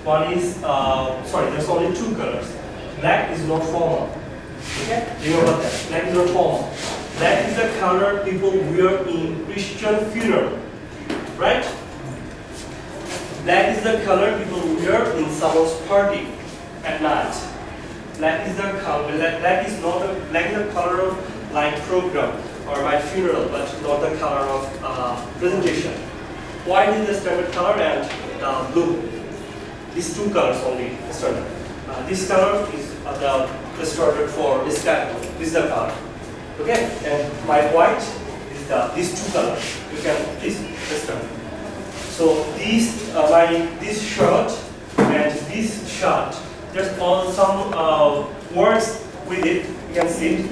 One is, there's only two colors. Black is not formal. Okay? Remember that. Black is not formal. Black is the color people wear in Christian funeral. Right? Black is the color people wear in someone's party at night. Black is the color. Black is the color of like program or my funeral, but not the color of presentation. White is the standard color and blue. These two colors only standard. This color is the standard for this sky blue. This is the color. Okay, and my white is these two colors. You can please standard. So this shirt and this shirt, there's all some words with it. You can see it.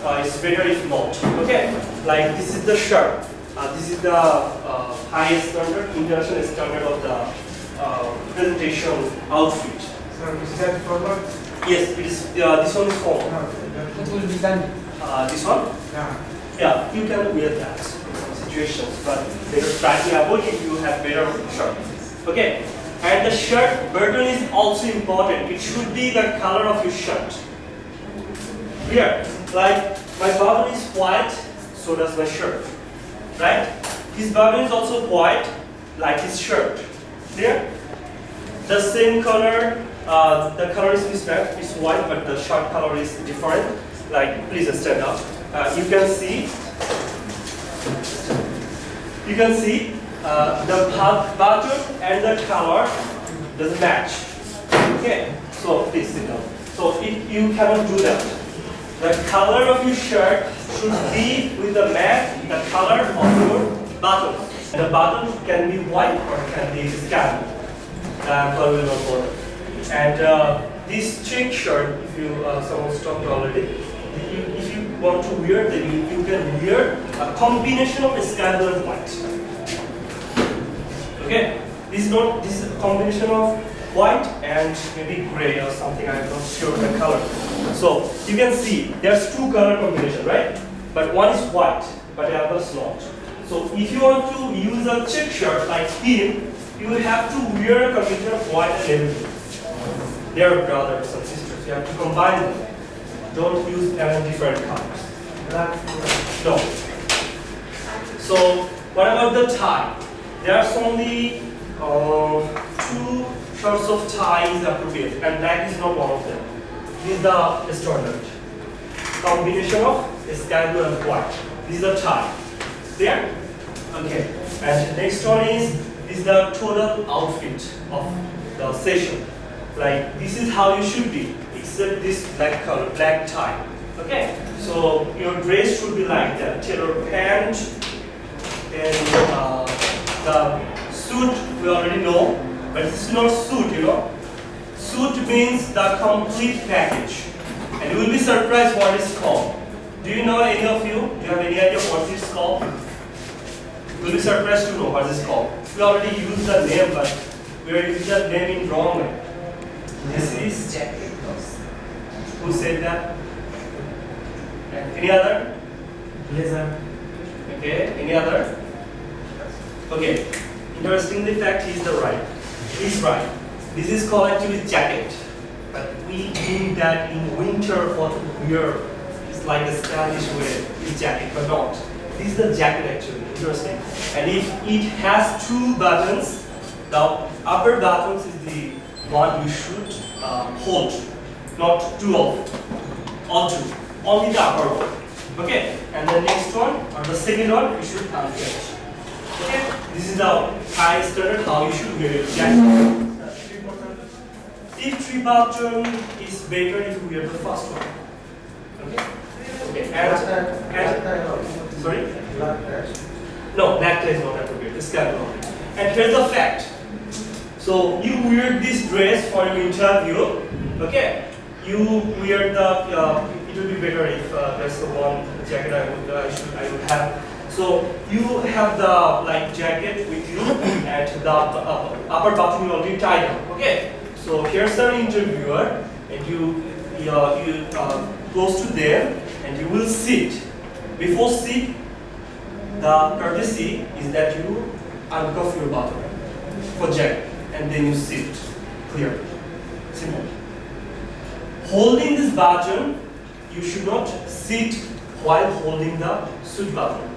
It's better if not. Okay, like this is the shirt. This is the highest standard, international standard of the presentation outfit. So is that forward? Yes, it is. This one is formal. What will be done? This one? Yeah. Yeah, you can wear that in some situations, but better try to avoid if you have better shirt. Okay, and the shirt button is also important. It should be the color of your shirt. Here, like my button is white, so does my shirt. Right? His button is also white, like his shirt. Clear? The same color, the color is white, but the shirt color is different. Like, please stand up. You can see the button and the color doesn't match. Okay, so please sit down. So you cannot do that. The color of your shirt should be with the color of your button. And the button can be white or it can be sky blue. Will not bother. And this check shirt, if you someone's talked already, if you want to wear, then you can wear a combination of sky blue and white. Okay, this is a combination of white and maybe gray or something. I'm not sure the color. So you can see there's two color combination, right? But one is white, but the other is not. So if you want to use a check shirt like him, you will have to wear a combination of white and everything. They are brothers and sisters. You have to combine them. Don't use different colors. No. So what about the tie? There's only two sorts of ties appropriate, and black is not one of them. This is the standard combination of sky blue and white. This is the tie. There? Okay. And the next one is the total outfit of the session. Like this is how you should be, except this black color, black tie. Okay. So your dress should be like that. Tailor pant and the suit we already know, but this is not suit, you know. Suit means the complete package. And you will be surprised what it's called. Do you know any of you? Do you have any idea what it's called? You will be surprised to know what it's called. We already used the name, but we are using that name in wrong way. This is jacket. Who said that? And any other? Blazer. Okay, any other? Okay. Interestingly, fact he's right. This is called actually jacket, but we mean that in winter what we wear is like a stylish way is jacket, but not. This is the jacket actually. Interesting. And if it has two buttons, the upper buttons is the one you should hold, not two of them, all two, only the upper one. Okay. And the next one or the second one you should unclench. Okay, this is the high standard how you should wear your jacket. If three button is better if you wear the first one. Okay. Okay. And sorry. No, black tie is not appropriate. It's sky blue. And here's the fact. So you wear this dress for your interview. Okay. You wear the. It would be better if there's the one jacket I would have. So you have the jacket with you and the upper button you already tied up. Okay. So here's the interviewer, and you close to them, and you will sit. Before sit, the courtesy is that you uncuff your button for jacket, and then you sit. Clear? Simple. Holding this button, you should not sit while holding the suit button.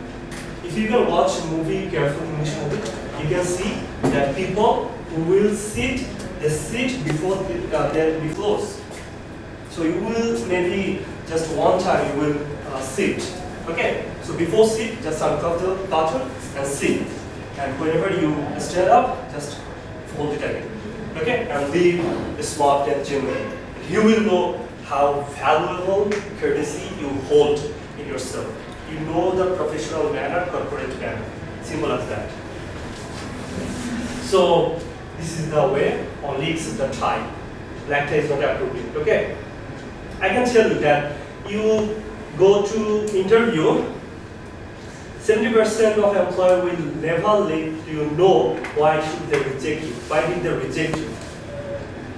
If you can watch a movie, careful English movie, you can see that people who will sit, they sit before they be close. So you will maybe just one time you will sit. Okay. So before sit, just uncuff the button and sit. And whenever you stand up, just fold it again. Okay. And be smart and genuine. You will know how valuable courtesy you hold in yourself. You know the professional manner, corporate manner. Simple as that. So this is the way, only except the tie. Black tie is not appropriate. Okay. I can tell you that you go to interview, 70% of employer will never let you know why should they reject you. Why did they reject you?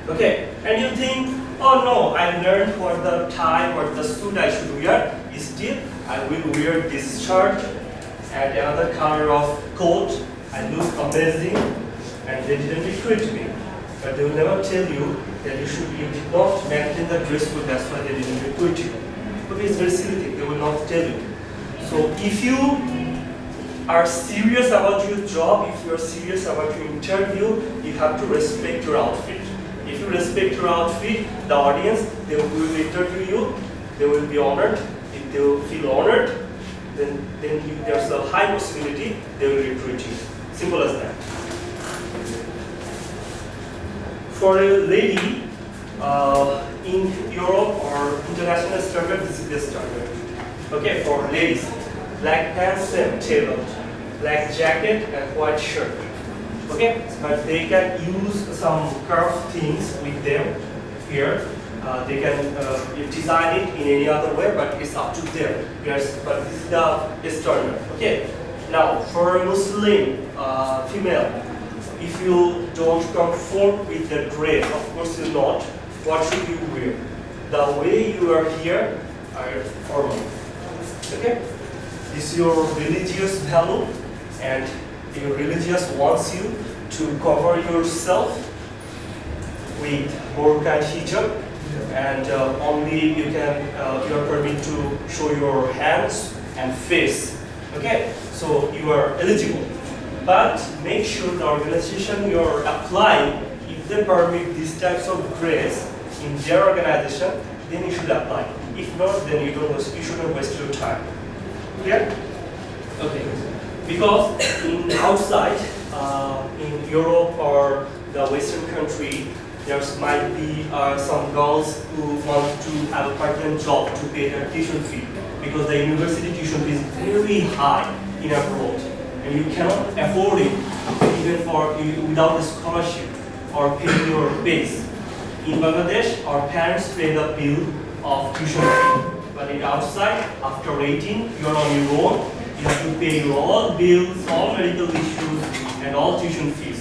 Okay. And you think, oh no, I learned what the tie or the suit I should wear. Still, I will wear this shirt and another color of coat. I look amazing, and they didn't recruit me. But they will never tell you that you did not maintain the dress code, that's why they didn't recruit you. Okay, it's very silly thing, they will not tell you. So if you are serious about your job, if you are serious about your interview, you have to respect your outfit. If you respect your outfit, the audience, they will interview you, they will be honored. If they will feel honored, then there's a high possibility they will recruit you. Simple as that. For a lady, in Europe or international standard, this is the standard. Okay, for ladies, black pants, same tailored, black jacket and white shirt. Okay, but they can use some curved things with them here. They can design it in any other way, but it's up to them. Yes, but this is the standard. Okay. Now, for a Muslim female, if you don't conform with the dress, of course you're not. What should you wear? The way you are here are formal. Okay. This is your religious value, and your religious wants you to cover yourself with burqa and hijab. And only you are permitted to show your hands and face. Okay, so you are eligible. But make sure the organization you are applying, if they permit these types of dress in their organization, then you should apply. If not, then you shouldn't waste your time. Clear? Okay. Because in outside, in Europe or the Western country, there might be some girls who want to have a part-time job to pay their tuition fee, because the university tuition fee is very high in abroad, and you cannot afford it even without a scholarship or paying your base. In Bangladesh, our parents pay the bill of tuition fee, but in outside, after 18, you are on your own. You have to pay your all bills, all medical issues, and all tuition fees.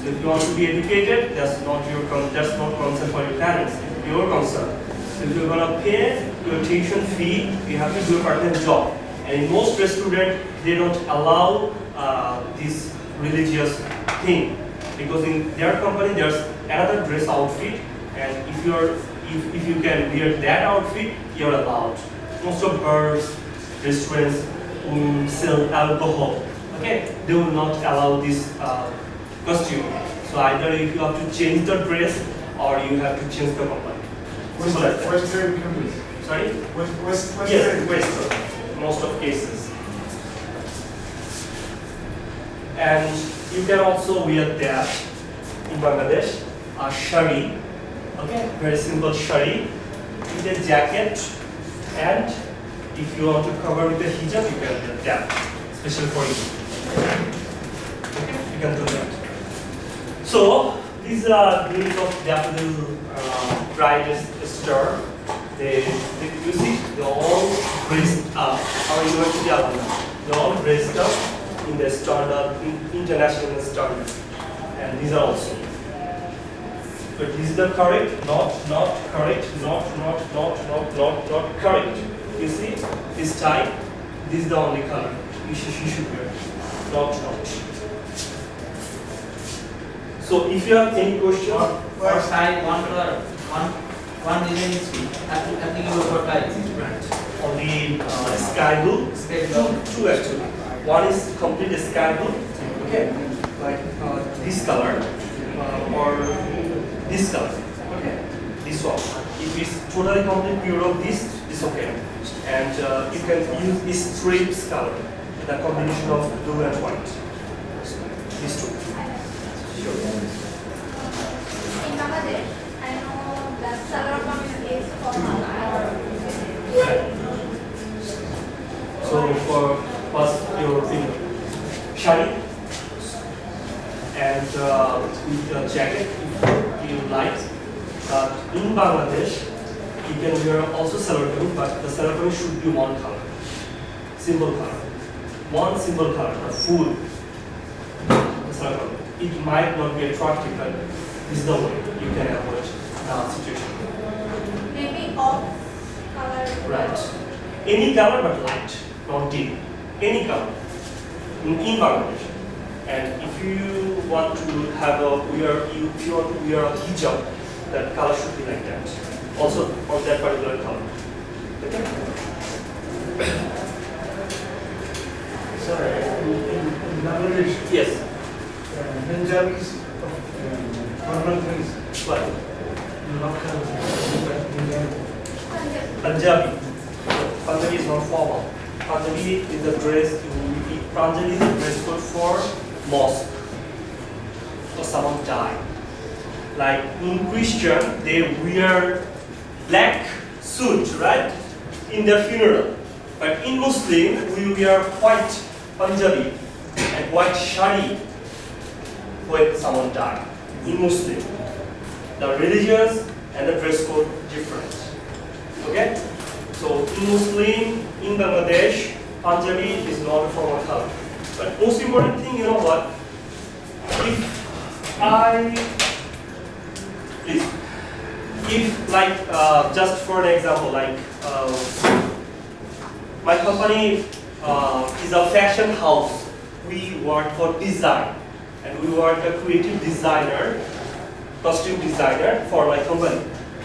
So if you want to be educated, that's not concern for your parents, it's your concern. So if you're gonna pay your tuition fee, you have to do a part-time job. And in most restaurants, they don't allow this religious thing, because in their company there's another dress outfit, and if you can wear that outfit, you're allowed. Most of bars, restaurants who sell alcohol, okay, they will not allow this costume. So either if you have to change the dress or you have to change the company. Western countries. Sorry? Western. Yes, Western, most of cases. And you can also wear that in Bangladesh, a shari, okay, very simple shari with a jacket, and if you want to cover with a hijab, you can wear that, special for you. Okay, you can do that. So these are units of daffodil bride star. You see, they're all dressed up. Our university alumni, they're all dressed up in the standard, international standard. And these are also. But this is the correct, not correct, not correct. You see, this tie, this is the only color you should wear, not. So if you have any questions, For style, one color, one design is applicable for tiles. only sky blue. Two actually. One is complete sky blue. Okay, like this color or this color. Okay, this one. If it's totally complete pure of this okay. And you can use this strips color, the combination of blue and white. These two. Sure. In Bangladesh, I know that salary community is formal or So for first your shari and with the jacket if you like. In Bangladesh, you can wear also salary, but the salary should be one color, simple color, one simple color, the full salary. It might not be attractive, but this is the way you can avoid the situation. maybe off color. Right. Any color but light, not deep. Any color in Bangladesh. And if you want to have a if you want to wear a hijab, that color should be like that. Also of that particular color. Okay. Sorry, in Bangladesh, Yes. Punjabis formal things. What? Local. Punjabi. Punjabi is not formal. Punjabi is the dress. Punjabi is the dress code for mosque. For someone died. Like in Christian, they wear black suit, right? In their funeral. But in Muslim, we wear white Punjabi and white shari when someone died. In Muslim, the religions and the dress code different. Okay? So in Muslim, in Bangladesh, Punjabi is not a formal color. But most important thing, you know what? If like just for an example, like my company is a fashion house. We work for design, and we work a creative designer, costume designer for my company.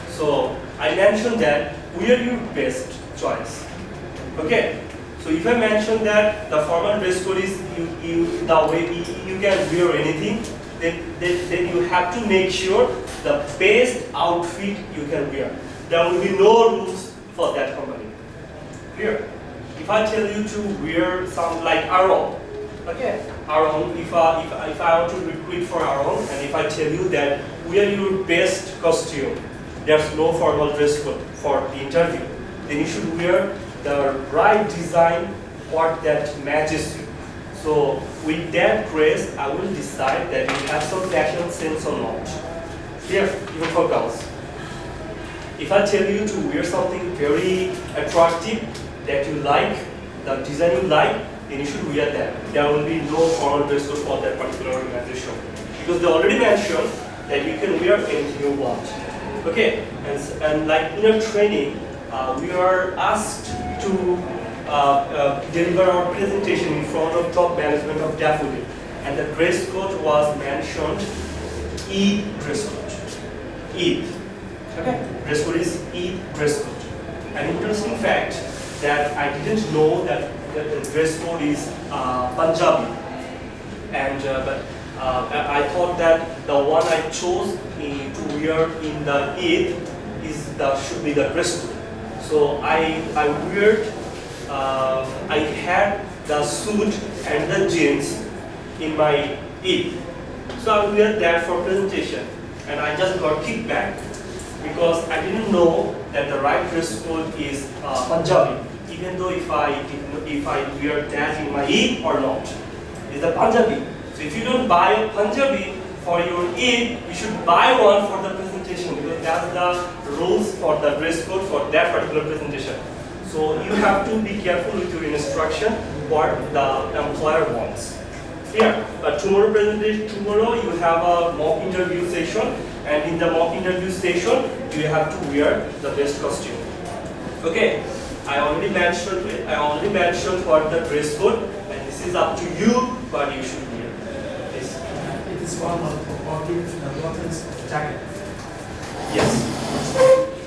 So I mentioned that we are your best choice. Okay. So if I mention that the formal dress code is the way you can wear anything, then you have to make sure the best outfit you can wear. There will be no rules for that company. Clear? If I tell you to wear some like Aron, okay? Aron, if I want to recruit for Aron, and if I tell you that wear your best costume, there's no formal dress code for the interview, then you should wear the right design what that matches you. So with that dress, I will decide that you have some fashion sense or not. Here, even for girls. If I tell you to wear something very attractive that you like, the design you like, then you should wear that. There will be no formal dress code for that particular organization. Because they already mentioned that you can wear anything you want. Okay, and like in a training, we are asked to deliver our presentation in front of top management of Daffodil, and the dress code was mentioned Eid dress code. Eid. Okay, dress code is Eid dress code. An interesting fact that I didn't know that the dress code is Punjabi, and but I thought that the one I chose to wear in the Eid should be the dress code. So I had the suit and the jeans in my Eid. So I wear that for presentation, and I just got kickback because I didn't know that the right dress code is Punjabi. Even though if I wear that in my Eid or not, it's a Punjabi. So if you don't buy a Punjabi for your Eid, you should buy one for the presentation, because that's the rules for the dress code for that particular presentation. So you have to be careful with your instruction what the employer wants. Yeah, but tomorrow you have a mock interview session, and in the mock interview session you have to wear the best costume. Okay, I already mentioned what the dress code, and this is up to you what you should wear. Yes. is formal or if the bottom is jacket Yes.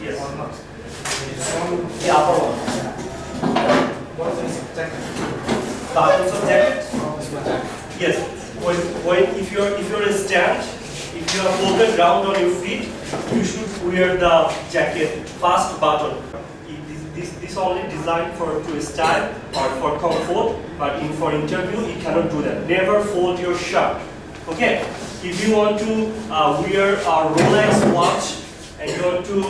Yes. or not. It's formal. The upper one. Bottom is jacket. Buttons of jacket. Bottom is jacket. Yes. When if you're a stand, if you are folded round on your feet, you should wear the jacket first button. This only designed to style or for comfort, but for interview you cannot do that. Never fold your shirt. Okay. If you want to wear a Rolex watch and you want to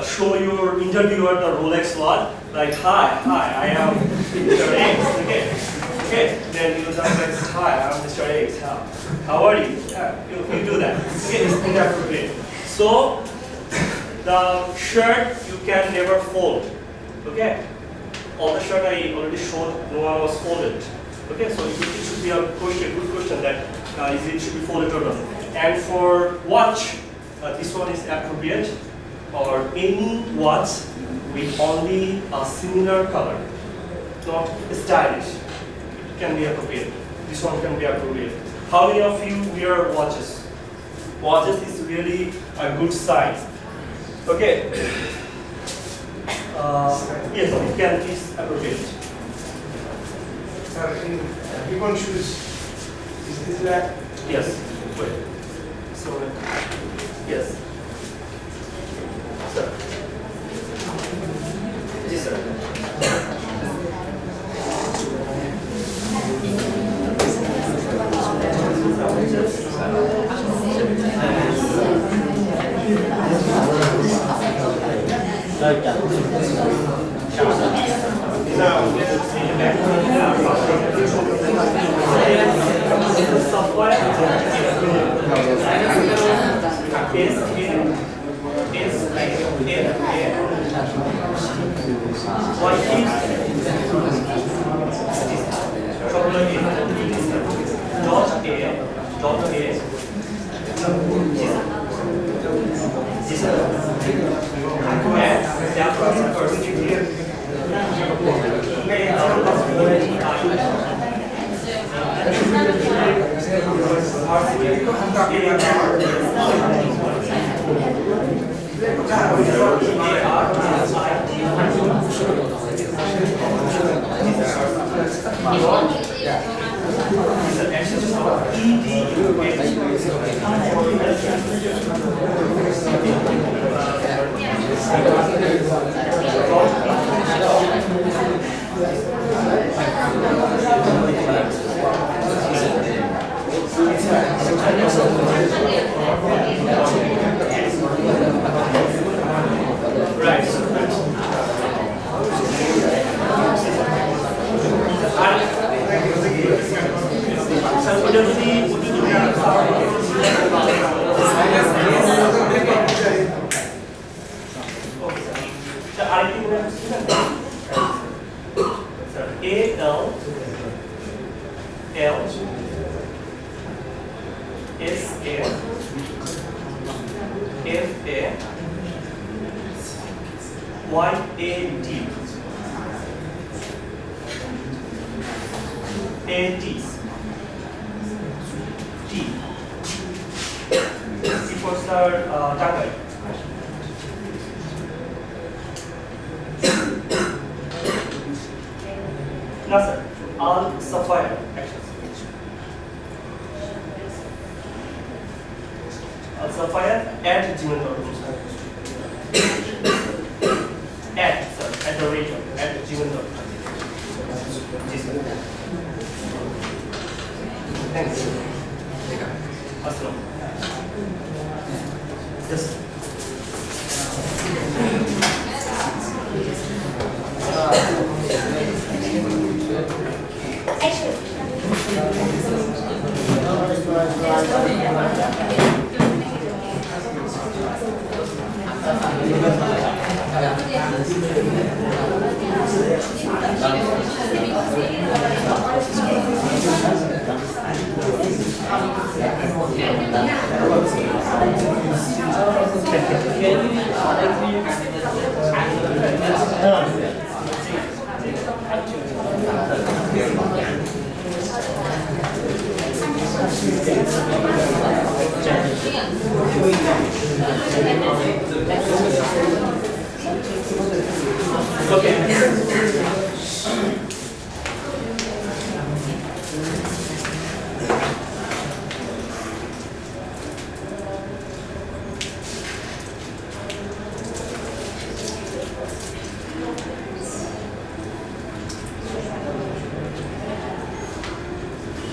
show your interviewer the Rolex watch, like hi, I am Mr. X. Okay, then you just like, hi, I'm Mr. X. How are you? You do that. Okay, it's inappropriate. So the shirt you can never fold. Okay, all the shirt I already showed, no one was folded. Okay, so it should be a question, good question that is it should be folded or not. And for watch, this one is appropriate, or any watch with only a similar color, not stylish. It can be appropriate. This one can be appropriate. How many of you wear watches? Watches is really a good sign. Okay. Yes, it can be appropriate. Sir, in ribbon shoes, is this that? Yes. Wait. So, yes. Sir. Yes, sir.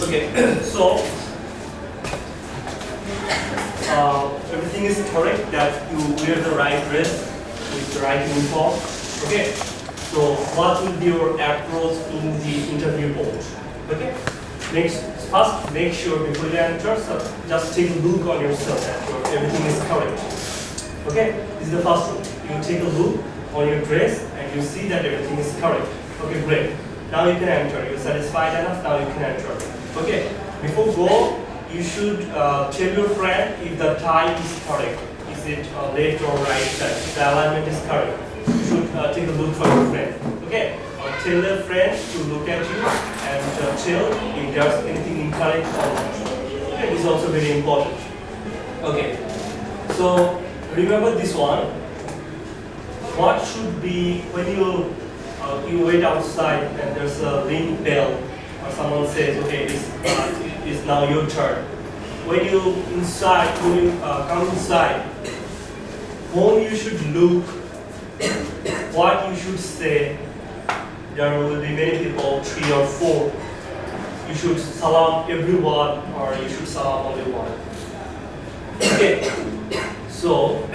Okay, so everything is correct that you wear the right dress with the right uniform. Okay, so what will be your approach in the interview board? Okay, first make sure before you enter, so just take a look on yourself that everything is correct. Okay, this is the first rule. You take a look on your dress and you see that everything is correct. Okay, great. Now you can enter. You're satisfied enough. Now you can enter. Okay, before go, you should tell your friend if the tie is correct. Is it left or right side? If the alignment is correct. You should take a look from your friend. Okay, tell the friend to look at you and tell if there's anything incorrect or not. Okay, this is also very important. Okay, so remember this one. What should be when you wait outside and there's a ring bell or someone says, okay, it's now your turn. When you come inside, whom you should look, what you should say. There will be many people, 3 or 4. You should salam everyone or you should salam only one. Okay, so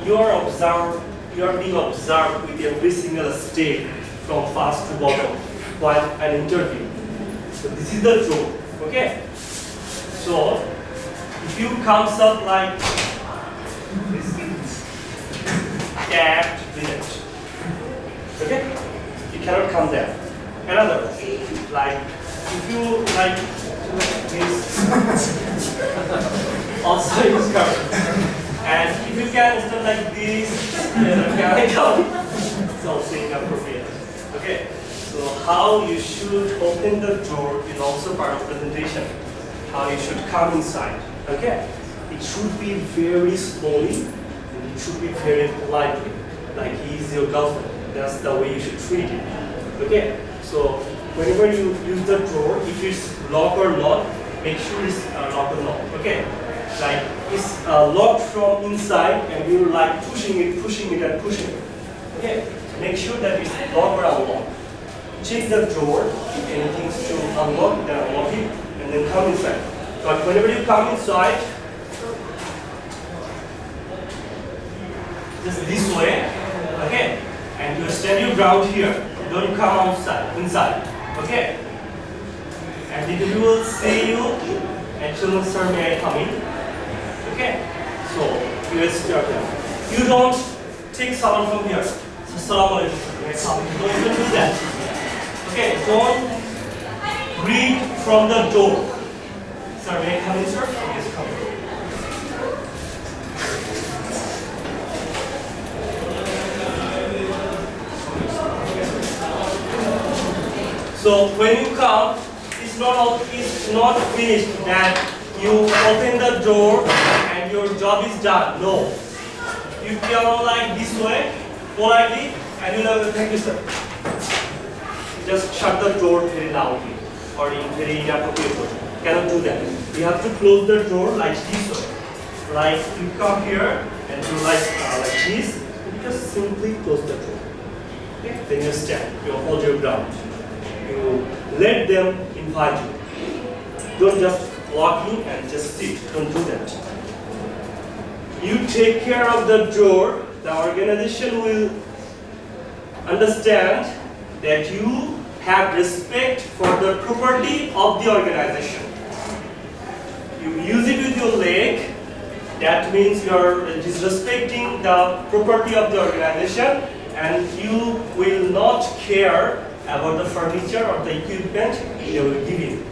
you are being observed with every single step from first to bottom while an interview. So this is the rule. Okay. So if you comes up like this, tapped, reject. Okay. You cannot come there. Another like if you like this also use curve. And if you can stand like this, can I come? It's also inappropriate. Okay, so how you should open the door is also part of presentation. How you should come inside. Okay, it should be very slowly and it should be very politely. Like he is your girlfriend. That's the way you should treat it. Okay, so whenever you use the door, if it's locked or not, make sure it's locked or not. Okay. Like it's locked from inside and you're like pushing it and pushing it. Okay, make sure that it's locked or unlocked. Check the drawer, if anything's to unlock, then unlock it and then come inside. But whenever you come inside, just this way, okay? And you stand your ground here, don't come inside, okay? And the interviewer will see you and tell sir, may I come in? Okay, so you start here. You don't take salam from here. So salam alaikum. Don't even do that. Okay, don't greet from the door. Sir, may I come in, sir? Yes, come in. So when you come, it's not finished that you open the door and your job is done. No. You come like this way, politely, and you know, thank you, sir. Just shut the door very loudly or in very inappropriate way. Cannot do that. You have to close the door like this way. Like you come here and do like this. You just simply close the door. Okay? Then you stand. You hold your ground. You let them invite you. Don't just walk in and just sit. Don't do that. You take care of the door. The organization will understand that you have respect for the property of the organization. You use it with your leg. That means you are disrespecting the property of the organization, and you will not care about the furniture or the equipment they will give you.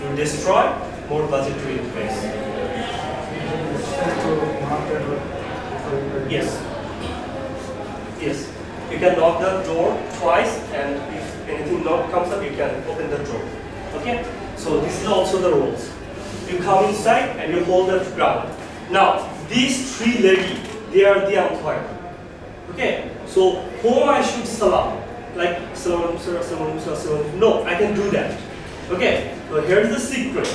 You will destroy more budget to invest. Yes. Yes. You can lock the door twice, and if anything knock comes up, you can open the door. Okay? So this is also the rules. You come inside and you hold the ground. Now these three ladies, they are the employer. Okay, so whom I should salam? Like salam, sir, salam, sir, salam. No, I can do that. Okay, so here's the secret.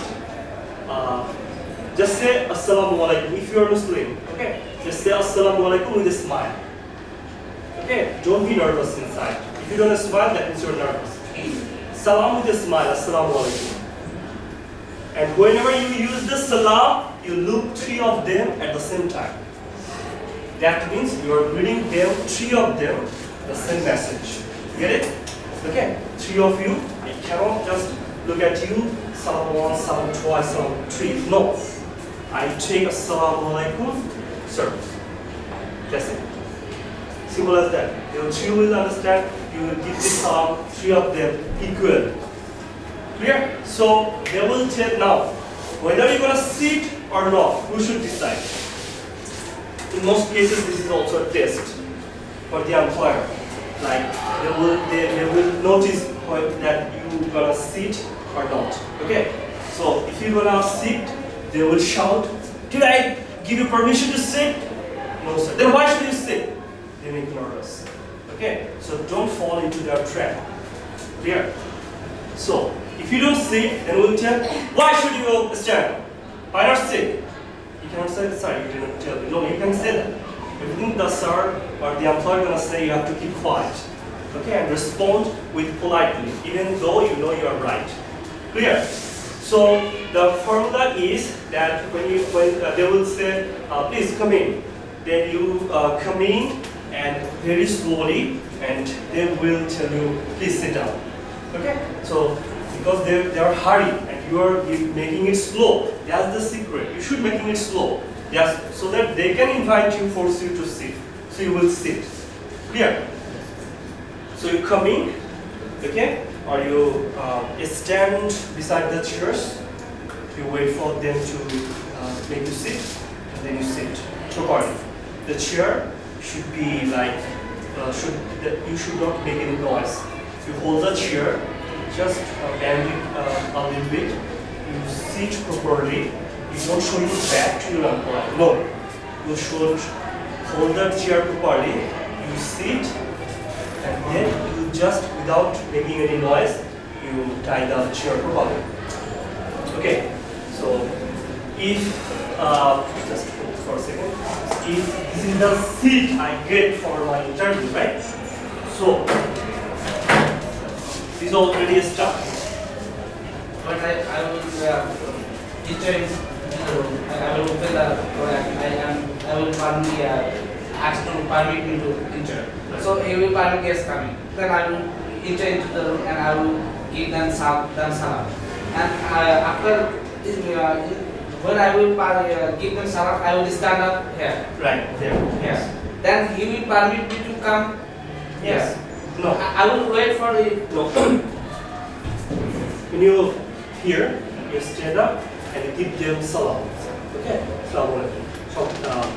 Just say assalamu alaikum if you are Muslim. Okay, just say assalamu alaikum with a smile. Okay, don't be nervous inside. If you don't smile, that means you're nervous. Salam with a smile, assalamu alaikum. And whenever you use the salam, you look three of them at the same time. That means you are greeting them, three of them, the same message. Get it? Okay, three of you, it cannot just look at you, salam once, salam twice, salam three. No. I take assalamu alaikum, sir. That's it. Simple as that. You three will understand, you will give the salam, three of them equal. Clear? So they will tell now whether you're gonna sit or not, who should decide? In most cases this is also a test for the employer. Like they will notice that you're gonna sit or not. Okay? So if you're gonna sit, they will shout, did I give you permission to sit? No sir. Then why should you sit? They make nervous. Okay? So don't fall into their trap. Clear? So if you don't sit, then we'll tell, why should you stand? Why not sit? You cannot say, sorry, you didn't tell me. No, you can say that. Everything the sir or the employer gonna say, you have to keep quiet. Okay, and respond with politely, even though you know you are right. Clear? So the formula is that when they will say, please come in, then you come in and very slowly, and they will tell you, please sit down. Okay? So because they are hurry and you are making it slow, that's the secret. You should making it slow. Yes, so that they can invite you, force you to sit. So you will sit. Clear? So you come in, okay, or you stand beside the chairs. You wait for them to make you sit, and then you sit properly. The chair should be like you should not make any noise. You hold the chair, just bend it a little bit. You sit properly. You don't show your back to your employer. No, you should hold the chair properly. You sit, and then you just, without making any noise, you tie the chair properly. Okay. So if just hold for a second. If this is the seat I get for my interview, right? So this already started. But I will teacher is I will fill I will finally ask to permit me to enter. So he will permit guests coming. Then I will enter into the room and I will give them salam. And after when I will give them salam, I will stand up here. Right there. Yes. Then he will permit me to come. Yes. No. I will wait for the. No. When you here, you stand up and you give them salam. Okay. Salam alaikum. So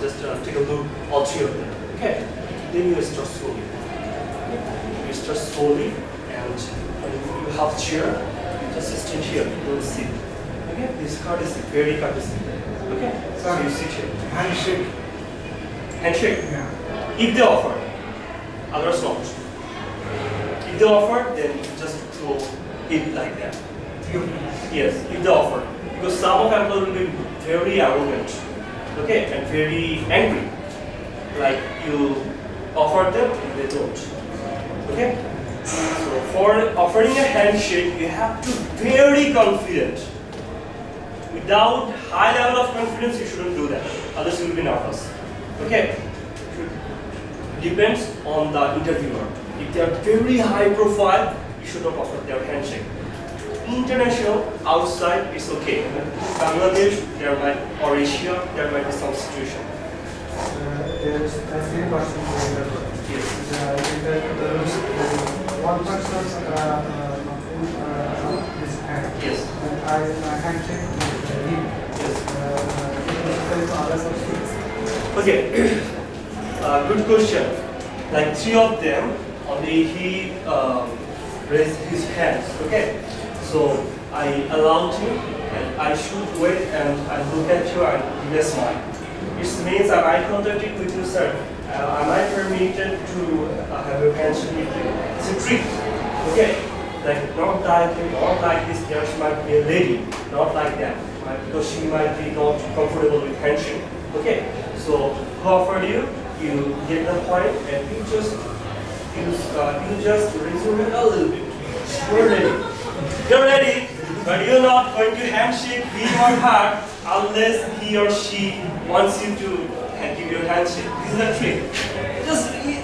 just take a look, all three of them. Okay. Then you start slowly. Okay. You start slowly, and when you have chair, you just stand here. Don't sit. Okay. This card is very courtesy. Okay. So you sit here. Handshake. Handshake. Yeah. If they offer, others not. If they offer, then just throw it like that. Yes, if they offer. Because some of employees will be very arrogant, okay, and very angry. Like you offer them and they don't. Okay? So for offering a handshake, you have to be very confident. Without high level of confidence, you shouldn't do that. Otherwise you will be nervous. Okay? Depends on the interviewer. If they are very high profile, you should not offer their handshake. International, outside, it's okay. Bangladesh, there might, or Asia, there might be some situation. There's a same person Yes. one person his hand. Yes. And I handshake with him. Yes. Okay. Good question. Like three of them, only he raised his hands. Okay. So I allowed you, and I should wait and I look at you and give a smile. It means I'm eye contact with you, sir. Am I permitted to have a handshake with you? It's a trick. Okay? Like not like this, there might be a lady, not like that. Because she might be not comfortable with handshake. Okay? So who offered you? You get the point and you just raise your hand a little bit. You're ready. You're ready, but you're not going to handshake him or her unless he or she wants you to give your handshake. This is a trick.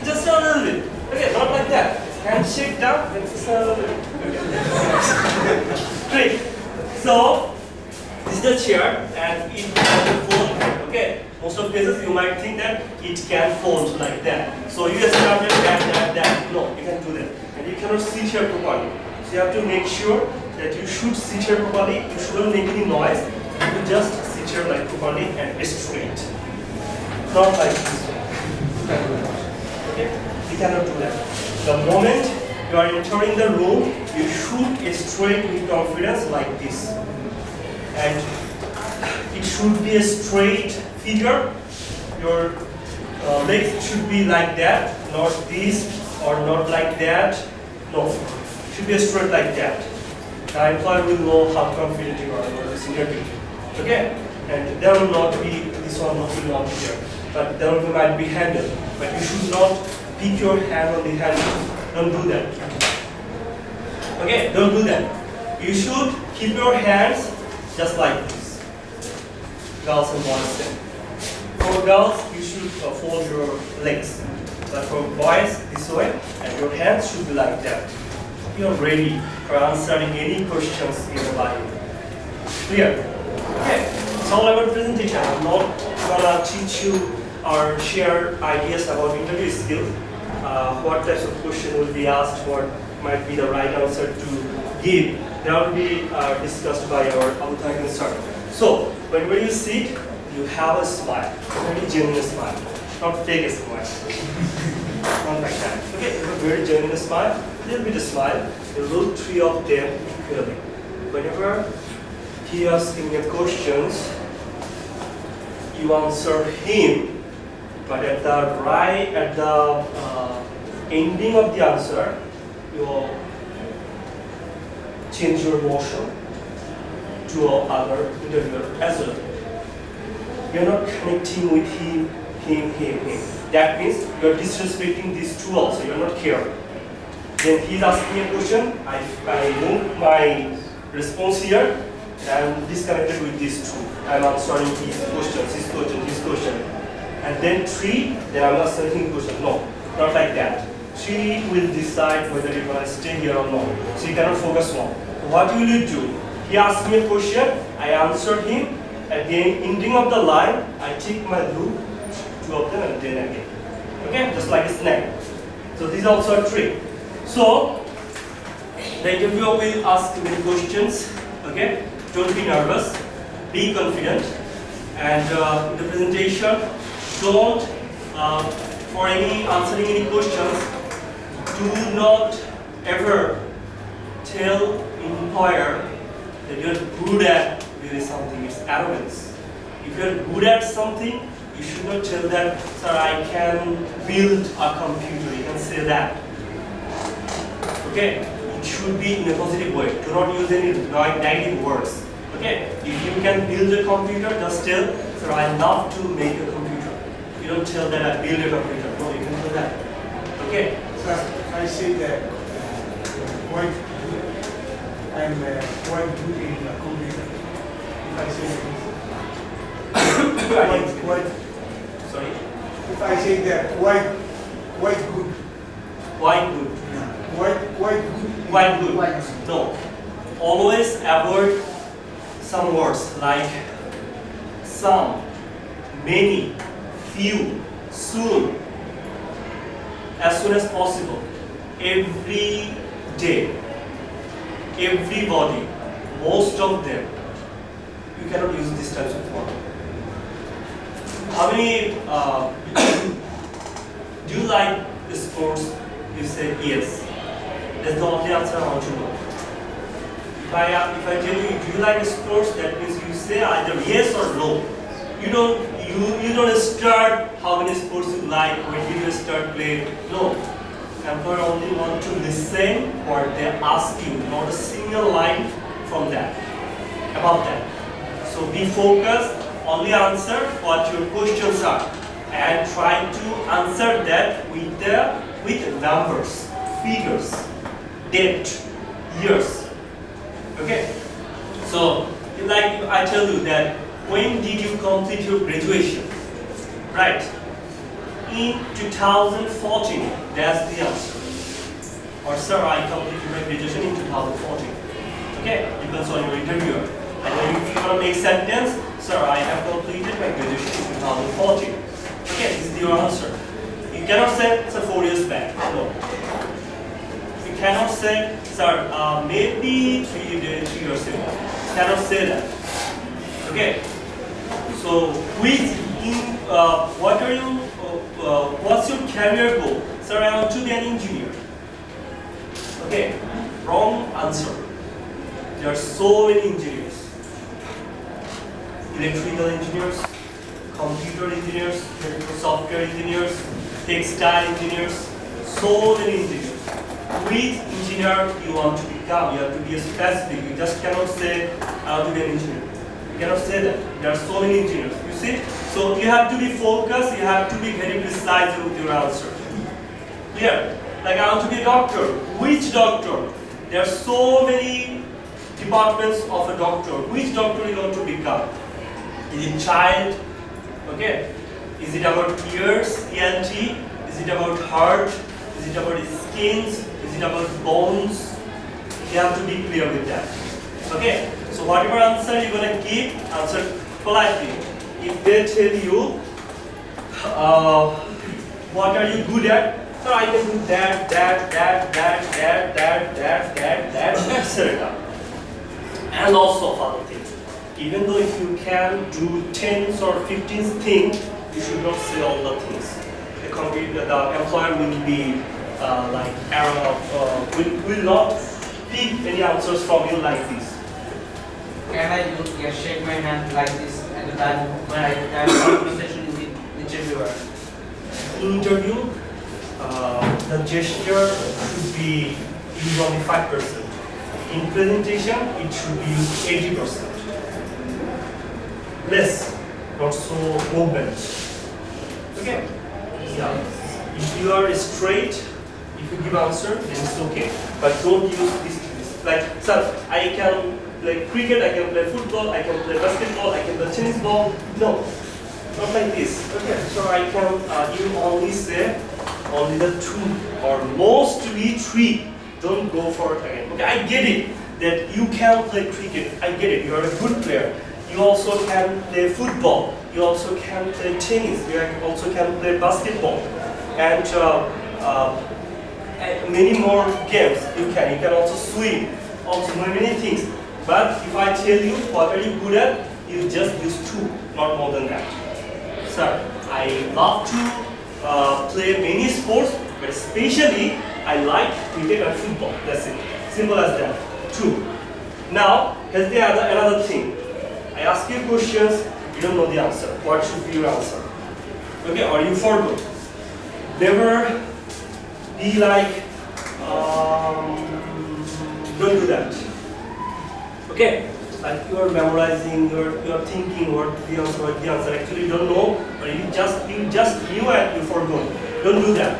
Just a little bit. Okay, not like that. Handshake down, then just a little bit. Okay. Trick. So this is the chair and it can fold. Okay. Most of cases you might think that it can fold like that. So you started that. No, you can't do that. And you cannot sit here properly. So you have to make sure that you should sit here properly. You shouldn't make any noise. You just sit here like properly and straight. Not like this. Okay? You cannot do that. The moment you are entering the room, you should straight with confidence like this. And it should be a straight figure. Your legs should be like that, not this or not like that. No, it should be straight like that. The employer will know how confident you are about this interview. Okay? And there will not be, this one will not be there. But there might be handle. But you should not pick your hand on the handle. Don't do that. Okay? Don't do that. You should keep your hands just like this. Girls and boys same. For girls, you should fold your legs. But for boys, this way, and your hands should be like that. You are ready for answering any questions in the life. Clear? Okay. It's all about presentation. I'm not gonna teach you or share ideas about interview skills. What types of questions will be asked, what might be the right answer to give. That will be discussed by our Abuthagan sir. So, when you sit, you have a smile, a very genuine smile, not fake smile. Not like that. Okay, you have a very genuine smile, little bit of smile. You look three of them equally. Whenever he asks you questions, you answer him, but at the ending of the answer, you change your motion to other interviewer as well. You're not connecting with him. That means you're disrespecting these two also. You're not caring. Then he's asking a question. I move my response here and disconnected with these two. I'm answering his question. And then three, then I'm answering question. No, not like that. Three will decide whether you're going to stay here or not. So you cannot focus on. What will you do? He asked me a question, I answered him. At the ending of the line, I take my loop, two of them, and then again. Okay, just like a snake. So this is also a trick. So the interviewer will ask many questions. Okay, don't be nervous, be confident, and in the presentation, don't for answering any questions, do not ever tell employer that you're good at doing something. It's arrogance. If you're good at something, you should not tell that, sir, I can build a computer. You can say that. Okay? It should be in a positive way. Do not use any negative words. Okay? If you can build a computer, just tell, sir, I love to make a computer. You don't tell that I build a computer. No, you can do that. Okay? Sir, I say that quite good. I'm quite good in a computer. If I say quite, sorry? if I say that quite good. Quite good. Quite good. Quite good. No. Always avoid some words like some, many, few, soon, as soon as possible, every day, everybody, most of them. You cannot use these types of words. How many do you like sports? You say yes. That's the only answer I want to know. If if I tell you, do you like sports? That means you say either yes or no. You don't start how many sports you like, when did you start playing. No. Employer only want to listen what they ask you, not a single line from that, about that. So be focused, only answer what your questions are and try to answer that with numbers, figures, date, years. Okay? So, like I tell you that when did you complete your graduation? Right? In 2014, that's the answer. Or sir, I completed my graduation in 2014. Okay? Depends on your interviewer. And then if you want to make sentence, sir, I have completed my graduation in 2014. Okay, this is your answer. You cannot say, sir, 4 years back. No. You cannot say, sir, maybe 3 years ago. You cannot say that. Okay? So, what's your career goal? Sir, I want to be an engineer. Okay, wrong answer. There are so many engineers. Electrical engineers, computer engineers, software engineers, textile engineers, so many engineers. Which engineer you want to become? You have to be specific. You just cannot say, I want to be an engineer. You cannot say that. There are so many engineers. You see? So you have to be focused, you have to be very precise with your answer. Clear? Like I want to be a doctor. Which doctor? There are so many departments of a doctor. Which doctor you want to become? Is it child? Okay. Is it about ears, ENT? Is it about heart? Is it about skins? Is it about bones? You have to be clear with that. Okay. So whatever answer you're gonna give, answer politely. If they tell you, what are you good at? So I can do that, etc. And also other things. Even though if you can do 10 or 15 things, you should not say all the things. The employer will be will not pick any answers from you like this. Can I shake my hand like this at the time when I have a conversation with the interviewer? Interview, the gesture should be used only 5%. In presentation, it should be used 80%. Less, not so movement. Okay? Yeah. If you are straight, if you give answer, then it's okay. But don't use this. Like, sir, I can play cricket, I can play football, I can play basketball, I can play tennis ball. No, not like this. Okay, so I can, you only say only the 2 or mostly 3. Don't go for it again. Okay, I get it that you can play cricket. I get it. You are a good player. You also can play football. You also can play tennis. You also can play basketball, and many more games. You can also swim. Also many things. But if I tell you what are you good at, you just use 2, not more than that. Sir, I love to play many sports, but especially I like cricket and football. That's it. Simple as that. 2. Now, here's the another thing. I ask you questions, you don't know the answer. What should be your answer? Okay, or you forgot. Never be like, don't do that. Okay, like you are memorizing, you are thinking what the answer. Actually, you don't know, but you just knew and you forgot. Don't do that.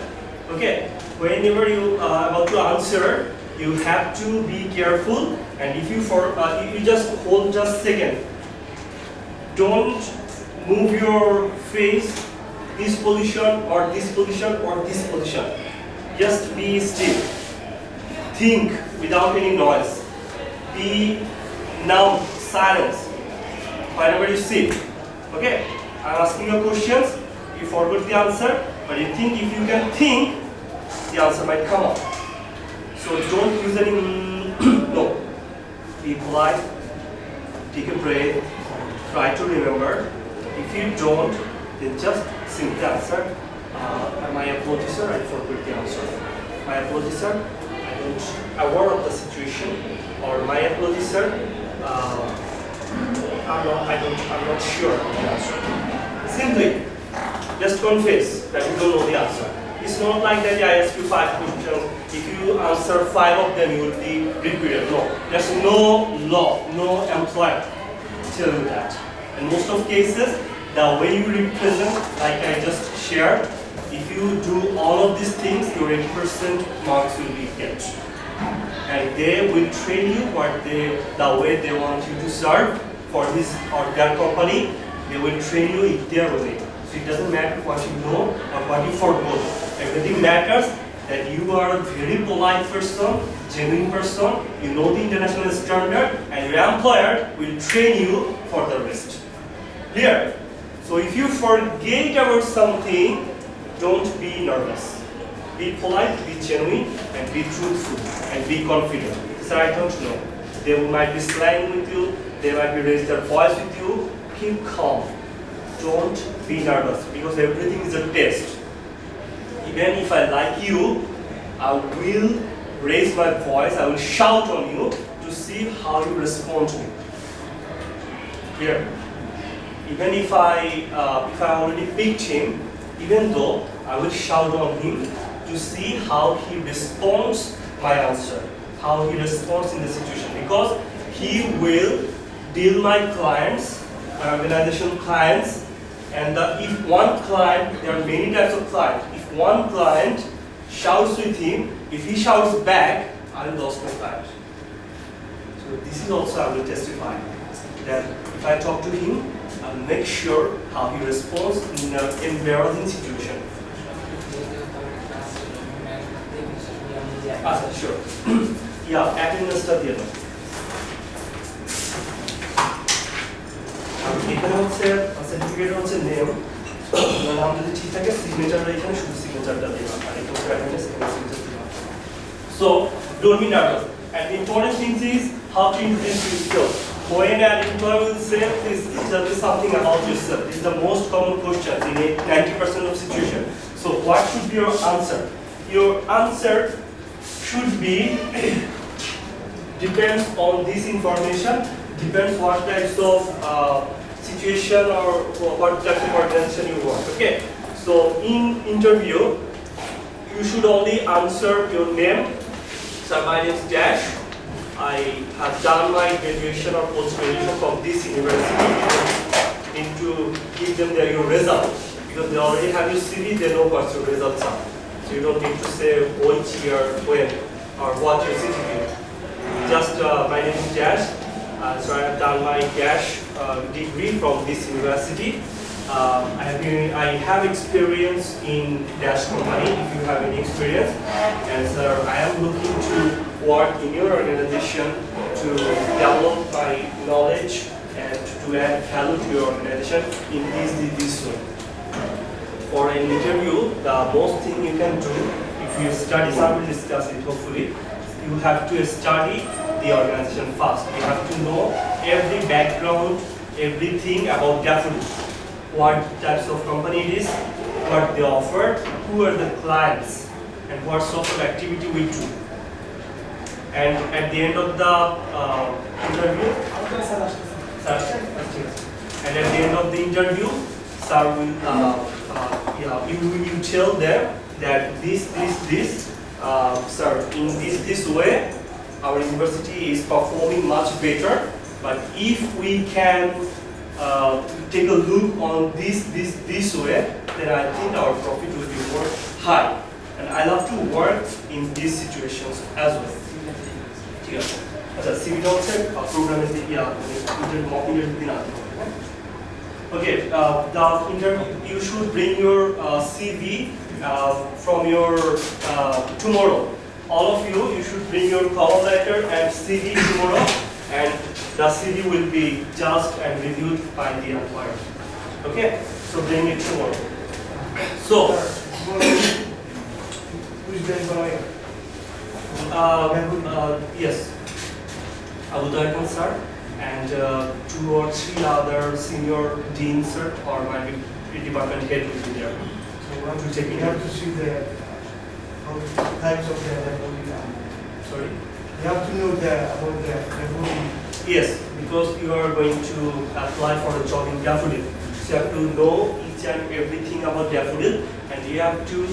Okay, whenever you are about to answer, you have to be careful. And if you you just hold just a second. Don't move your face this position or this position or this position. Just be still. Think without any noise. Be numb, silence. Whenever you sit. Okay? I'm asking you questions. You forgot the answer, but you think if you can think, the answer might come out. So don't use any no. Be polite. Take a breath. Try to remember. If you don't, then just sing the answer. My apologies, sir, I forgot the answer. My apologies, sir, I don't aware of the situation, or my apologies, sir. I'm not sure of the answer. Simply, just confess that you don't know the answer. It's not like that I ask you 5 questions. If you answer 5 of them, you will be repeated. No, there's no law, no employer tell you that. In most of cases, the way you represent, like I just shared, if you do all of these things, your 80% marks will be get. And they will train you the way they want you to serve for this or their company. They will train you in their way. So it doesn't matter what you know or what you forgot. Everything matters that you are a very polite person, genuine person, you know the international standard, and your employer will train you for the rest. Clear? So if you forget about something, don't be nervous. Be polite, be genuine, and be truthful, and be confident. Sir, I don't know. They might be slang with you, they might be raising their voice with you. Keep calm. Don't be nervous, because everything is a test. Even if I like you, I will raise my voice, I will shout on you to see how you respond to me. Clear? Even if I already picked him, even though I will shout on him to see how he responds my answer, how he responds in the situation, because he will deal my clients, my organization clients, and if one client, there are many types of clients. If one client shouts with him, if he shouts back, I will lose my client. So this is also I will testify that if I talk to him, I will make sure how he responds in an embarrassing situation. Sure. Yeah, attendance টা দিয়ে দাও। এখানে হচ্ছে certificate হচ্ছে name, নাম যদি ঠিক থাকে সিগনেচারটা এখানে শুধু সিগনেচারটা দিলাম, আর এটা হচ্ছে অ্যাটেন্ডেন্স এখানে সিগনেচার দিলাম। So don't be nervous. And the important thing is how to introduce yourself. When an employer will say, please tell me something about yourself. This is the most common question in 90% of situations. So what should be your answer? Your answer should be depends on this information, depends what types of situation or what types of organization you want. Okay, so in interview you should only answer your name. So my name is Dash. I have done my graduation or post-graduation from this university. Need to give them your result, because they already have your CV, they know what your results are. So you don't need to say which year, when, or what your certificate. Just my name is Dash. So I have done my Dash degree from this university. I have experience in Dash company, if you have any experience. And sir, I am looking to work in your organization to develop my knowledge and to add value to your organization in this way. For an interview, the most thing you can do, if you study, some will discuss it hopefully, you have to study the organization first. You have to know every background, everything about Daffodil. What types of company it is, what they offer, who are the clients, and what sort of activity we do. And at the end of the interview, and at the end of the interview, sir will you tell them that this, sir, in this way, our university is performing much better. But if we can take a look on this way, then I think our profit will be more high. And I love to work in these situations as well. CV program Okay, the interview, you should bring your CV from your tomorrow. All of you should bring your cover letter and CV tomorrow, and the CV will be judged and reviewed by the employer. Okay, so bring it tomorrow. So, who's going by? Yes, Abu Dhabi sir, and 2 or 3 other senior deans sir, or maybe department head will be there. So we have to take we it. have to see the types of the Sorry? You have to know about the grooming. Yes, because you are going to apply for a job in daffodil. So you have to know each and everything about daffodil, and you have to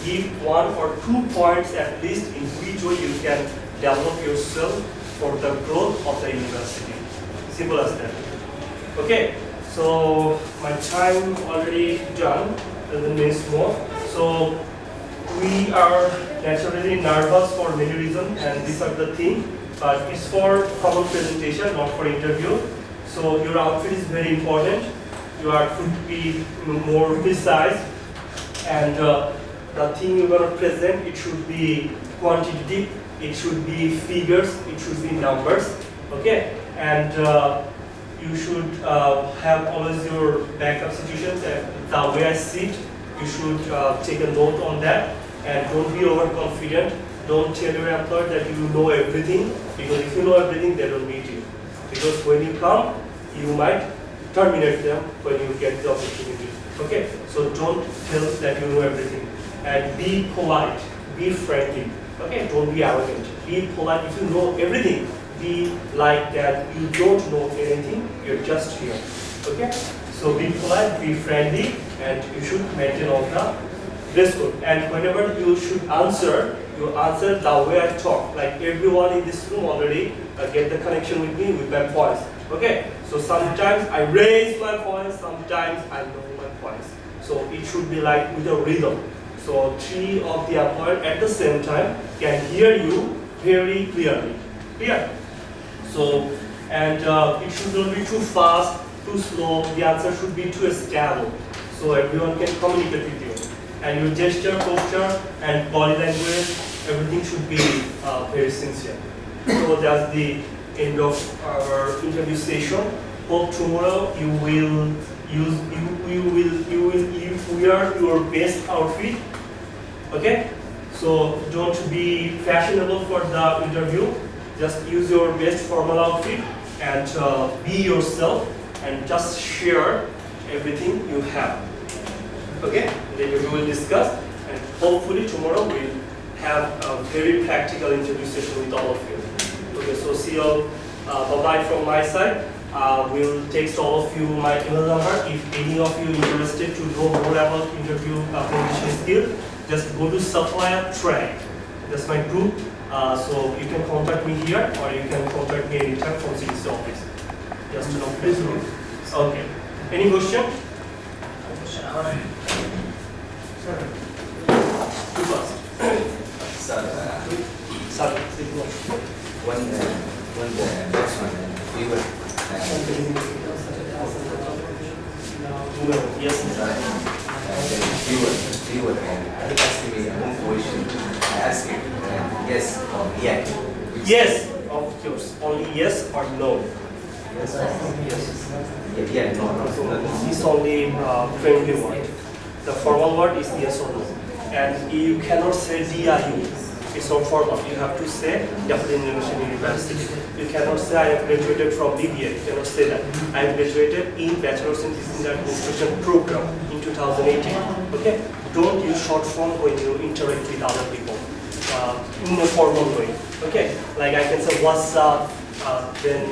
give 1 or 2 points at least in which way you can develop yourself for the growth of the university. Simple as that. Okay, so my time already done, 11 minutes more. So we are naturally nervous for many reasons, and these are the things. But it's for common presentation, not for interview. So your outfit is very important. Your outfit should be more precise, and the thing you're gonna present, it should be quantitative, it should be figures, it should be numbers. Okay, and you should have always your backup situations. And the way I sit, you should take a note on that, and don't be overconfident. Don't tell your employer that you know everything, because if you know everything, they don't need you. Because when you come, you might terminate them when you get the opportunity. Okay, so don't tell that you know everything, and be polite, be friendly. Okay, don't be arrogant. Be polite. If you know everything, be like that you don't know anything. You're just here. Okay, so be polite, be friendly, and you should maintain all the dress code. And whenever you should answer, you answer the way I talk. Like everyone in this room already get the connection with me with my voice. Okay, so sometimes I raise my voice, sometimes I lower my voice. So it should be like with a rhythm. So 3 of the employees at the same time can hear you very clearly. Clear? So, and it should not be too fast, too slow. The answer should be too stable, so everyone can communicate with you. And your gesture, posture, and body language, everything should be very sincere. So that's the end of our interview session. Hope tomorrow you will wear your best outfit. Okay? So don't be fashionable for the interview. Just use your best formal outfit and be yourself, and just share everything you have. Okay? Then we will discuss, and hopefully tomorrow we'll have a very practical interview session with all of you. Okay, so see you all. Bye-bye from my side. We'll text all of you my email number. If any of you interested to know more about interview preparation skill, just go to Supplier Track. That's my group. So you can contact me here, or you can contact me anytime from CDC office. Just to know please. Okay. Any question? Too fast. Sir, Sorry. when the next one, we were, Yes. we were asking me one question. I asked him, yes or yeah. Yes, of course. Only yes or no. Yes. Yes. Yeah, no. This only friendly word. The formal word is yes or no. And you cannot say DIU. It's not formal. You have to say Daffodil University. You cannot say I have graduated from BBA. You cannot say that. I have graduated in Bachelor's in Business Administration program in 2018. Okay? Don't use short form when you interact with other people in a formal way. Okay? Like I can say what's up, then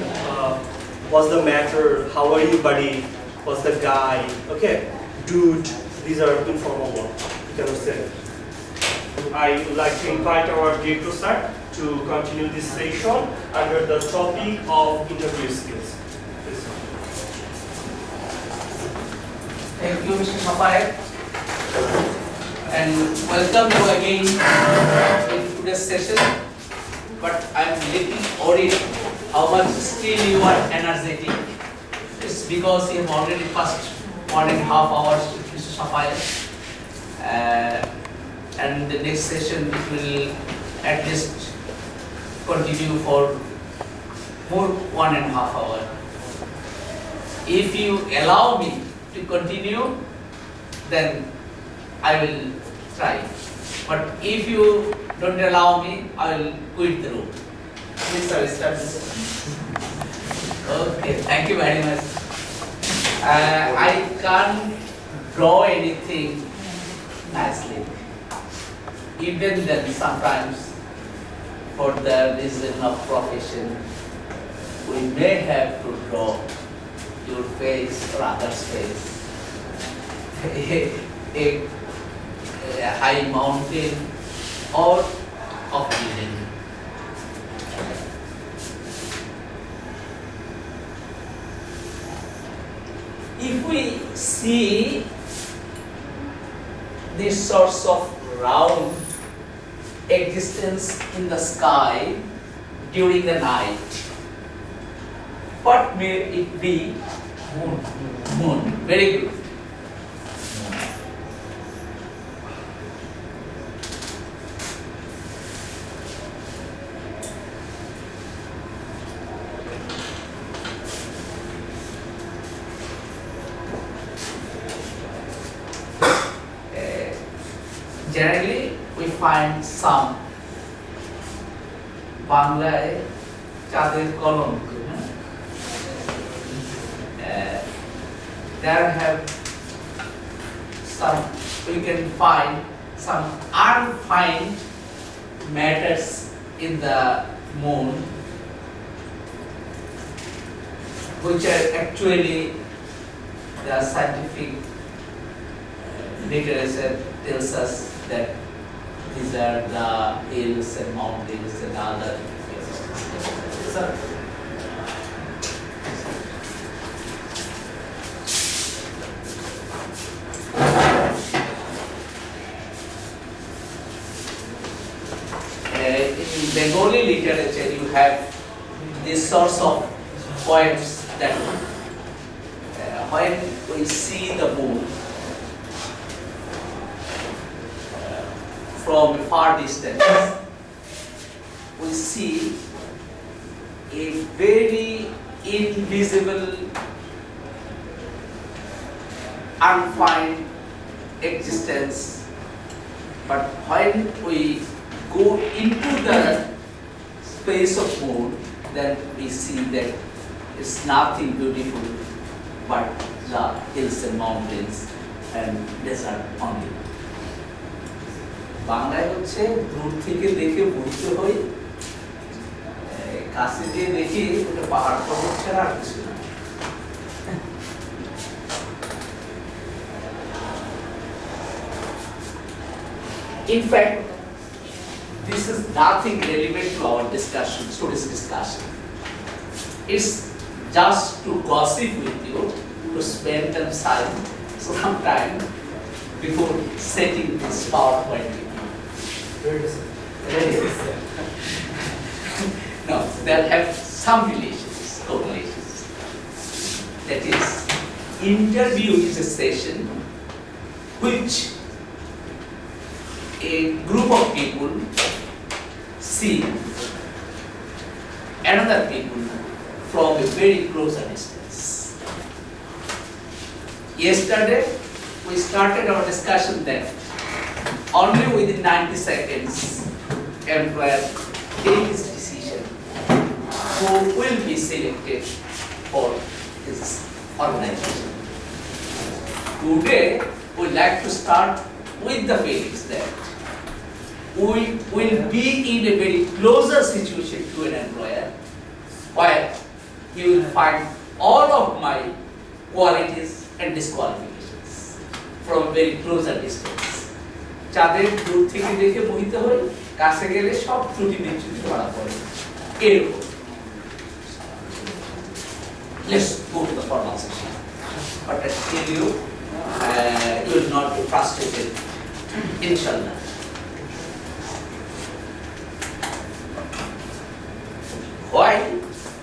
what's the matter, how are you buddy, what's the guy, okay? Dude, these are informal words. You cannot say that. I would like to invite our director sir to continue this session under the topic of interview skills. Please. Thank you, Mr. Sapai, and welcome you again in today's session. But I'm little worried how much still you are energetic. It's because you have already passed 1.5 hours with Mr. Sapai. And the next session it will at least continue for more 1.5 hours. If you allow me to continue, then I will try. But if you don't allow me, I will quit the room. Please, I will start this. Okay, thank you very much. I can't draw anything nicely. Even then, sometimes for the reason of profession, we may have to draw your face or other's face. A high mountain or a building. If we see this source of round existence in the sky during the night, what may it be? Moon. Moon. Very good. Generally, we find some বাংলায় চাঁদের কলঙ্ক. There have some, we can find some unfined matters in the moon, which are actually the scientific literature tells us that these are the hills and mountains and other. So, in Bengali literature, you have this source of poems that when we see the moon from a far distance, we see a very invisible, unfined existence. But when we go into the space of moon, then we see that it's nothing beautiful but the hills and mountains and desert only. বাংলায় হচ্ছে দূর থেকে দেখে বুঝতে হয়, কাছে দিয়ে দেখি ওটা পাহাড় পর্বত ছাড়া আর কিছু না. In fact, this is nothing relevant to our discussion, today's discussion. It's just to gossip with you, to spend some time before setting this PowerPoint. No, they'll have some relations, correlations. That is, interview is a session which a group of people see another people from a very closer distance. Yesterday, we started our discussion that only within 90 seconds, employer take his decision who will be selected for his organization. Today, we like to start with the feelings that we will be in a very closer situation to an employer where he will find all of my qualities and disqualifications from a very closer distance. চাঁদের দূর থেকে দেখে মোহিত হই, কাছে গেলে সব ত্রুটি বিচ্যুতি ধরা পড়ে এরকম. Let's go to the formal section. But I tell you, you will not be frustrated, inshallah. Why?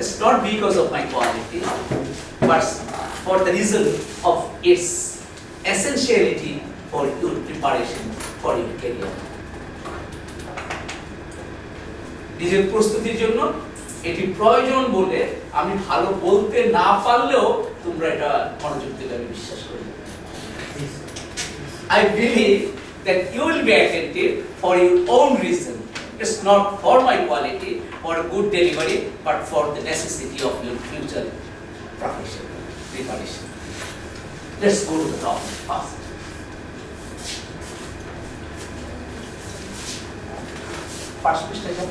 It's not because of my quality, but for the reason of its essentiality for your preparation for your career. নিজের প্রস্তুতির জন্য এটি প্রয়োজন বলে আমি ভালো বলতে না পারলেও তোমরা এটা মনোযোগ দিলে আমি বিশ্বাস করি. I believe that you will be attentive for your own reason. It's not for my quality, for a good delivery, but for the necessity of your future profession, preparation. Let's go to the topic first. First question.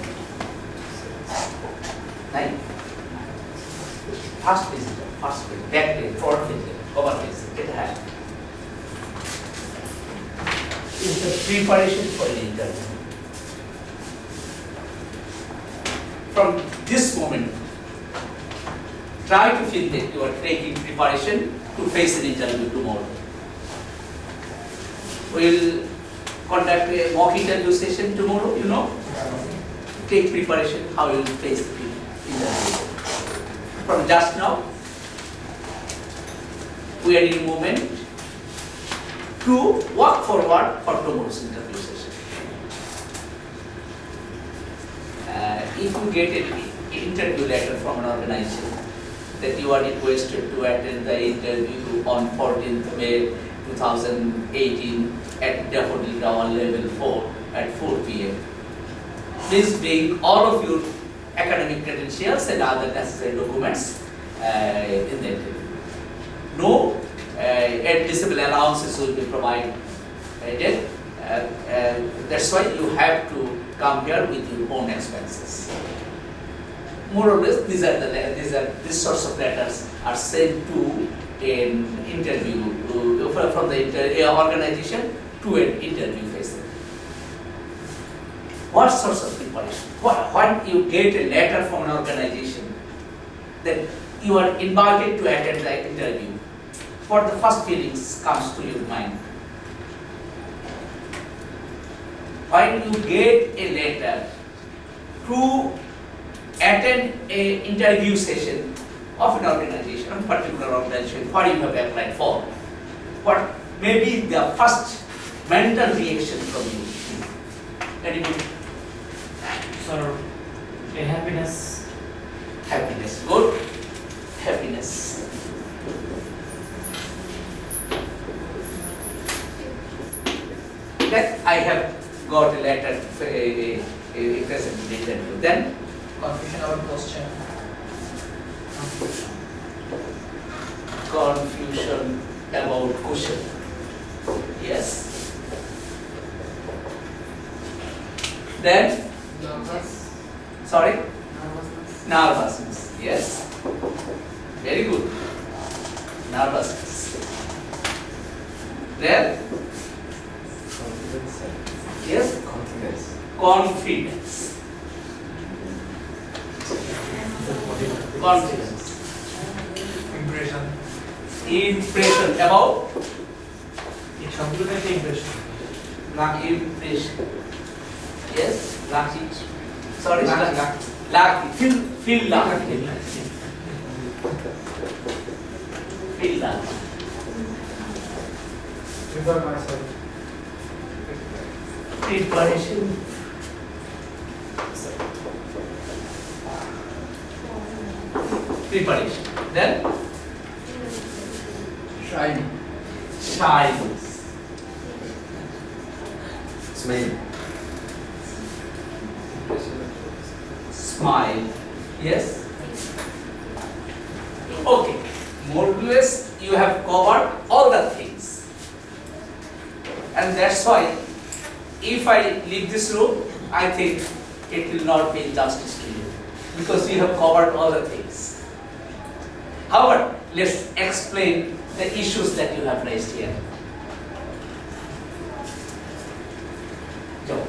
Nine. First visitor, first visitor, back page, front page, cover page, get ahead. Is the preparation for the interview. From this moment, try to feel that you are taking preparation to face an interview tomorrow. We'll conduct a mock interview session tomorrow, you know. Take preparation, how you will face the interview. From just now, we are in a moment to walk forward for tomorrow's interview session. If you get an interview letter from an organization that you are requested to attend the interview on 14th May 2018 at Daffodil Tower level 4 at 4 p.m. Please bring all of your academic credentials and other necessary documents in the interview. No admissible allowances will be provided. That's why you have to come here with your own expenses. More or less, these sorts of letters are sent to an interview from the organization to an interview facility. What sorts of preparation? When you get a letter from an organization that you are invited to attend the interview, what the first feelings comes to your mind? When you get a letter to attend an interview session of an organization, a particular organization, what you have applied for, what may be the first mental reaction from you? Anybody? Sir, a happiness. Happiness. Good. Happiness. That I have got a letter, a present interview. Then Confusion about question. confusion about question. Yes. Then Nervous. sorry. Nervousness. Nervousness. Yes. Very good. Nervousness. Then Confidence. yes. Confidence. Confidence. Confidence. Impression. Impression about It complements the impression. impression. Yes. Lucky. Sorry. Lucky. Lucky. Feel lucky. Feel lucky. Prepare myself. Preparation. Preparation. Then Shiny. shyness. Smile. Smile. Yes. Okay. More or less, you have covered all the things, and that's why, if I leave this room, I think it will not be justice to you, because you have covered all the things. However, let's explain the issues that you have raised here. Joe.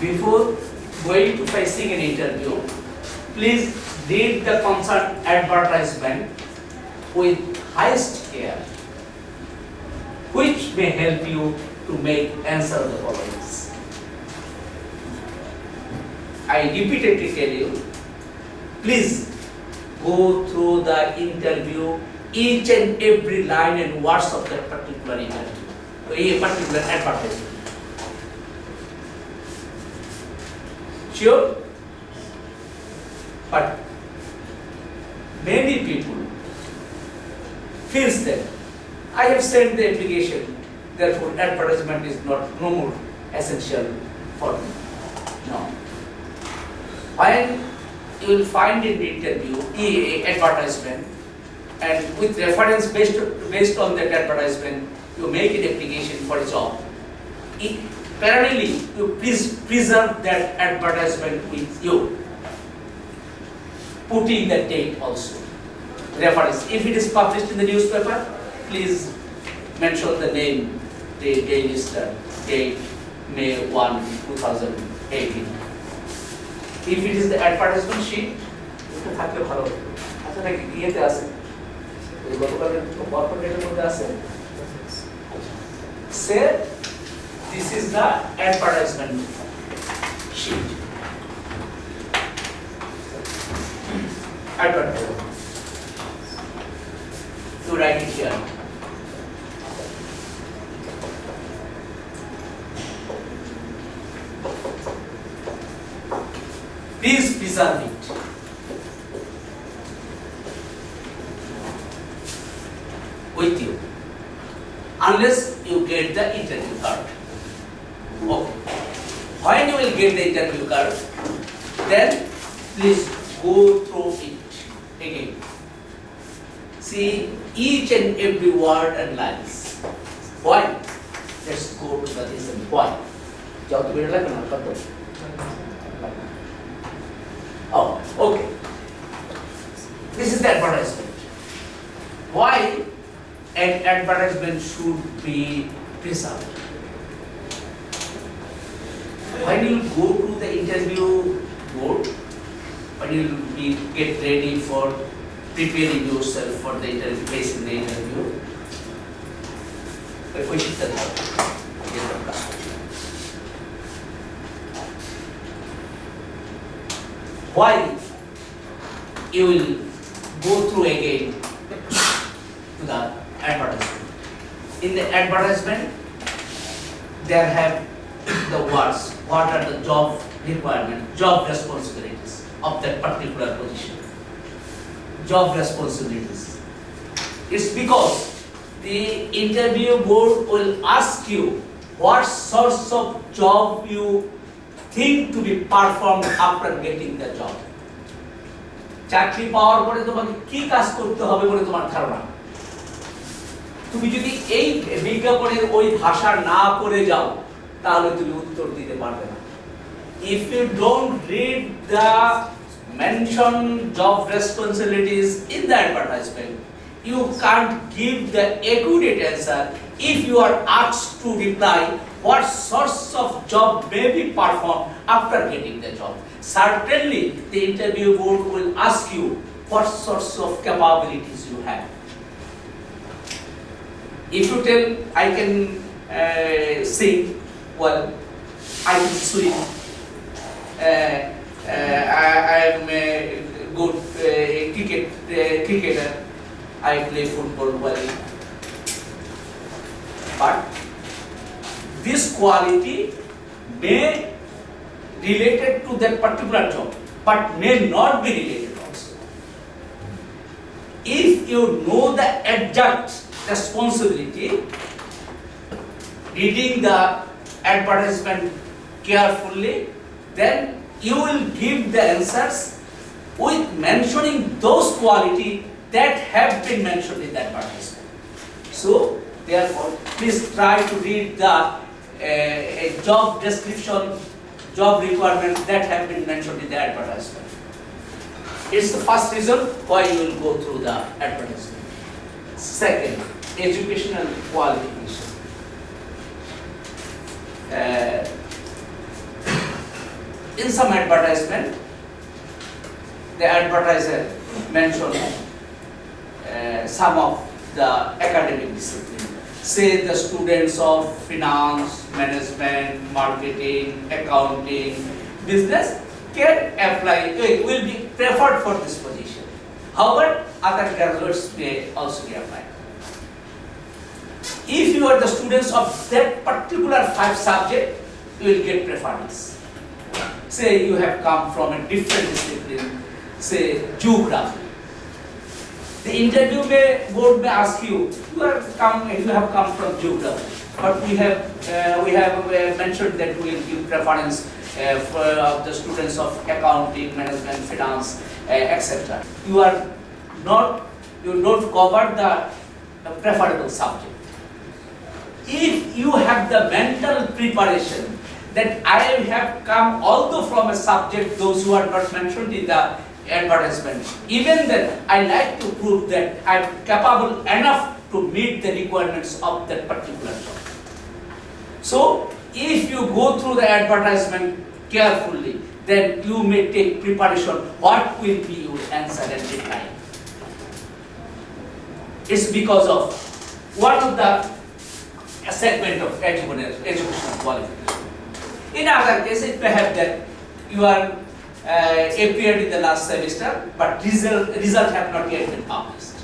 Before going to facing an interview, please read the concerned advertisement with highest care, which may help you to make answer the following. I repeatedly tell you, please go through the interview, each and every line and words of that particular interview, a particular advertisement. Sure? But many people feels that I have sent the application, therefore advertisement is no more essential for me. No. When you will find in the interview advertisement, and with reference based on that advertisement, you make an application for a job. Parallelly, you please preserve that advertisement with you, putting the date also. Reference. If it is published in the newspaper, please mention the name, the day listed, date May 1, 2018. If it is the advertisement sheet, এটা থাকলে ভালো। আচ্ছা নাকি ইয়েতে আছে? এই গতকালের কর্পোরেটের মধ্যে আছে? Say this is the advertisement sheet. Advertisement. You write it here. Please preserve it. With you. Unless you get the interview card. Okay. When you will get the interview card, then please go through it again. See each and every word and lines. Why? Let's go to the reason why. Oh, okay. This is the advertisement. Why an advertisement should be preserved? When you go to the interview board, when you get ready for preparing yourself for the interview, facing the interview, the question is why you will go through again to the advertisement. In the advertisement, there have the words, what are the job requirements, job responsibilities of that particular position. Job responsibilities. It's because the interview board will ask you what sorts of job you think to be performed after getting the job. চাকরি পাওয়ার পরে তোমাকে কি কাজ করতে হবে বলে তোমার ধারণা? তুমি যদি এই বিজ্ঞাপনের ওই ভাষা না পড়ে যাও তাহলে তুমি উত্তর দিতে পারবে না। If you don't read the mentioned job responsibilities in the advertisement, you can't give the accurate answer if you are asked to reply what sorts of job may be performed after getting the job. Certainly, the interview board will ask you what sorts of capabilities you have. If you tell, I can sing, well, I can swim, I am a good cricketer, I play football well. But this quality may related to that particular job, but may not be related also. If you know the exact responsibility, reading the advertisement carefully, then you will give the answers with mentioning those qualities that have been mentioned in the advertisement. So, therefore, please try to read the job description, job requirements that have been mentioned in the advertisement. It's the first reason why you will go through the advertisement. Second, educational qualification. In some advertisement, the advertiser mentioned some of the academic discipline. Say the students of finance, management, marketing, accounting, business can apply, will be preferred for this position. However, other graduates may also be applied. If you are the students of that particular 5 subject, you will get preference. Say you have come from a different discipline, say geography. The interview board may ask you, you have come from geography, but we have mentioned that we will give preference of the students of accounting, management, finance, etc. You don't cover the preferable subject. If you have the mental preparation that I have come although from a subject those who are not mentioned in the advertisement, even then I like to prove that I am capable enough to meet the requirements of that particular job. So if you go through the advertisement carefully, then you may take preparation what will be your answer and reply. It's because of one of the segment of educational qualification. In other case, it may have that you are appeared in the last semester, but result have not yet been published.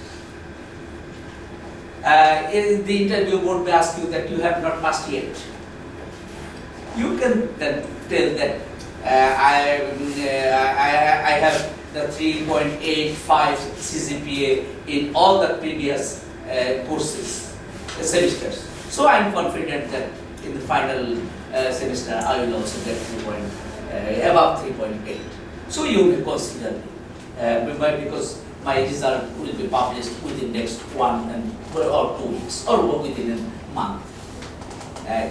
In the interview board may ask you that you have not passed yet. You can then tell that I have the 3.85 CGPA in all the previous courses, semesters. So I am confident that in the final semester I will also get above 3.8. So you will consider me because my result will be published within next 1 or 2 weeks or within a month.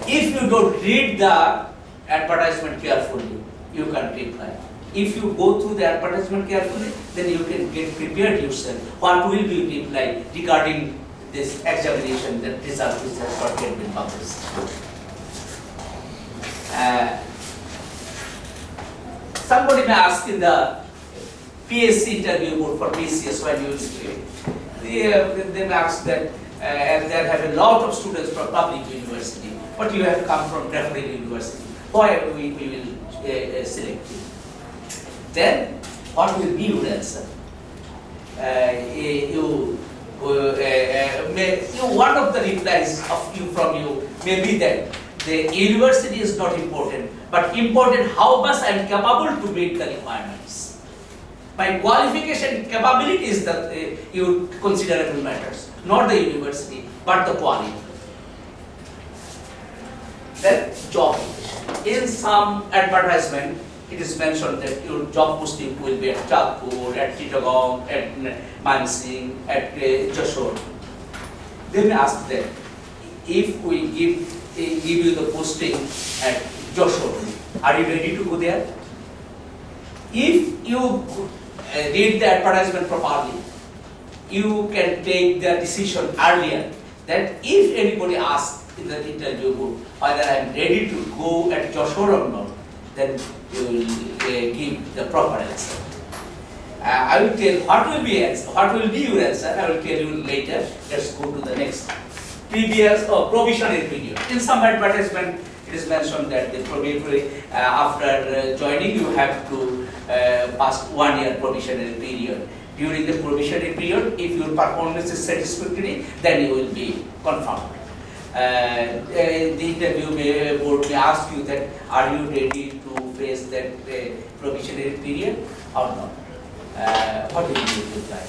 If you don't read the advertisement carefully, you can't reply. If you go through the advertisement carefully, then you can get prepared yourself. What will be reply regarding this examination that result which has not yet been published. Somebody may ask in the PSC interview board for PCS when you they may ask that and there have a lot of students from public university, but you have come from preferred university. Why we will select you? Then what will be your answer? One of the replies of you from you may be that the university is not important, but important how much I am capable to meet the requirements. My qualification capability is the considerable matters, not the university, but the quality. Then job. In some advertisement, it is mentioned that your job posting will be at Chalpur, at Chittagong, at Mansingh, at Jashore. They may ask that if we give you the posting at Jashore, are you ready to go there? If you read the advertisement properly, you can take the decision earlier that if anybody asks in the interview board whether I am ready to go at Jashore or not, then you will give the proper answer. I will tell what will be your answer. I will tell you later. Let's go to the next. Previous or probationary period. In some advertisement, it is mentioned that the probationary after joining you have to pass 1 year probationary period. During the probationary period, if your performance is satisfactory, then you will be confirmed. The interview board may ask you that are you ready to face that probationary period or not? What will you reply?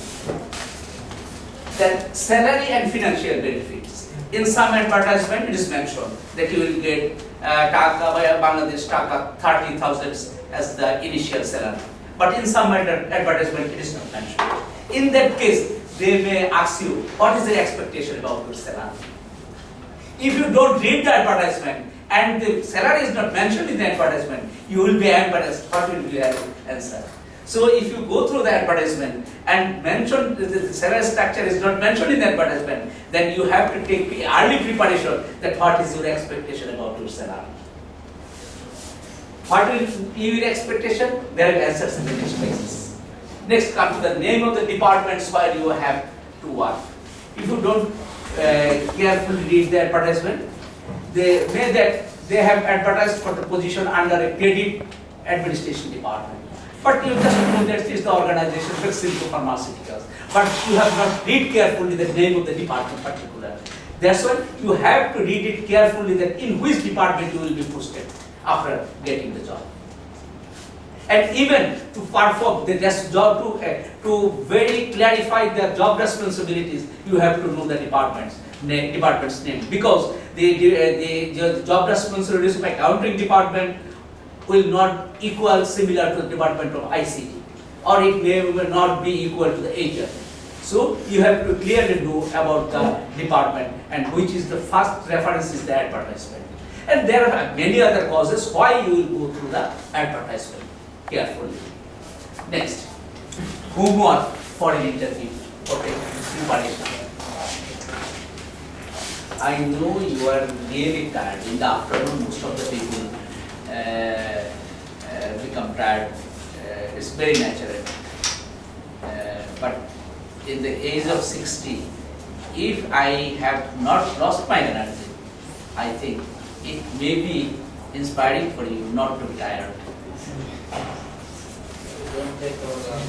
Then salary and financial benefits. In some advertisement, it is mentioned that you will get Bangladesh taka 30,000 as the initial salary. But in some advertisement, it is not mentioned. In that case, they may ask you, what is the expectation about your salary? If you don't read the advertisement and the salary is not mentioned in the advertisement, you will be embarrassed. What will be your answer? So if you go through the advertisement and mention the salary structure is not mentioned in the advertisement, then you have to take early preparation that what is your expectation about your salary. What will be your expectation? There are answers in the next pages. Next come to the name of the departments where you have to work. If you don't carefully read the advertisement, they may that they have advertised for the position under a credit administration department. But you just know that is the organization for Silco Pharmaceuticals. But you have not read carefully the name of the department particular. That's why you have to read it carefully that in which department you will be posted after getting the job. And even to perform the job, to very clarify the job responsibilities, you have to know the department's name, because the job responsibilities of accounting department will not equal similar to the Department of ICT, or it may not be equal to the HR. So you have to clearly know about the department and which is the first reference is the advertisement. And there are many other causes why you will go through the advertisement carefully. Next, homework for an interview. Okay, preparation. I know you are really tired. In the afternoon, most of the people become tired. It's very natural. But in the age of 60, if I have not lost my energy, I think it may be inspiring for you not to be tired. Don't take our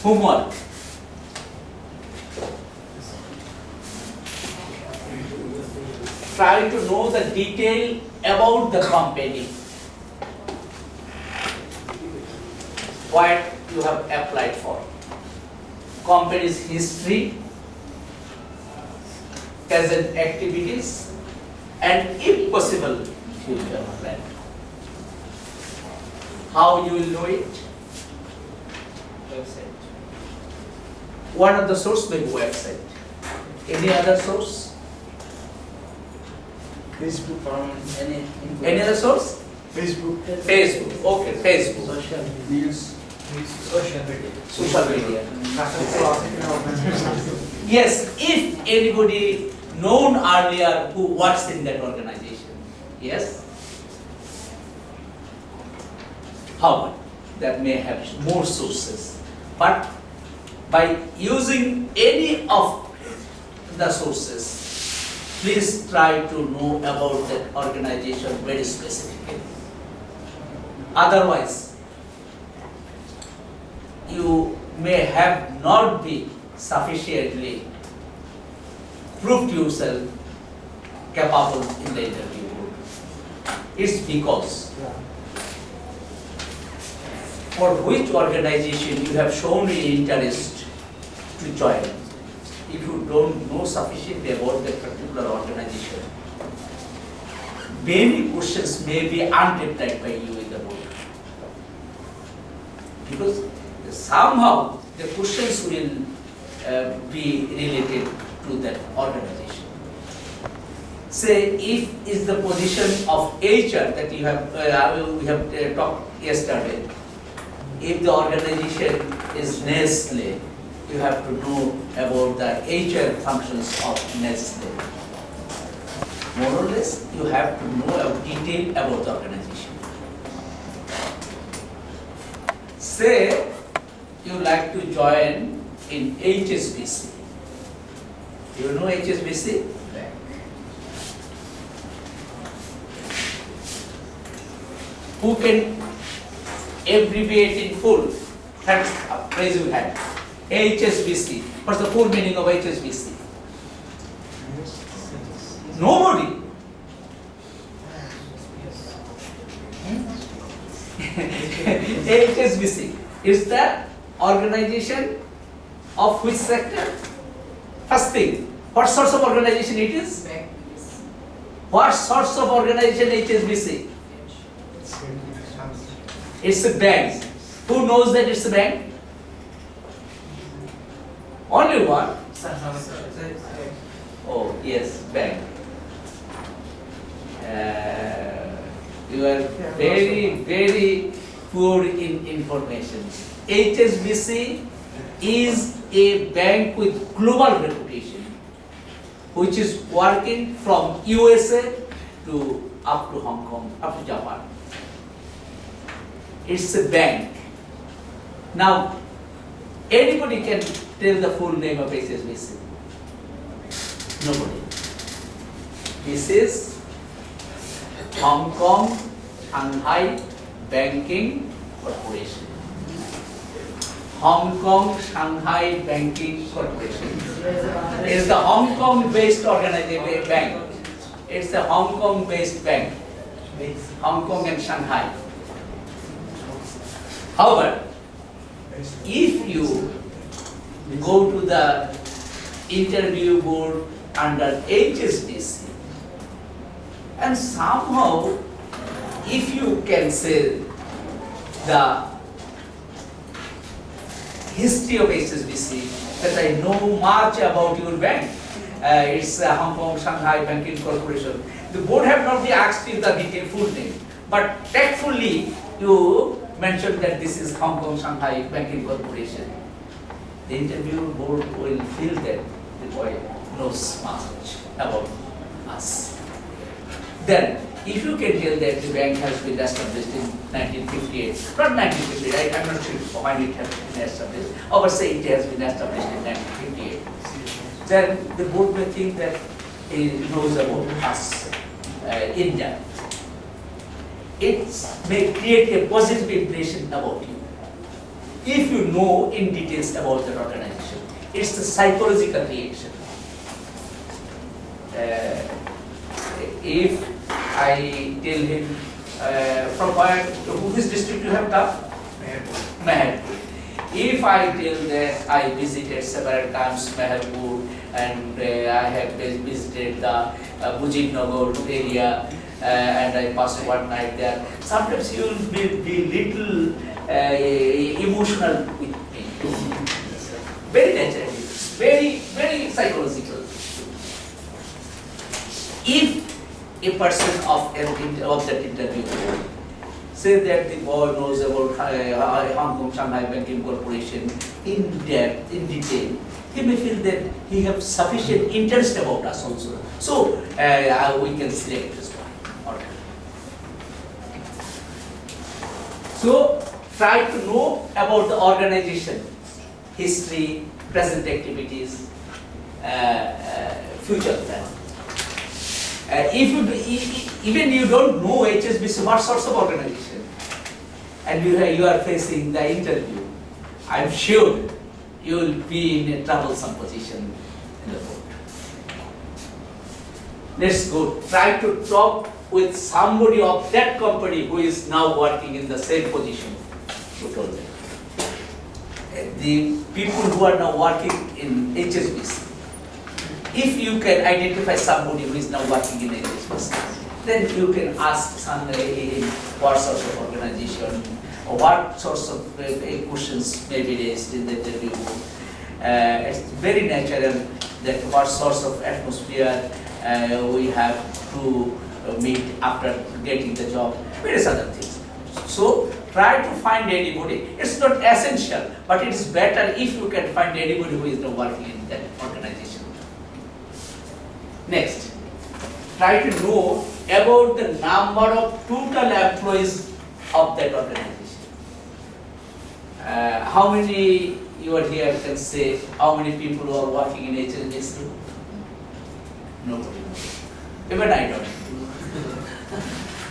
Homework. Try to know the detail about the company. What you have applied for. Company's history, present activities, and if possible, future plan. How you will know it? website. One of the source may be website. Any other source? Facebook. From any Any other source? Facebook. Facebook. Okay, Facebook. social news, social media. Social media. Yes, if anybody known earlier who works in that organization. Yes? How? That may have more sources. But by using any of the sources, please try to know about that organization very specifically. Otherwise, you may have not been sufficiently proved yourself capable in the interview. It's because for which organization you have shown interest to join. If you don't know sufficiently about that particular organization, many questions may be unreplied by you in the board. Because somehow the questions will be related to that organization. Say if is the position of HR that you have we have talked yesterday. If the organization is Nestle, you have to know about the HR functions of Nestle. More or less, you have to know a detail about the organization. Say you like to join in HSBC. You know HSBC? Who can abbreviate in full? Thanks, raise your hand. HSBC. What's the full meaning of HSBC? Nobody. HSBC is the organization of which sector? First thing, what sorts of organization it is? What sorts of organization HSBC? It's a bank. Who knows that it's a bank? Only one. Oh, yes, bank. You are very, very poor in information. HSBC is a bank with global reputation, which is working from USA to up to Hong Kong, up to Japan. It's a bank. Now, anybody can tell the full name of HSBC? Nobody. This is Hong Kong Shanghai Banking Corporation. Hong Kong Shanghai Banking Corporation is the Hong Kong based organization bank. It's a Hong Kong based bank. Hong Kong and Shanghai. However, if you go to the interview board under HSBC And somehow, if you can say the history of HSBC, that I know much about your bank. It's Hong Kong Shanghai Banking Corporation. The board have not asked you the detailed full name, but tactfully you mentioned that this is Hong Kong Shanghai Banking Corporation. The interview board will feel that the boy knows much about us. Then, if you can tell that the bank has been established in 1958, not 1958, I'm not sure when it has been established, or say it has been established in 1958, then the board may think that he knows about us in depth. It may create a positive impression about you. If you know in details about the organization, it's the psychological reaction. If I tell him from where, which district you have come? Meherpur. If I tell that I visited several times Meherpur and I have visited the Mujibnagar area and I passed one night there, sometimes you will be little emotional with me. Very natural, very psychological. If a person of that interview say that the boy knows about Hong Kong Shanghai Banking Corporation in depth, in detail, he may feel that he has sufficient interest about us also. So we can select this one. Okay. So try to know about the organization, history, present activities, future plan. Even you don't know HSBC, what sorts of organization, and you are facing the interview, I'm sure you will be in a troublesome position in the board. Let's go. Try to talk with somebody of that company who is now working in the same position. You told them. The people who are now working in HSBC, if you can identify somebody who is now working in HSBC, then you can ask somebody what sorts of organization or what sorts of questions may be raised in the interview. It's very natural that what sorts of atmosphere we have to meet after getting the job, various other things. So try to find anybody. It's not essential, but it's better if you can find anybody who is now working in that organization. Next, try to know about the number of total employees of that organization. How many you are here can say how many people who are working in HSBC? Nobody knows. Even I don't.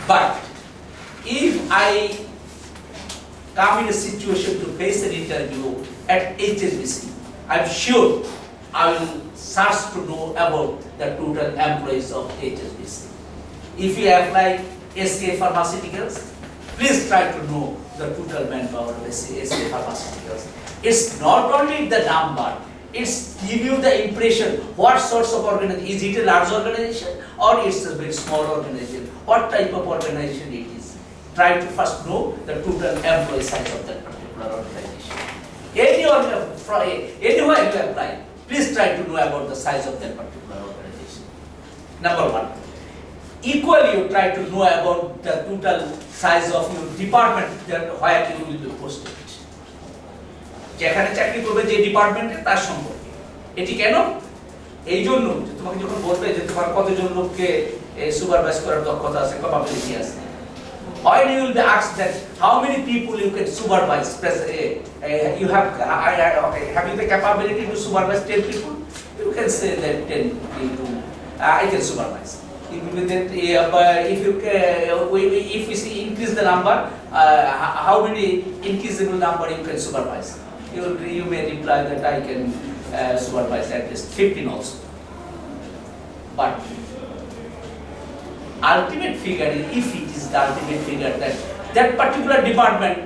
But if I come in a situation to face an interview at HSBC, I'm sure I will search to know about the total employees of HSBC. If you apply SK Pharmaceuticals, please try to know the total manpower of SK Pharmaceuticals. It's not only the number, it's give you the impression what sorts of organization. Is it a large organization or it's a very small organization? What type of organization it is? Try to first know the total employee size of that particular organization. Anywhere you apply, please try to know about the size of that particular organization. Number one. Equally, you try to know about the total size of your department where you will be posted. যেখানে চাকরি করবে যে ডিপার্টমেন্টে তার সম্পর্কে এটি কেন এই জন্য যে তোমাকে যখন বলবে যে তোমার কতজন লোককে সুপারভাইজ করার দক্ষতা আছে ক্যাপাবিলিটি আছে when you will be asked that how many people you can supervise you have you the capability to supervise 10 people you can say that 10 people I can supervise if we see increase the number how many increasable number you can supervise you may reply that I can supervise at least 15 also. But ultimate figure, if it is the ultimate figure that particular department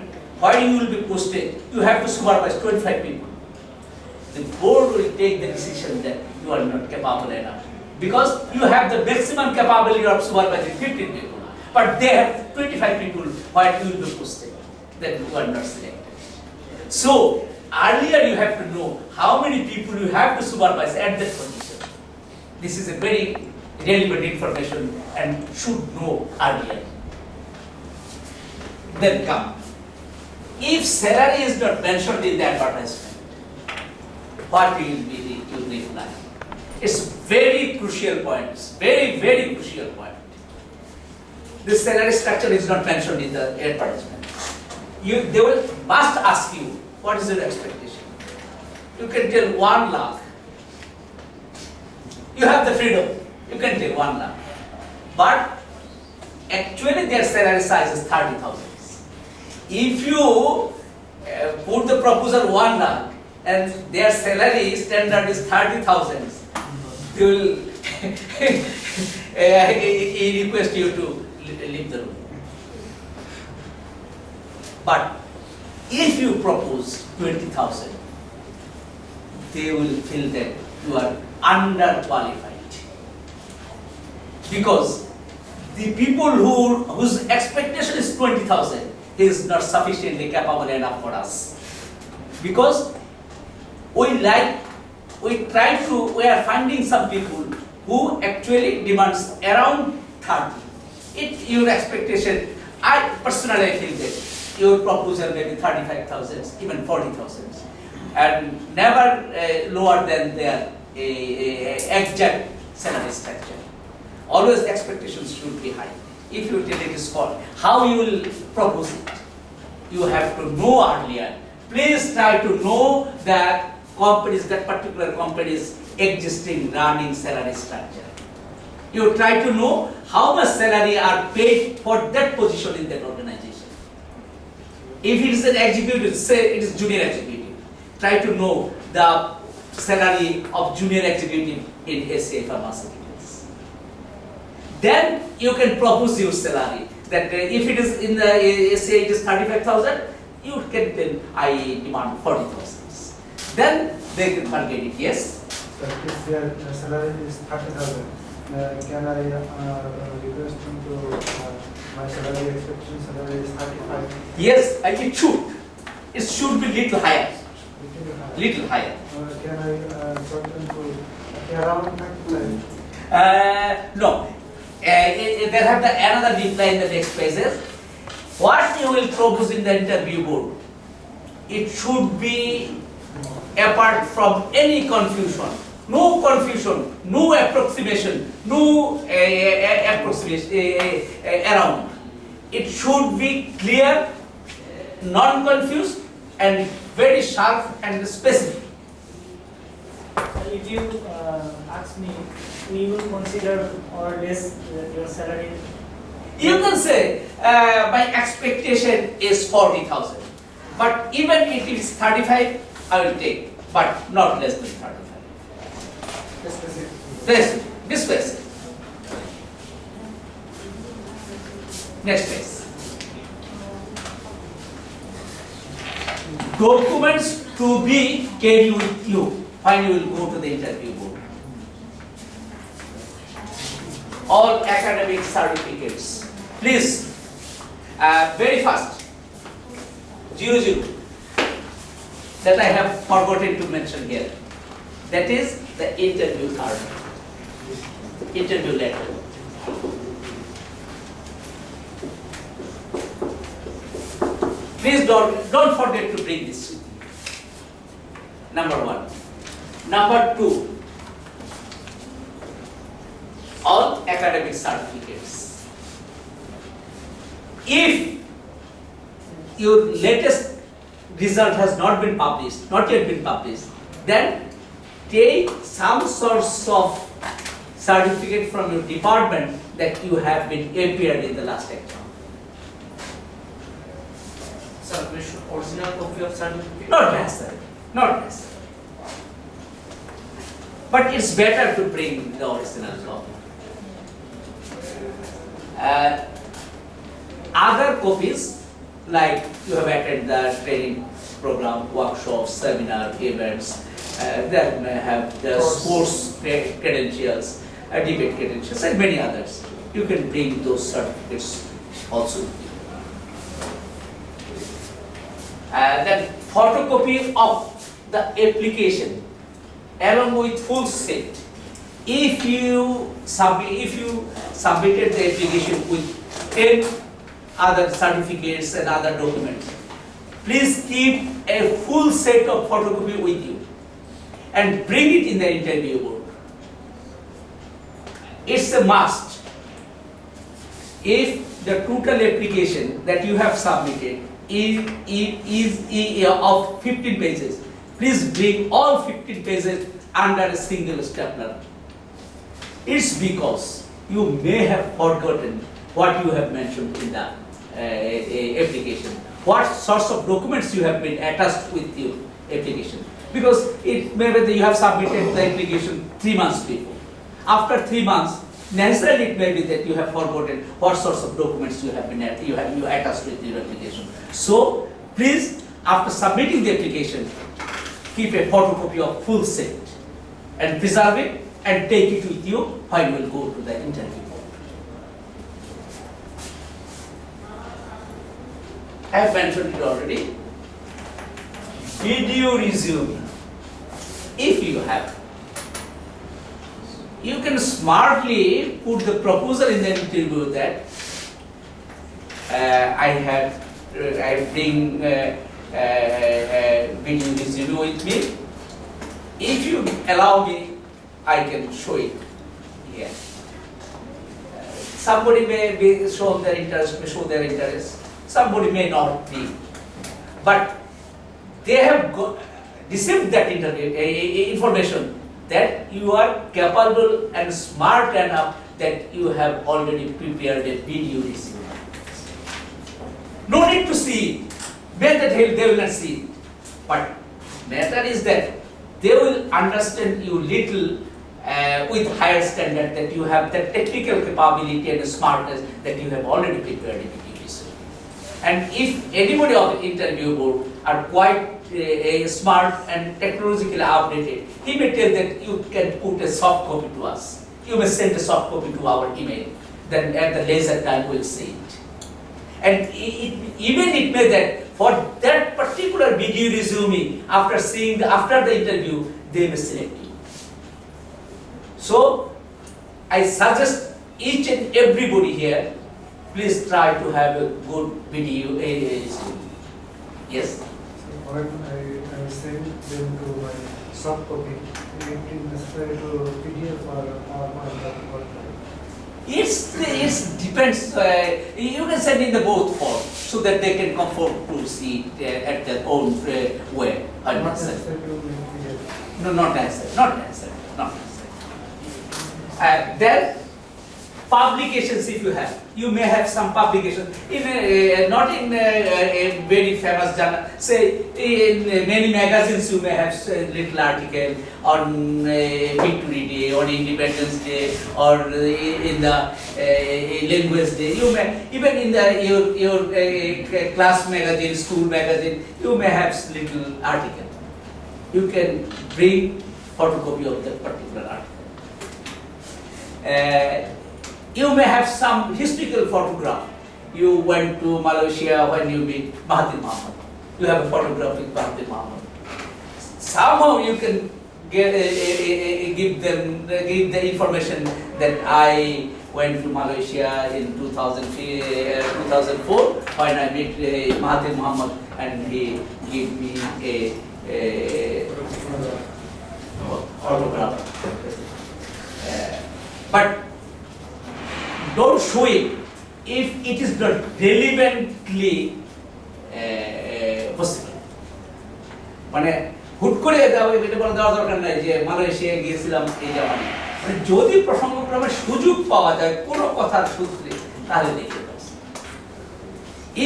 where you will be posted, you have to supervise 25 people. The board will take the decision that you are not capable enough because you have the maximum capability of supervising 15 people, but they have 25 people where you will be posted, then you are not selected. So earlier you have to know how many people you have to supervise at that position. This is a very relevant information and should know earlier. Then come. If salary is not mentioned in the advertisement, what will be the reply? It's very crucial point. It's very, very crucial point. The salary structure is not mentioned in the advertisement. They will must ask you, what is your expectation? You can tell 1 lakh. You have the freedom. You can tell 1 lakh. But actually their salary size is 30,000. If you put the proposal 1 lakh and their salary standard is 30,000, they will request you to leave the room. But if you propose 20,000, they will feel that you are underqualified. Because the people whose expectation is 20,000 is not sufficiently capable enough for us. Because we are finding some people who actually demands around 30. Your expectation, I personally feel that your proposal may be 35,000, even 40,000, and never lower than their exact salary structure. Always expectations should be high. If you tell it is for how you will propose it, you have to know earlier. Please try to know that particular company's existing running salary structure. You try to know how much salary are paid for that position in that organization. If it is an executive, say it is junior executive, try to know the salary of junior executive in SCA Pharmaceuticals. Then you can propose your salary. That if it is in the SCA it is 35,000, you can tell I demand 40,000. Then they can target it. Yes. So if their salary is 30,000, can I request him to my salary expectation salary is 35? Yes, it should. It should be little higher. Little higher. Can I shorten to around 35? No. There have another reply in the next pages. What you will propose in the interview board, it should be apart from any confusion. No confusion, no approximation, no approximation around. It should be clear, non-confused, and very sharp and specific. If you ask me, we will consider or less your salary. You can say my expectation is 40,000, but even if it is 35, I will take, but not less than 35. This phase. Next phase. Documents to be carried with you when you will go to the interview board. All academic certificates. Please, very fast. 00. That I have forgotten to mention here. That is the interview card. Interview letter. Please don't forget to bring this with you. Number 1. Number 2. All academic certificates. If your latest result has not been published, not yet been published, then take some source of certificate from your department that you have been appeared in the last exam. Sir, we should original copy of certificate. Not necessary. Not necessary. But it's better to bring the original copy. Other copies, like you have attended the training program, workshops, seminar, events, that may have the sports credentials, debate credentials, and many others. You can bring those certificates also. Then photocopy of the application along with full set. If you submitted the application with 10 other certificates and other documents, please keep a full set of photocopy with you and bring it in the interview board. It's a must. If the total application that you have submitted is of 15 pages, please bring all 15 pages under a single stapler. It's because you may have forgotten what you have mentioned in the application, what sorts of documents you have been attached with your application. Because it may be that you have submitted the application 3 months before. After 3 months, necessarily it may be that you have forgotten what sorts of documents you have attached with your application. So please, after submitting the application, keep a photocopy of full set and preserve it and take it with you while you will go to the interview board. I have mentioned it already. Video resume. If you have, you can smartly put the proposal in the interview that I bring video resume with me. If you allow me, I can show it here. Somebody may be show their interest, somebody may not be. But they have received that information that you are capable and smart enough that you have already prepared a video resume. No need to see it. Matter they will not see it. But matter is that they will understand you little with higher standard, that you have the technical capability and smartness that you have already prepared in the resume. And if anybody of the interview board are quite smart and technologically updated, he may tell that you can put a soft copy to us. You may send a soft copy to our email. Then at the later time we'll see it. And even it may that for that particular video resume, after the interview, they may select you. So I suggest each and everybody here, please try to have a good video resume. Yes. When I send them to my soft copy, it is necessary to PDF or It depends. You can send in the both forms so that they can comfort to see it at their own way. not necessary to make PDF. No, not necessary. Not necessary. Then publications, if you have, you may have some publications in not in a very famous journal. Say in many magazines, you may have a little article on Victory Day, on Independence Day, or in the Language Day. You may even in your class magazine, school magazine, you may have little article. You can bring photocopy of that particular article. You may have some historical photograph. You went to Malaysia when you meet Mahathir Mohamad. You have a photograph with Mahathir Mohamad. Somehow you can give the information that I went to Malaysia in 2004 when I met Mahathir Mohamad and he gave me a photograph. But don't show it if it is not relevantly possible. মানে হুট করে এটা বলে দেওয়ার দরকার নাই যে Malaysia গিয়েছিলাম এই জামানে, মানে যদি প্রসঙ্গক্রমে সুযোগ পাওয়া যায় কোনো কথার সূত্রে তাহলে দেখে দাও।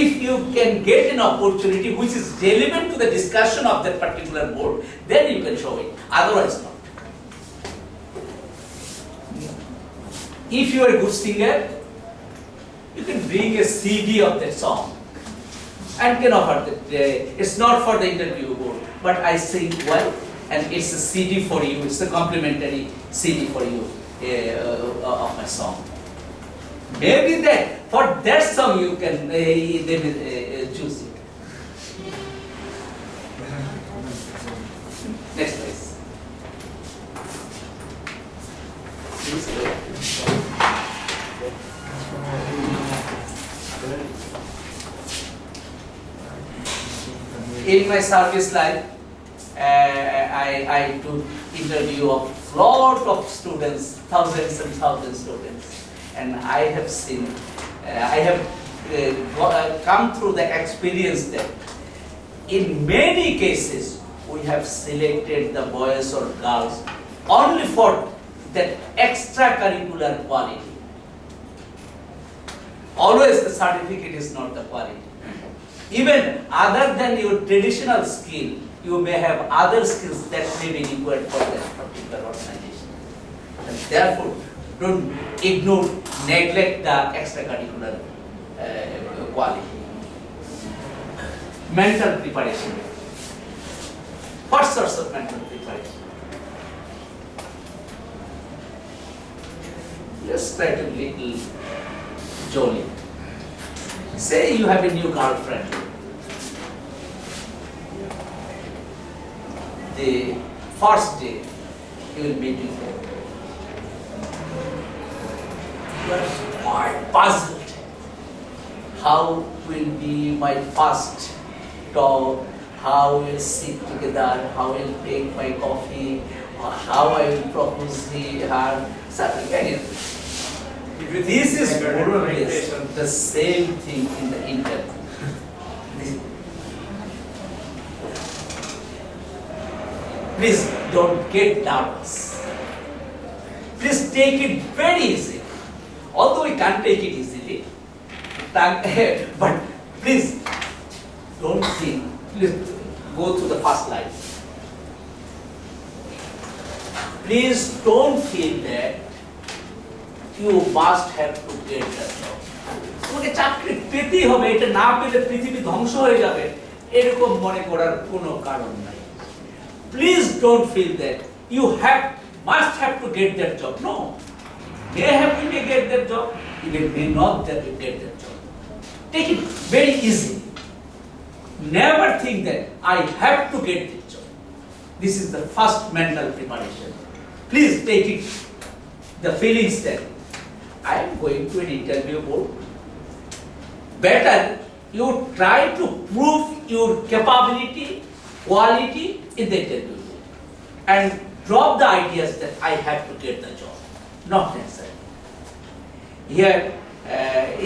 If you can get an opportunity which is relevant to the discussion of that particular board, then you can show it. Otherwise not. If you are a good singer, you can bring a CD of that song and can offer that. It's not for the interview board, but I sing well and it's a CD for you, it's a complimentary CD for you. of my song. Maybe that for that song you can they will choose it. Next please. In my service life, I do interview of lot of students, thousands and thousands of students, and I have seen, I have come through the experience that in many cases we have selected the boys or girls only for that extracurricular quality. Always the certificate is not the quality. Even other than your traditional skill, you may have other skills that may be required for that particular organization. And therefore, don't ignore, neglect the extracurricular quality. Mental preparation. What sorts of mental preparation? Let's try to be little jolly. Say you have a new girlfriend. The first day you will meet with her. You are quite puzzled. How will be my first talk? How we will sit together? How I will take my coffee? Or how I will propose her? Something anything. This is more or less the same thing in the interview. Please don't get nervous. Please take it very easily. Although we can't take it easily, but please don't think. Please go to the first line. Please don't feel that you must have to get that job. তোমাকে চাকরি পেতেই হবে, এটা না পেলে পৃথিবী ধ্বংস হয়ে যাবে, এরকম মনে করার কোনো কারণ নাই। Please don't feel that you must have to get that job. No. You may get that job, you may not that you get that job. Take it very easily. Never think that I have to get this job. This is the first mental preparation. Please take it, the feelings that I am going to an interview board. Better you try to prove your capability, quality in the interview board, and drop the ideas that I have to get the job. Not necessary. Here,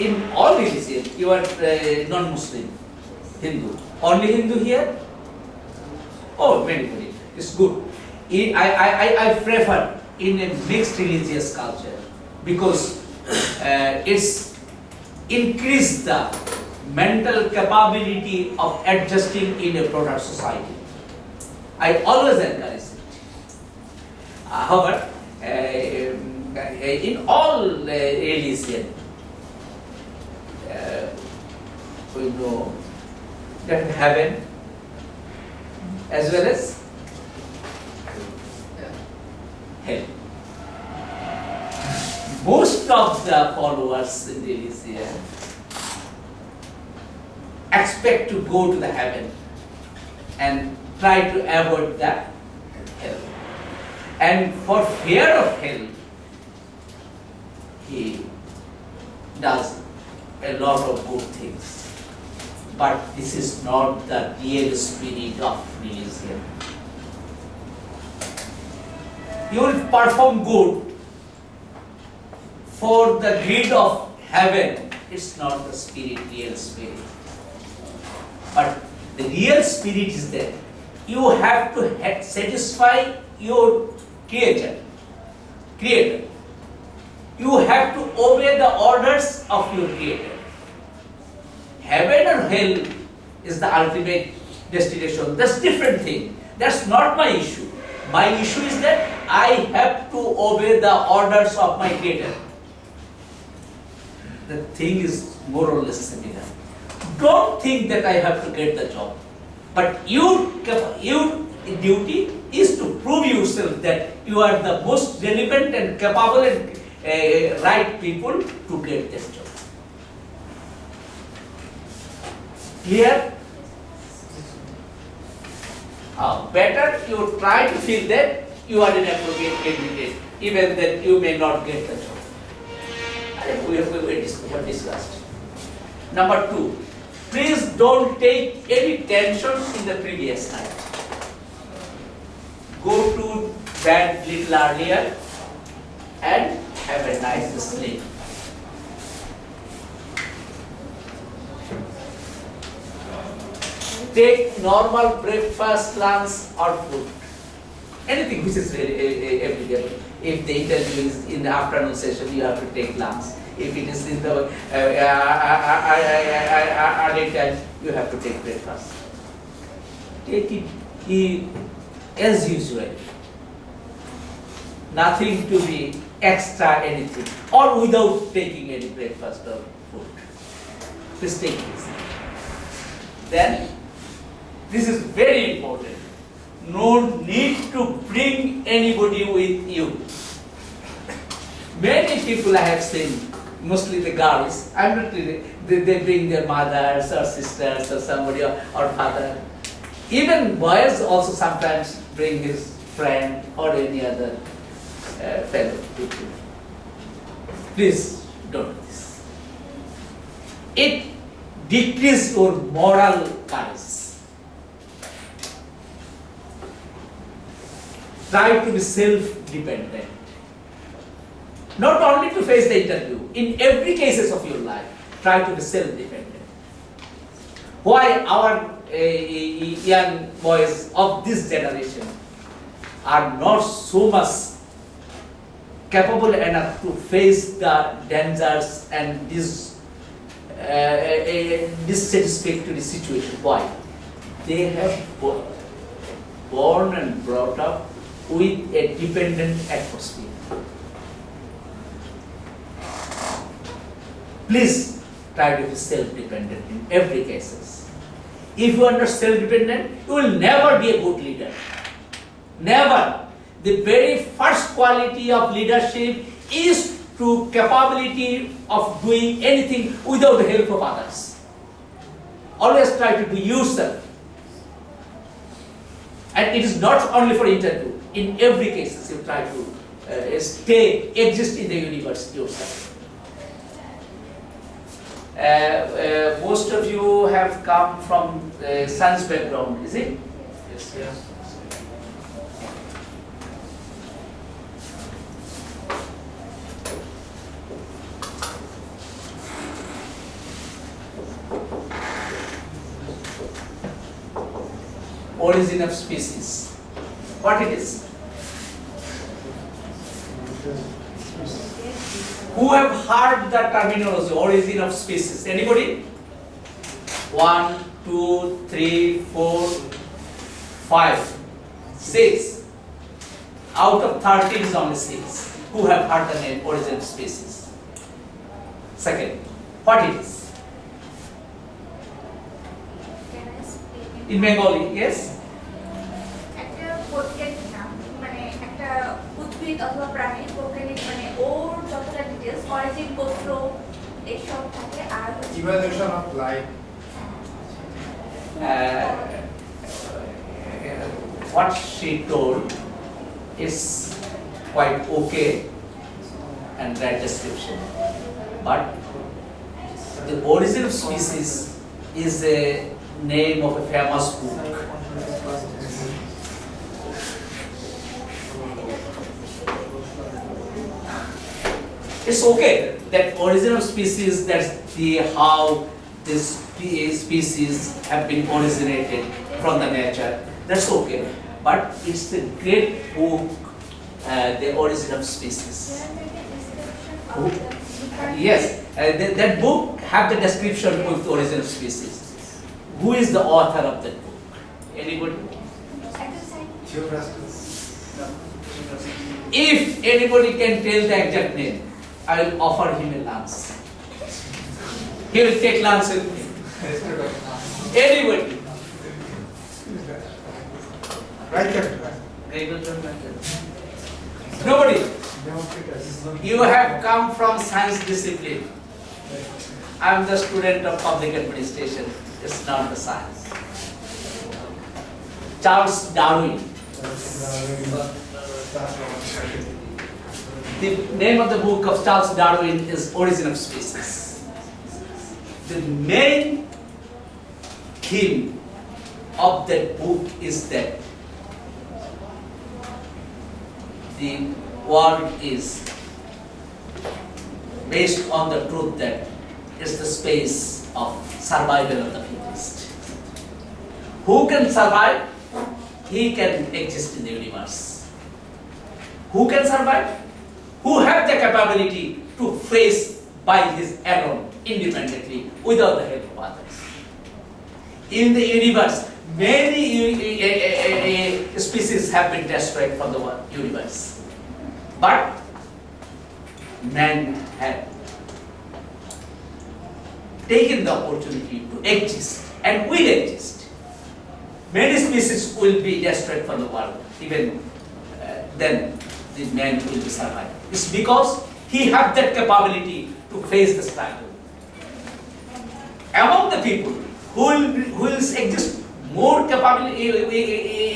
in all religions, you are non-Muslim, Hindu. Only Hindu here? Oh, very good. It's good. I prefer in a mixed religious culture because it's increased the mental capability of adjusting in a broader society. I always encourage it. However, in all religion, we know that heaven as well as hell. Most of the followers in religion expect to go to the heaven and try to avoid the hell. And for fear of hell, he does a lot of good things. But this is not the real spirit of religion. You will perform good for the greed of heaven. It's not the spirit, real spirit. But the real spirit is that you have to satisfy your creator. You have to obey the orders of your creator. Heaven or hell is the ultimate destination. That's different thing. That's not my issue. My issue is that I have to obey the orders of my creator. The thing is more or less similar. Don't think that I have to get the job, but you duty is to prove yourself that you are the most relevant and capable and right people to get this job. Clear? Better you try to feel that you are an appropriate candidate, even that you may not get the job. We have discussed. Number 2, please don't take any tension in the previous night. Go to bed little earlier and have a nice sleep. Take normal breakfast, lunch or food. Anything which is applicable. If the interview is in the afternoon session, you have to take lunch. If it is in the early time, you have to take breakfast. Take it as usual. Nothing to be extra anything or without taking any breakfast or food. Please take this. Then, this is very important. No need to bring anybody with you. Many people I have seen, mostly the girls, I'm not really, they bring their mothers or sisters or somebody or father. Even boys also sometimes bring his friend or any other fellow people. Please don't do this. It decreases your moral courage. Try to be self-dependent. Not only to face the interview, in every cases of your life, try to be self-dependent. Why our young boys of this generation are not so much capable enough to face the dangers and dissatisfactory situation? Why? They have born and brought up with a dependent atmosphere. Please try to be self-dependent in every cases. If you are not self-dependent, you will never be a good leader. Never. The very first quality of leadership is to capability of doing anything without the help of others. Always try to do yourself. And it is not only for interview. In every case, you try to exist in the universe yourself. Most of you have come from science background, is it? Yes. Yes. Origin of species. What it is? Who have heard the terminology origin of species? Anybody? 1, 2, 3, 4, 5, 6. Out of 30 is only 6. Who have heard the name origin of species? Second, what it is? Can I speak In Bengali, yes? একটা বৈজ্ঞানিক নাম মানে একটা উদ্ভিদ অথবা প্রাণীর বৈজ্ঞানিক মানে ওর যতটা ডিটেইলস অরিজিন গোত্র এইসব থাকে আর Evaluation of life. What she told is quite okay and right description, but the origin of species is a name of a famous book. It's okay that origin of species, that's the how this species have been originated from the nature. That's okay, but it's a great book, the origin of species. Yes, that book have the description of the origin of species. Who is the author of that book? Anybody? If anybody can tell the exact name, I will offer him a lunch. He will take lunch with me. Anybody? Right hand. Nobody. Democritus. You have come from science discipline. I am the student of public administration. It's not the science. Charles Darwin. The name of the book of Charles Darwin is Origin of Species. The main theme of that book is that the world is based on the truth that it's the space of survival of the fittest. Who can survive? He can exist in the universe. Who can survive? Who have the capability to face by his alone, independently, without the help of others. In the universe, many species have been destroyed from the universe. But man had taken the opportunity to exist and will exist. Many species will be destroyed from the world, even then the man will be survived. It's because he has that capability to face the struggle. Among the people who will exist more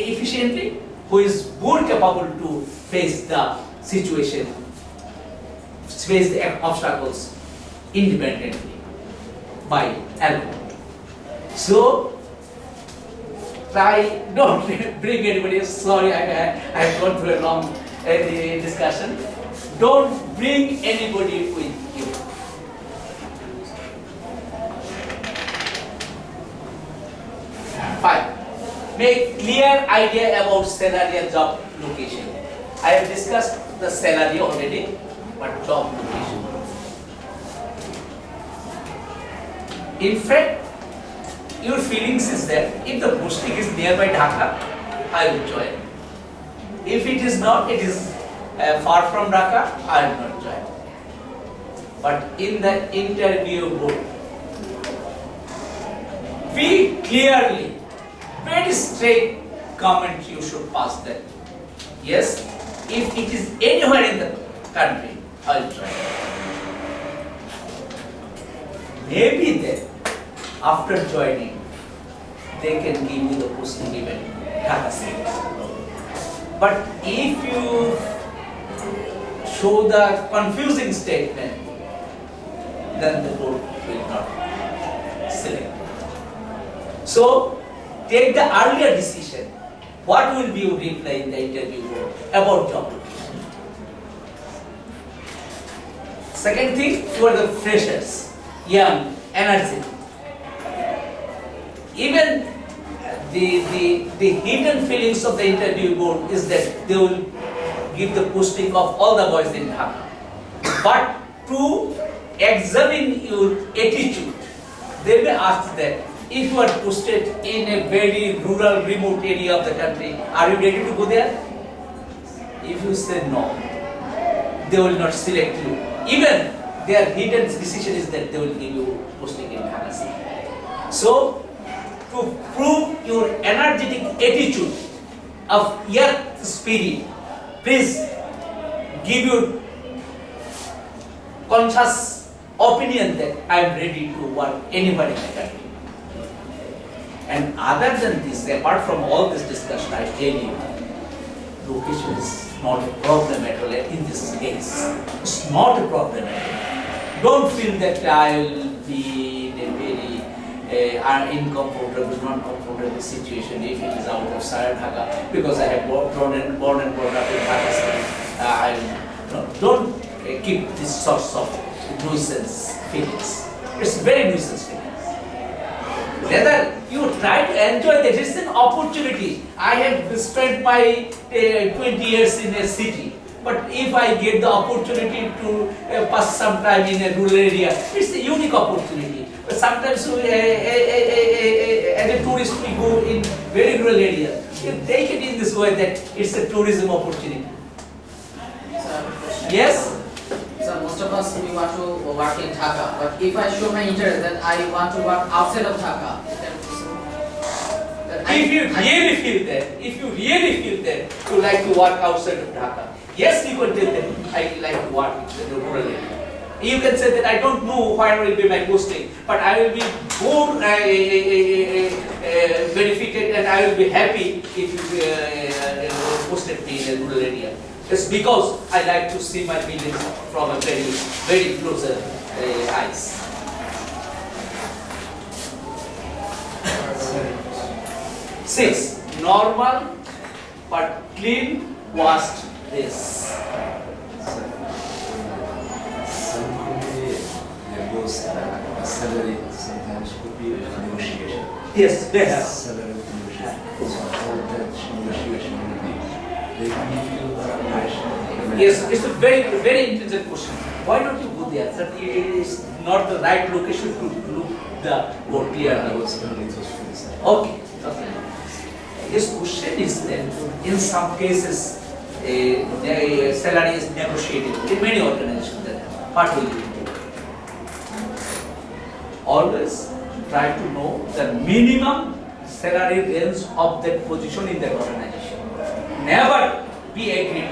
efficiently, who is more capable to face the situation, face the obstacles independently by alone. So don't bring anybody. Sorry, I have gone through a long discussion. Don't bring anybody with you. Five. Make clear idea about salary and job location. I have discussed the salary already, but job location. In fact, your feelings is that if the posting is nearby Dhaka, I will join. If it is not, it is far from Dhaka, I will not join. But in the interview book, be clearly, very straight comment you should pass that. Yes, if it is anywhere in the country, I will join. Maybe then, after joining, they can give you the posting even Dhaka City. But if you show the confusing statement, then the board will not select. So, take the earlier decision. What will be your reply in the interview board about job location? Second thing, you are the freshers, young, energetic. Even the hidden feelings of the interview board is that they will give the posting of all the boys in Dhaka. But to examine your attitude, they may ask that if you are posted in a very rural, remote area of the country, are you ready to go there? If you say no, they will not select you. Even their hidden decision is that they will give you posting in Dhaka City. So, to prove your energetic attitude of earth spirit, please give your conscious opinion that I am ready to work anywhere in the country. And other than this, apart from all this discussion, I tell you, location is not a problem at all in this case. It's not a problem at all. Don't feel that I will be in a very uncomfortable, non-comfortable situation if it is outside Dhaka, because I have born and brought up in Dhaka City. Don't keep this sorts of nuisance feelings. It's very nuisance feelings. Rather, you try to enjoy that. It's an opportunity. I have spent my 20 years in a city. But if I get the opportunity to pass some time in a rural area, it's a unique opportunity. But sometimes as a tourist we go in very rural area. You take it in this way that it's a tourism opportunity. Yes? So most of us, we want to work in Dhaka, but if I show my interest that I want to work outside of Dhaka, then if you really feel that you like to work outside of Dhaka, yes, you can tell them I like to work in the rural area. You can say that I don't know where will be my posting, but I will be more benefited and I will be happy if you posted me in a rural area. It's because I like to see my buildings from a very, very closer eyes. 6. Normal but clean washed dress. Some could be salary, sometimes could be negotiation. Yes, they have. Salary negotiation. So how that negotiation will be. They give you pressure. Yes, it's a very, very intelligent question. Why don't you go there? That it is not the right location to look the more clearly. I was only those things. Okay, okay. This question is that in some cases the salary is negotiated in many organizations. That what will you do? Always try to know the minimum salary range of that position in that organization. Never be agreed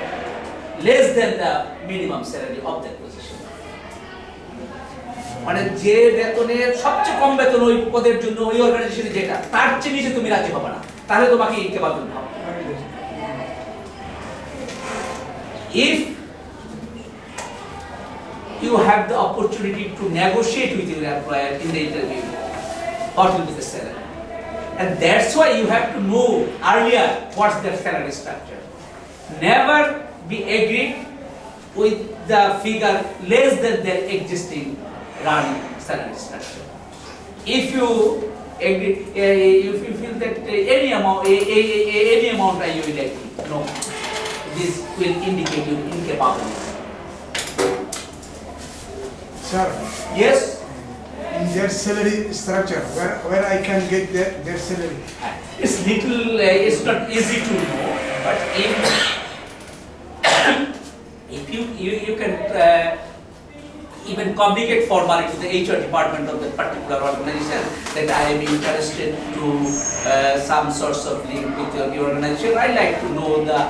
less than the minimum salary of that position. মানে যে বেতনের সবচেয়ে কম বেতন ওই পদের জন্য ওই অর্গানাইজেশনে যেটা তার চেয়ে নিচে তুমি রাজি হবে না, তাহলে তোমাকে ইনকে বাধ্য হবে। If you have the opportunity to negotiate with your employer in the interview, what will be the salary? And that's why you have to know earlier what's the salary structure. Never be agreed with the figure less than their existing running salary structure. If you agree, if you feel that any amount I will agree, no, this will indicate your incapability. Sir, Yes, in their salary structure, where I can get their salary? it's little, it's not easy to know, but if you can even communicate formally to the HR department of that particular organization that I am interested to some sorts of link with your organization. I like to know the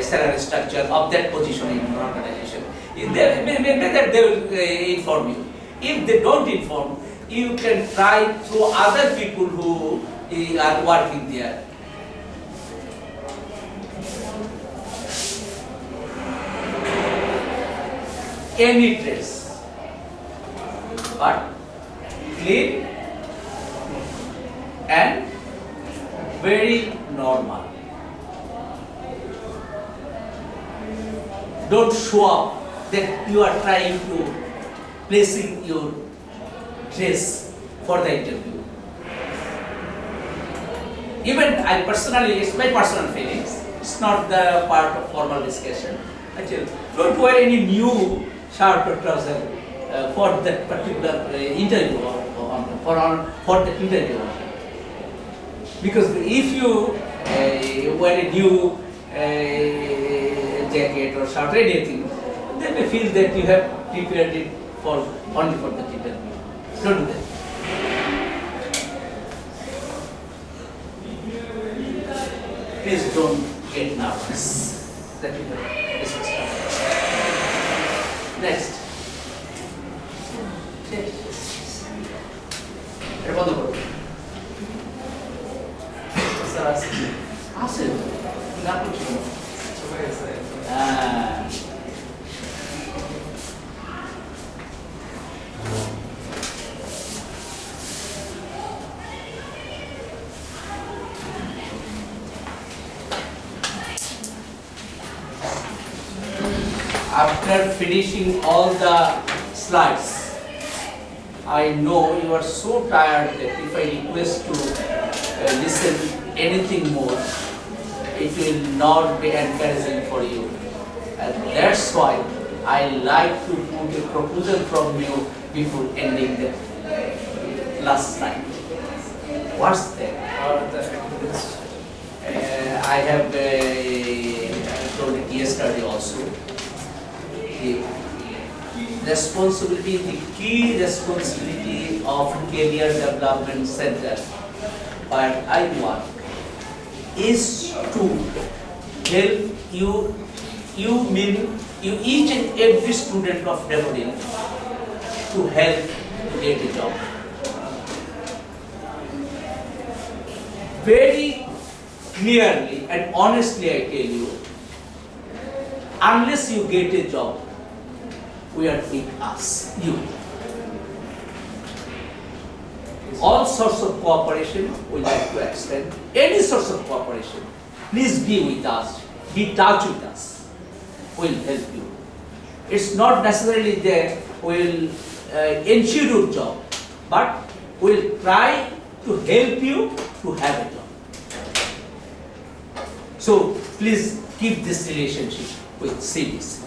salary structure of that position in your organization. Maybe that they will inform you. If they don't inform, you can try through other people who are working there. Any dress, but clean and very normal. Don't show up that you are trying to placing your dress for the interview. Even I personally, it's my personal feelings, it's not the part of formal discussion. Actually, don't wear any new shirt or trouser for that particular interview for the interview. Because if you wear a new jacket or shirt or anything, they may feel that you have prepared it only for that interview. Don't do that. Please don't get nervous. That is the next. এটা বন্ধ করো। আসেন না করছো After finishing all the slides, I know you are so tired that if I request to listen anything more, it will not be encouraging for you. And that's why I like to put a proposal from you before ending the last slide. What's that? I have told it yesterday also. The responsibility, the key responsibility of career development center where I work is to help you each and every student of Devonil to help to get a job. Very clearly and honestly I tell you, unless you get a job, we are with us, you. All sorts of cooperation we like to extend. Any source of cooperation, please be with us, be in touch with us. We'll help you. It's not necessarily that we'll ensure your job, but we'll try to help you to have a job. So please keep this relationship with CDC.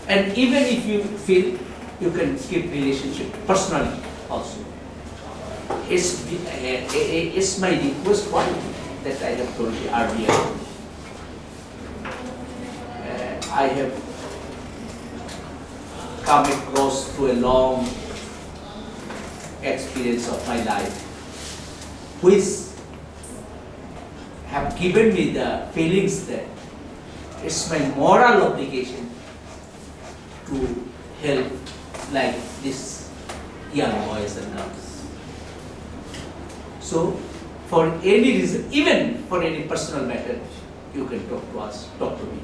And even if you feel you can keep relationship personally also. It's my request one that I have told you earlier. I have come across through a long experience of my life, which have given me the feelings that it's my moral obligation to help like these young boys and girls. So, for any reason, even for any personal matter, you can talk to us, talk to me.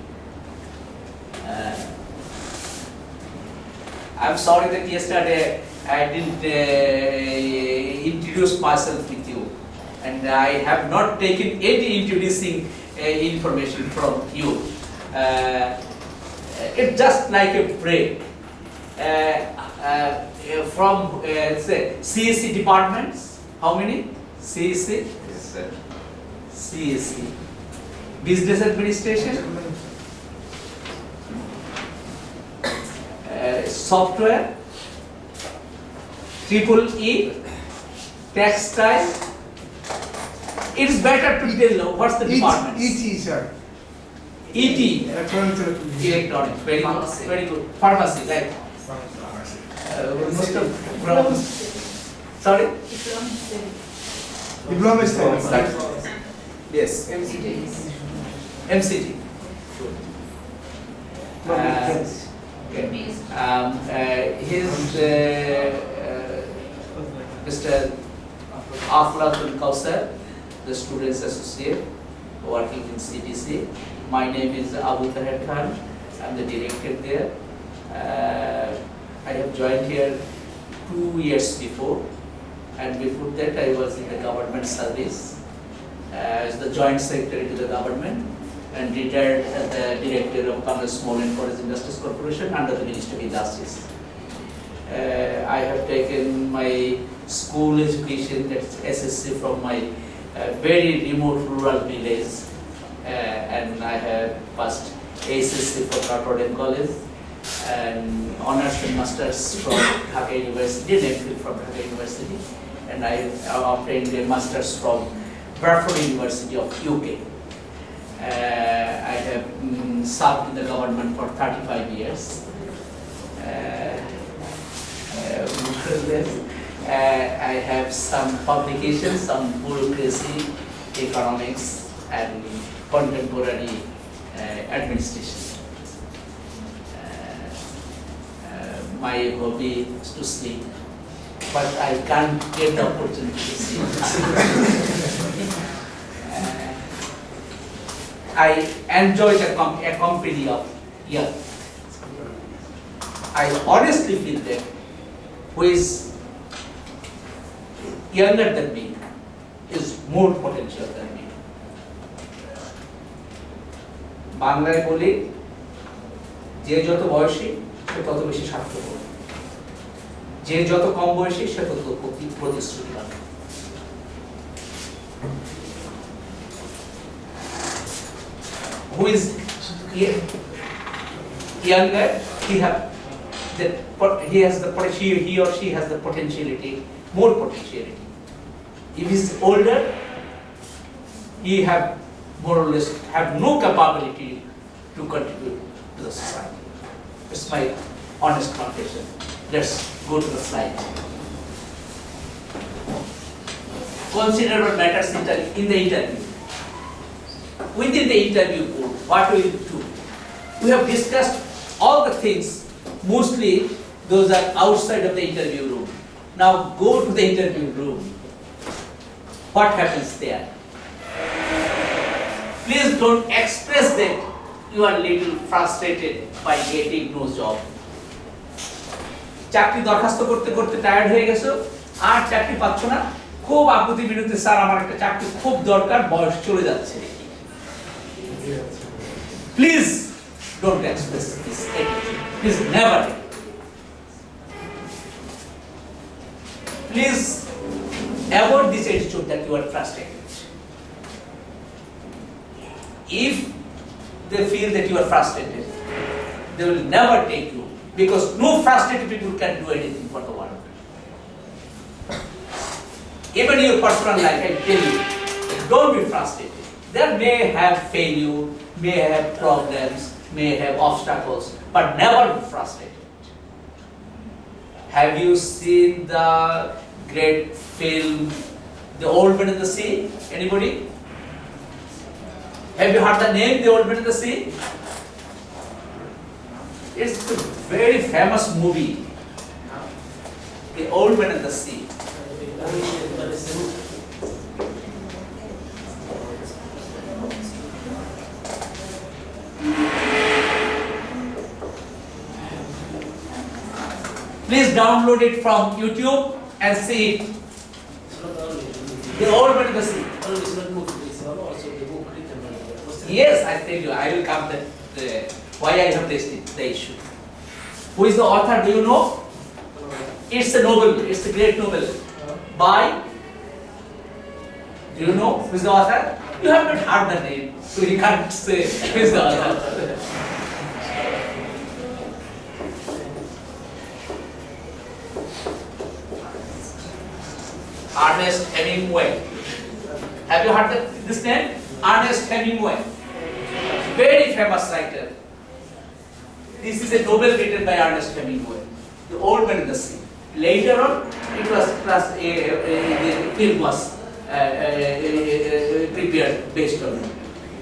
I'm sorry that yesterday I didn't introduce myself with you, and I have not taken any introducing information from you. It's just like a break from say CSC departments. How many? CSC? Yes, sir. CSC. Business Administration. Software. EEE. Textile. It is better to tell what's the department. ET, sir. ET. Electronics. Electronics. Very good. Pharmacy. Very good. Pharmacy, right? Most of sorry? Diploma studies. Yes. MCT. Okay. He's Mr. Aflatul Kausar, the Students Associate, working in CDC. My name is Abu Tahir Khan. I'm the director there. I have joined here 2 years before, and before that I was in the government service as the joint secretary to the government and retired as the director of Congress Small and Forest Industries Corporation under the Ministry of Industries. I have taken my school education, that's SSC, from my very remote rural village, and I have passed ASSC from Notre Dame College, and honors and masters from Dhaka University, and MPhil from Dhaka University, and I obtained a master's from Bradford University of UK. I have served in the government for 35 years. I have some publications, some bureaucracy, economics, and contemporary administration. My hobby is to sleep, but I can't get the opportunity to sleep. I enjoy the company of young. I honestly feel that who is younger than me is more potential than me. বাংলায় বলি যে যত বয়সী সে তত বেশি স্বার্থপর, যে যত কম বয়সী সে তত প্রতিশ্রুতিবান। Who is younger, he or she has the potentiality, more potentiality. If he is older, he have more or less have no capability to contribute to the society. It's my honest confession. Let's go to the slide. Considerable matters in the interview. within the interview board, what we will do? We have discussed all the things, mostly those are outside of the interview room. Now go to the interview room. What happens there? Please don't express that you are little frustrated by getting no job. চাকরি দরখাস্ত করতে করতে tired হয়ে গেছো, আর চাকরি পাচ্ছ না, খুব আকুতি মিনতি, স্যার আমার একটা চাকরি খুব দরকার, বয়স চলে যাচ্ছে। Please don't express this attitude, please never. Please avoid this attitude that you are frustrated. If they feel that you are frustrated, they will never take you, because no frustrated people can do anything for the world. Even in your personal life, I tell you, don't be frustrated. There may have failure, may have problems, may have obstacles, but never be frustrated. Have you seen the great film, The Old Man and the Sea? Anybody? Have you heard the name, The Old Man and the Sea? It's a very famous movie, The Old Man and the Sea. Please download it from YouTube and see it. The Old Man and the Sea. Yes, I tell you, I will come to why I have tasted the issue. Who is the author? Do you know? It's a novel. It's a great novel by. Do you know who is the author? You have not heard the name, so you can't say who is the author. Ernest Hemingway. Have you heard this name? Ernest Hemingway. Very famous writer. This is a novel written by Ernest Hemingway, The Old Man and the Sea. Later on, it was the film was prepared based on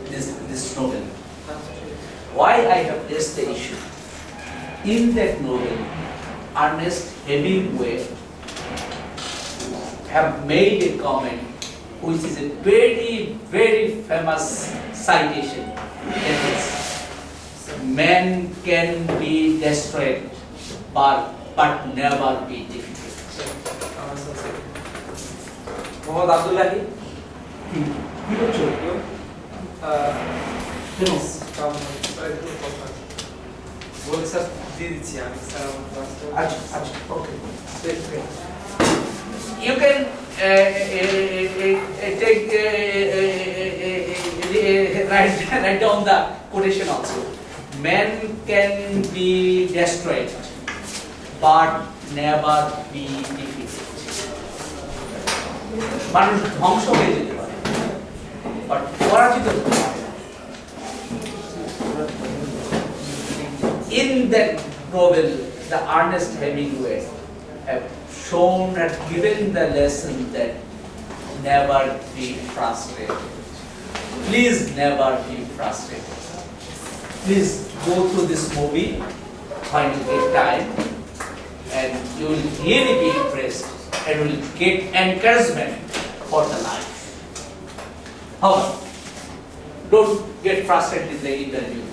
this novel. Why I have raised the issue? In that novel, Ernest Hemingway have made a comment which is a very, very famous citation. That is, man can be destroyed but never be defeated. Mohammad Abdullahi কি বলছো? বলছি sir দিয়ে দিচ্ছি আমি sir আমার ক্লাসটা আচ্ছা আচ্ছা ওকে you can take write down the quotation also. Man can be destroyed but never be defeated. মানুষ ধ্বংস হয়ে যেতে পারে বাট পরাজিত হতে পারে না। In that novel, the Ernest Hemingway have shown and given the lesson that never be frustrated. Please never be frustrated. Please go through this movie when you get time, and you will really be impressed and will get encouragement for the life. However, don't get frustrated in the interview.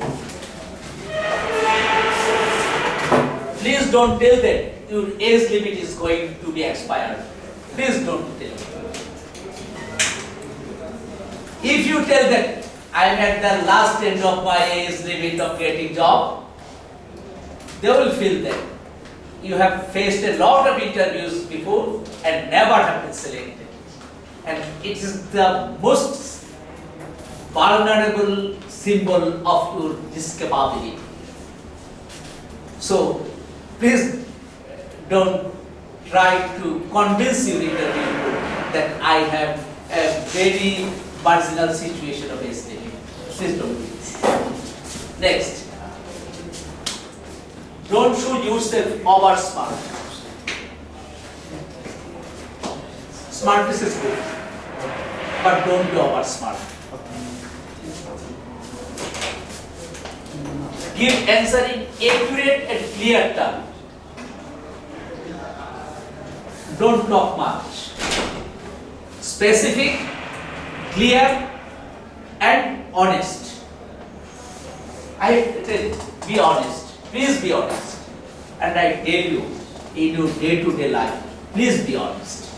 Please don't tell that your age limit is going to be expired. Please don't tell. If you tell that I am at the last end of my age limit of getting job, they will feel that you have faced a lot of interviews before and never have been selected. And it is the most vulnerable symbol of your discapability. So please don't try to convince your interview that I have a very marginal situation of age limit. Please don't do this. Next, don't show yourself over smart. Smartness is good, but don't be over smart. Give answer in accurate and clear terms. Don't talk much. Specific, clear, and honest. I tell you, be honest. Please be honest. And I tell you, in your day-to-day life, please be honest.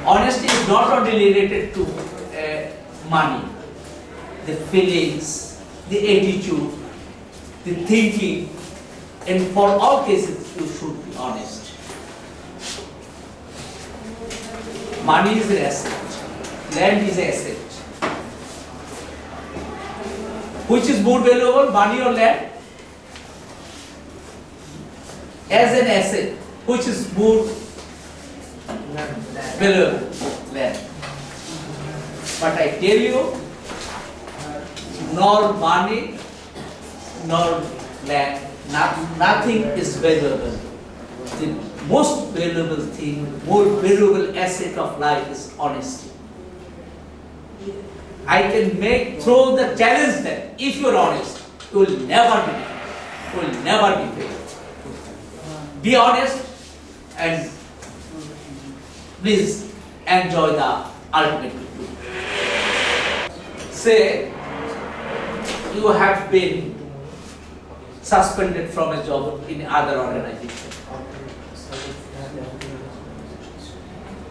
Honesty is not only related to money, the feelings, the attitude, the thinking, and for all cases, you should be honest. Money is an asset, land is an asset. Which is more valuable, money or land? As an asset, which is more valuable? Land. But I tell you, nor money, nor land, nothing is valuable. The most valuable thing, more valuable asset of life is honesty. I can throw the challenge that if you are honest, you will never be defeated. You will never be failed. Be honest and please enjoy the ultimate victory. Say you have been suspended from a job in other organization.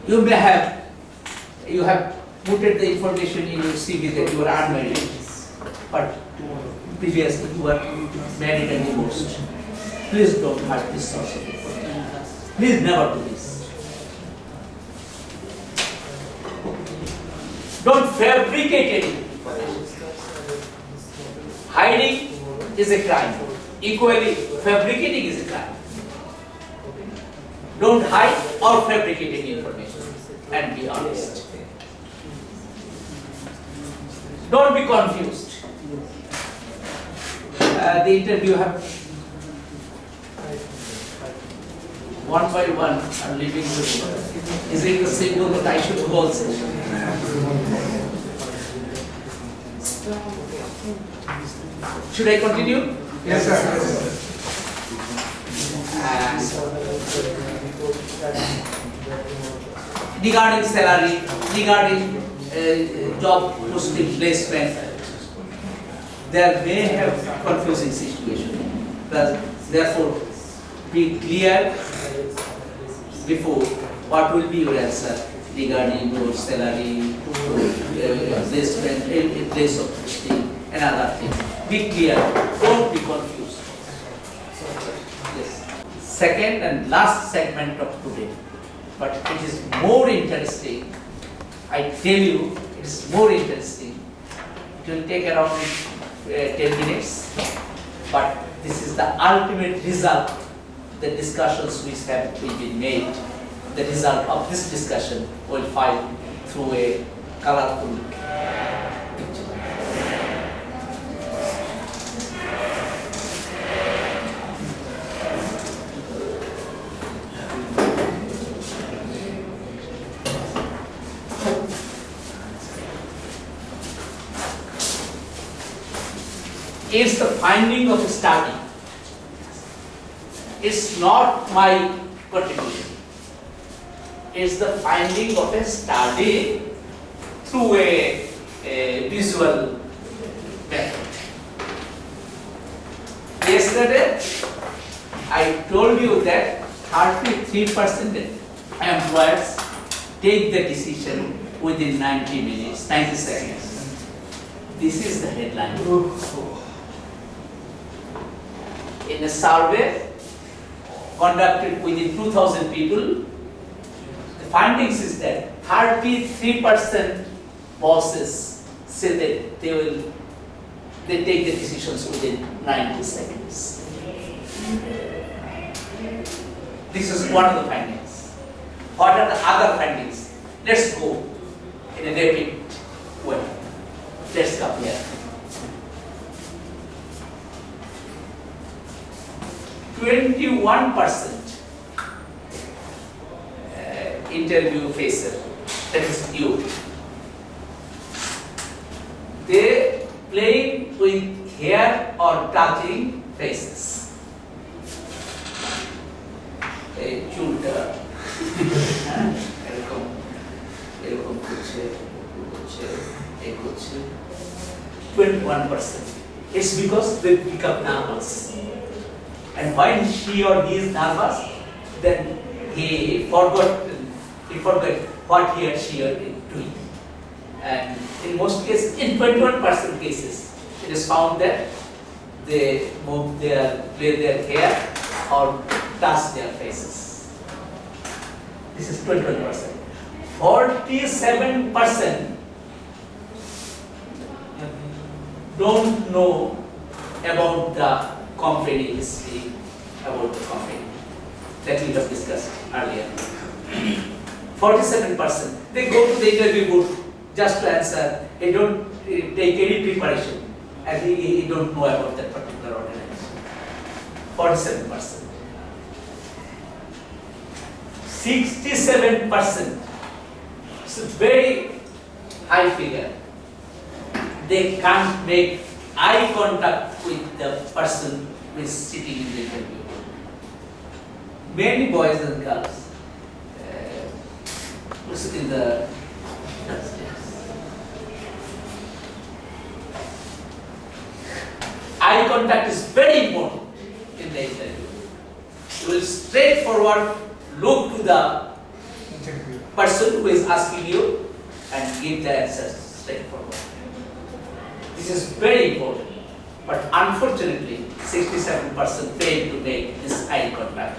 You have put the information in your CV that you are unmarried, but previously you were married and divorced. Please don't hurt this source of information. Please never do this. Don't fabricate any information. Hiding is a crime. Equally, fabricating is a crime. Don't hide or fabricate any information and be honest. Don't be confused. The interview have one by one I'm leaving to you. Is it the same one that I should go also? Should I continue? Yes, sir. Regarding salary, regarding job posting placement, there may have confusing situation. Therefore, be clear before what will be your answer regarding your salary, placement, place of posting, and other things. Be clear. Don't be confused. Yes. Second and last segment of today, but it is more interesting. I tell you, it is more interesting. It will take around 10 minutes, but this is the ultimate result. The discussions which have been made, the result of this discussion will find through a colorful picture. It's the finding of a study. It's not my contribution. It's the finding of a study through a visual method. Yesterday, I told you that 33% employers take the decision within 90 minutes, 90 seconds. This is the headline. In a survey conducted within 2,000 people, the findings is that 33% bosses say that they take the decisions within 90 seconds. This is one of the findings. What are the other findings? Let's go in a rapid way. Let's come here. 21% interview facer, that is you. They playing with hair or touching faces. এই চুলটা এরকম এরকম করছে করছে এই করছে 21%. It's because they become nervous. And when she or he is nervous, then he forgot what he or she are doing. And in most cases, in 21% cases, it is found that they play their hair or touch their faces. This is 21%. 47% don't know about the company history, about the company that we have discussed earlier. 47%, they go to the interview board just to answer. They don't take any preparation, and he don't know about that particular organization. 47%. 67%. It's a very high figure. They can't make eye contact with the person who is sitting in the interview. Many boys and girls who sit in the eye contact is very important in the interview. You will straightforward look to the person who is asking you and give the answers straightforward. This is very important, but unfortunately, 67% fail to make this eye contact.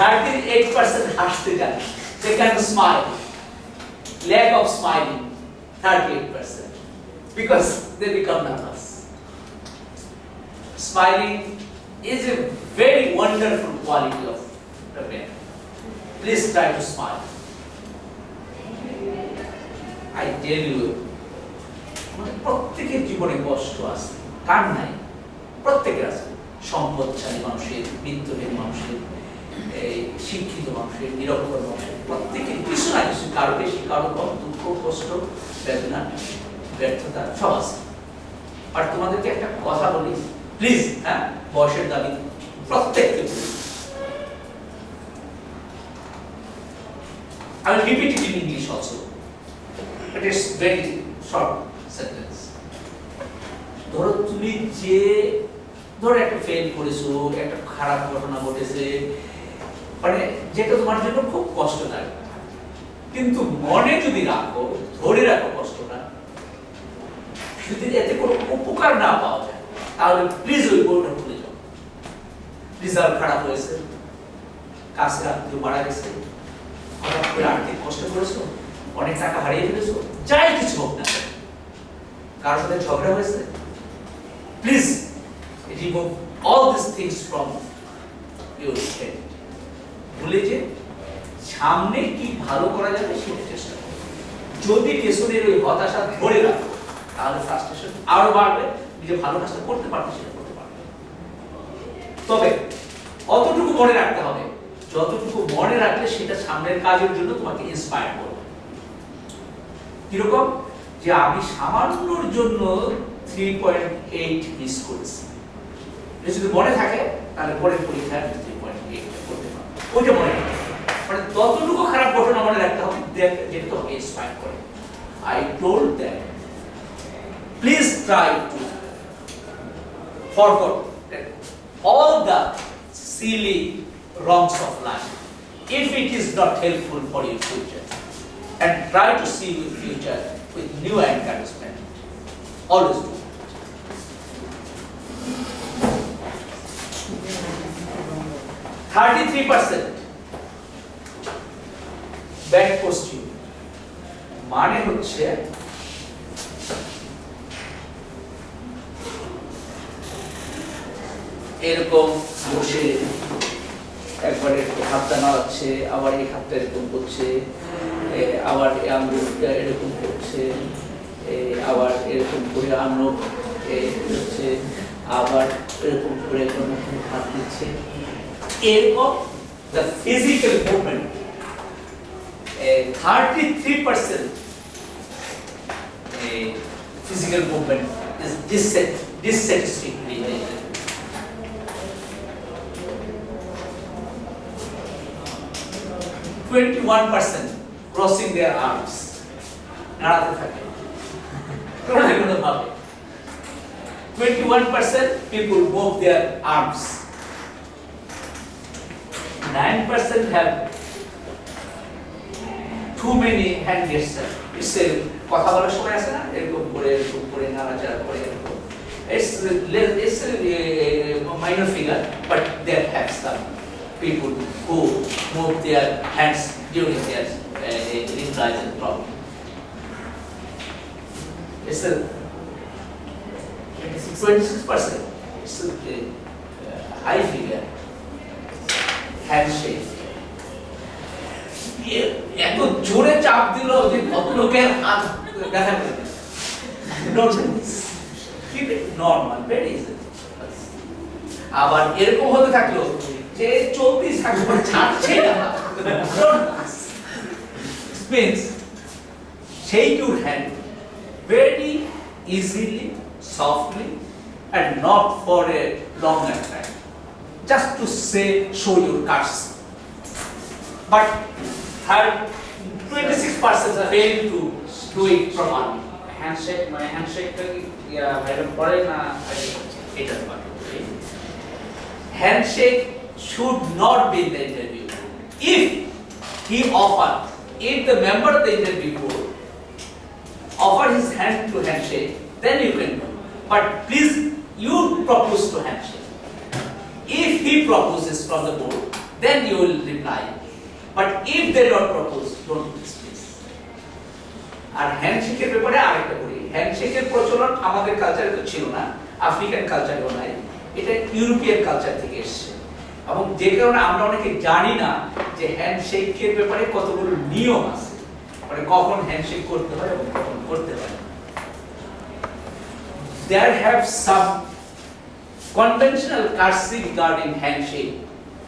38% হাসতে জানে, they can smile. Lack of smiling, 38%, because they become nervous. Smiling is a very wonderful quality of the man. Please try to smile. I tell you, প্রত্যেকের জীবনে কষ্ট আছে, কার নাই? প্রত্যেকের আছে। সম্পদশালী মানুষের, বিত্তহীন মানুষের, শিক্ষিত মানুষের, নিরক্ষর মানুষের, প্রত্যেকের কিছু না কিছু, কারো বেশি কারো কম, দুঃখ, কষ্ট, বেদনা, ব্যর্থতা সব আছে। আর তোমাদেরকে একটা কথা বলি, প্লিজ, হ্যাঁ, বয়সের দাবি প্রত্যেককে বলি। I will repeat it in English also. It is very short sentence. ধরো তুমি ধরো একটা ফেল করেছো, একটা খারাপ ঘটনা ঘটেছে, মানে যেটা তোমার জন্য খুব কষ্টদায়ক, কিন্তু মনে যদি রাখো, ধরে রাখো কষ্টটা, যদি এতে কোনো উপকার না পাওয়া যায়, তাহলে প্লিজ ওই বইটা ভুলে যাও। রেজাল্ট খারাপ হয়েছে, কাছে আত্মীয় মারা গেছে, হঠাৎ করে আর্থিক কষ্ট করেছো, অনেক টাকা হারিয়ে ফেলেছো, যাই কিছু হোক না, কারোর সাথে ঝগড়া হয়েছে, please remove all this things from your head. ভুলে যে সামনে কি ভালো করা যাবে সেটা চেষ্টা করো। যদি পেছনের ওই হতাশা ধরে রাখো, তাহলে ফ্রাস্ট্রেশন আরো বাড়বে, যে ভালো কাজটা করতে পারবে সেটা করতে পারবে। তবে অতটুকু মনে রাখতে হবে, যতটুকু মনে রাখলে সেটা সামনের কাজের জন্য তোমাকে ইন্সপায়ার করবে। কিরকম? যে আমি সামান্যর জন্য 3.8 মিস করেছি, এটা যদি মনে থাকে তাহলে পরের পরীক্ষায় 3.8 করতে পারবে। ওইটা মনে রাখতে হবে, মানে ততটুকু খারাপ ঘটনা মনে রাখতে হবে যেটা তোমাকে ইন্সপায়ার করে। I told them, please try to forget all the silly wrongs of life if it is not helpful for your future, and try to see your future with new encouragement. Always do that. 33% bad posture মানে হচ্ছে এরকম বসে একবার একটু হাতটা নাড়াচ্ছে, আবার এই হাতটা এরকম করছে, আবার এই আঙ্গুলটা এরকম করছে, আবার এরকম করে আঙ্গুল হচ্ছে, আবার এরকম করে এরকম হাত দিচ্ছে, এরকম the physical movement 33% physical movement is dissatisfactory. 21% crossing their arms. Another factor. 21% people move their arms. 9% have too many hand gestures. It's a কথা বলার সময় আছে না এরকম করে নাড়াচাড়া করে এরকম. It's a minor figure, but there have some people who move their hands during their replies and problem. It's a 26%. It's a high figure. Handshake. এত জোরে চাপ দিল যে ভদ্রলোকের হাত দেখা যাবে নরমাল ভেরি ইজি আবার এরকম হতে থাকলো যে চলতি থাকলো ছাড়ছে না means shake your hand very easily softly and not for a longer time just to show your cards but 26% fail to do it properly. Handshake মানে হ্যান্ডশেকটা কি ভাইরাল করে না এটা handshake should not be in the interview. If the member of the interview board offer his hand to handshake, then you can do. But please, you propose to handshake. If he proposes from the board, then you will reply. But if they don't propose, don't do this please. আর হ্যান্ডশেকের ব্যাপারে আরেকটা বলি হ্যান্ডশেকের প্রচলন আমাদের কালচারে তো ছিল না African কালচারেও নাই এটা ইউরোপিয়ান কালচার থেকে এসেছে এবং যে কারণে আমরা অনেকে জানি না যে হ্যান্ডশেকের ব্যাপারে কতগুলো নিয়ম আছে মানে কখন হ্যান্ডশেক করতে হয় এবং কখন করতে হয় There have some conventional courtesy regarding handshake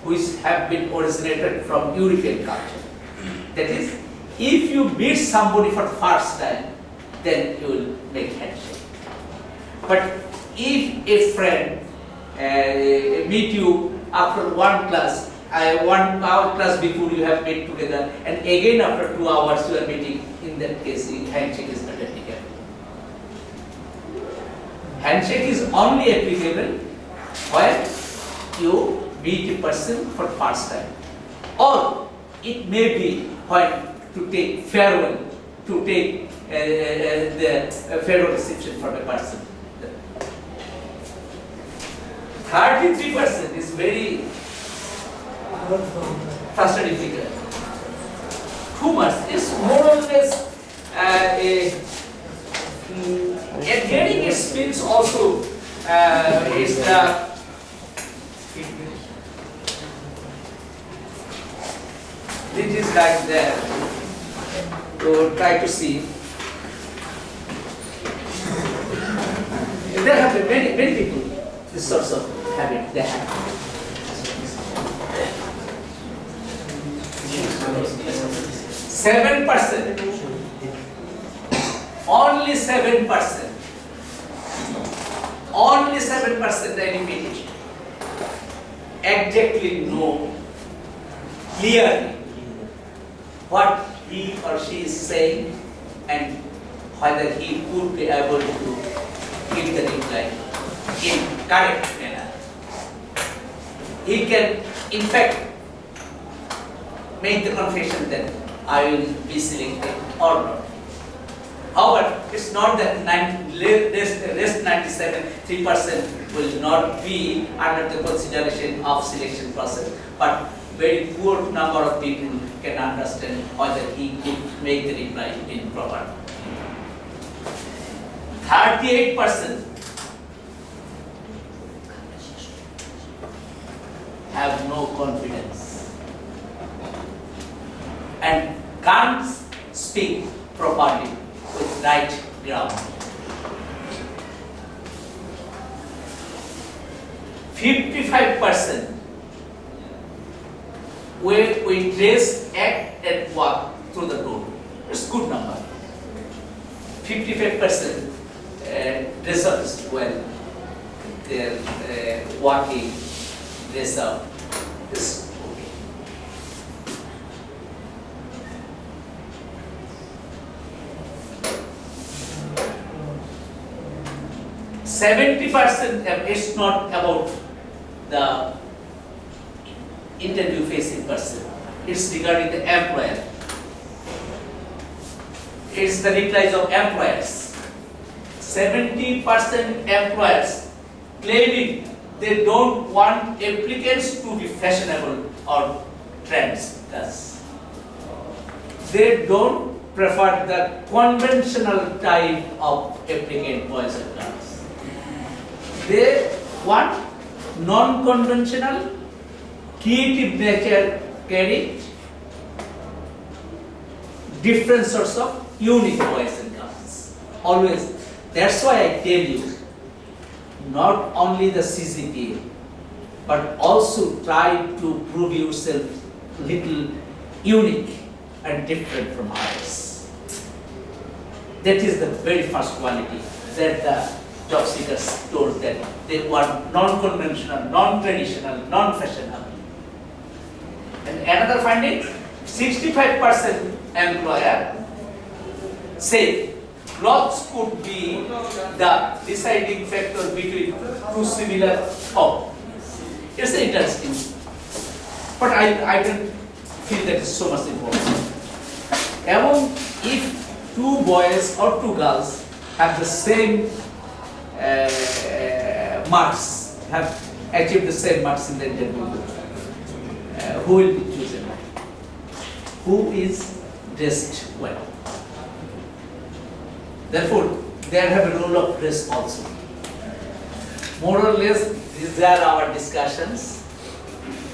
which have been originated from European culture. That is, if you meet somebody for the first time, then you will make handshake. But if a friend meet you after one class, 1 hour class before you have met together, and again after 2 hours you are meeting, in that case, handshake is not applicable. Handshake is only applicable when you meet a person for the first time, or it may be when to take farewell, to take the farewell reception from a person. 33% is very frustrating figure. Too much. It's more or less getting experience also is the this is like that to try to see there have been many people this sorts of habit they have 7% only 7% I repeat it exactly know clearly what he or she is saying and whether he would be able to give the reply in correct manner. He can in fact make the confession that I will be selected or not. However, it's not that rest 97% will not be under the consideration of selection process, but very poor number of people can understand whether he could make the reply in proper. 38% have no confidence and can't speak properly with right grammar. 55% we trace act and walk through the door. It's good number. 55% results when their working result is okay. %, it's not about the interview facing person, it's regarding the employer. It's the replies of employers. 70% employers claiming they don't want applicants to be fashionable or trends. They don't prefer the conventional type of applicant, boys and girls. They want non-conventional, creative nature carry different sorts of unique boys and girls. Always. That's why I tell you, not only the CGPA, but also try to prove yourself little unique and different from others. That is the very first quality that the job seekers told that they want non-conventional, non-traditional, non-fashionable. And another finding, 65% employer say clothes could be the deciding factor between two similar homes. It's interesting, but I don't feel that is so much important. If two boys or two girls have the same marks, have achieved the same marks in the interview, who will be chosen? Who is dressed well? Therefore, there have a role of dress also. More or less, these are our discussions.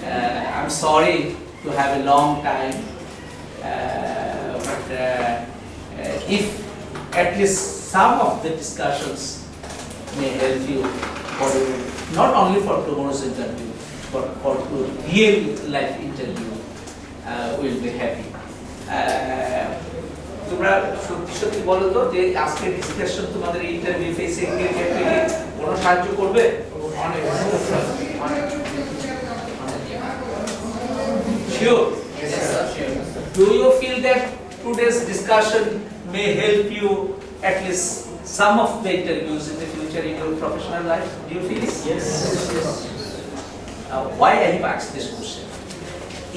I'm sorry to have a long time, but if at least some of the discussions may help you for not only for tomorrow's interview, but for the real life interview, we'll be happy. তোমরা সত্যি সত্যি বলো তো যে আজকের discussion তোমাদের interview facing এর ক্ষেত্রে কোনো সাহায্য করবে? Sure. Yes, sir. Sure. Do you feel that today's discussion may help you at least some of the interviews in the future in your professional life? Do you feel it? Yes. Why I have asked this question?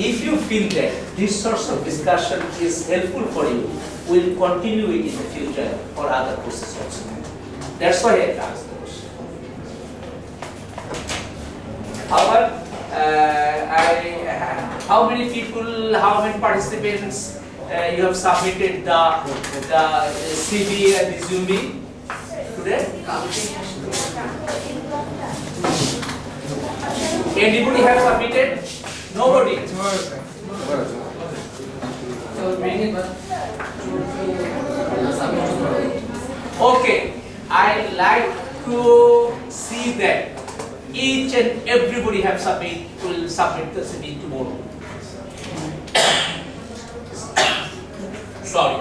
If you feel that this source of discussion is helpful for you, we'll continue it in the future for other courses also. That's why I asked the question. However, how many people, how many participants you have submitted the CV and resume today? Anybody have submitted? Nobody. So bring it back. Okay, I like to see that each and everybody will submit the CV tomorrow. Sorry,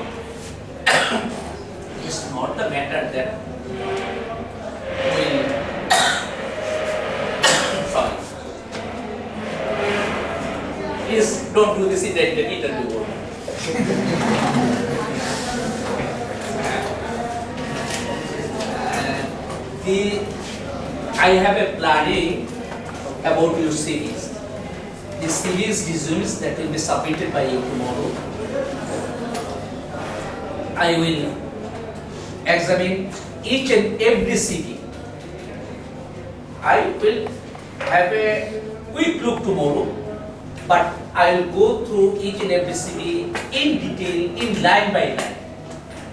it's not the matter that will. Sorry. Please don't do this in the interview. I have a planning about your CVs. The CVs, resumes that will be submitted by you tomorrow. I will examine each and every CV. I will have a quick look tomorrow, but I will go through each and every CV in detail, in line by line,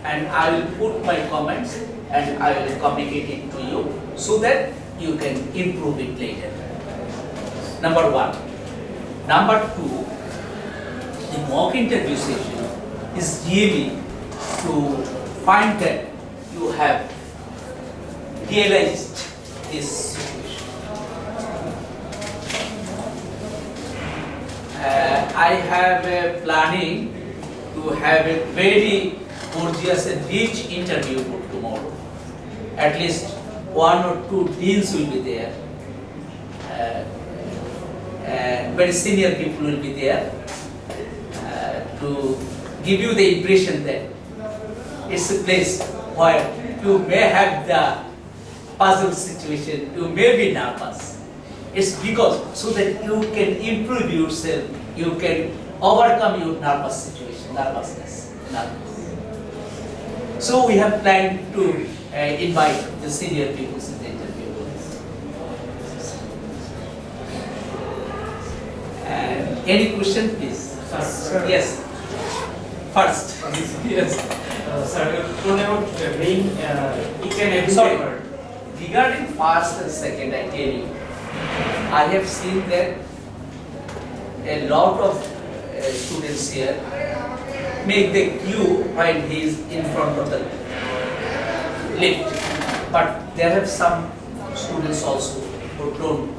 and I will put my comments and I will communicate it to you so that you can improve it later. Number one. Number two, the mock interview session is really to find that you have realized this situation. I have a planning to have a very gorgeous and rich interview for tomorrow. At least 1 or 2 deans will be there. Very senior people will be there to give you the impression that it's a place where you may have the puzzle situation, you may be nervous. It's because so that you can improve yourself, you can overcome your nervousness. So we have planned to invite the senior people in the interview. And any question, please? Sir. Yes. First. Yes. Sir, you told about being each and every Sorry. paper. Regarding first and second, I tell you, I have seen that a lot of students here make the queue while he is in front of the lift. But there have some students also who don't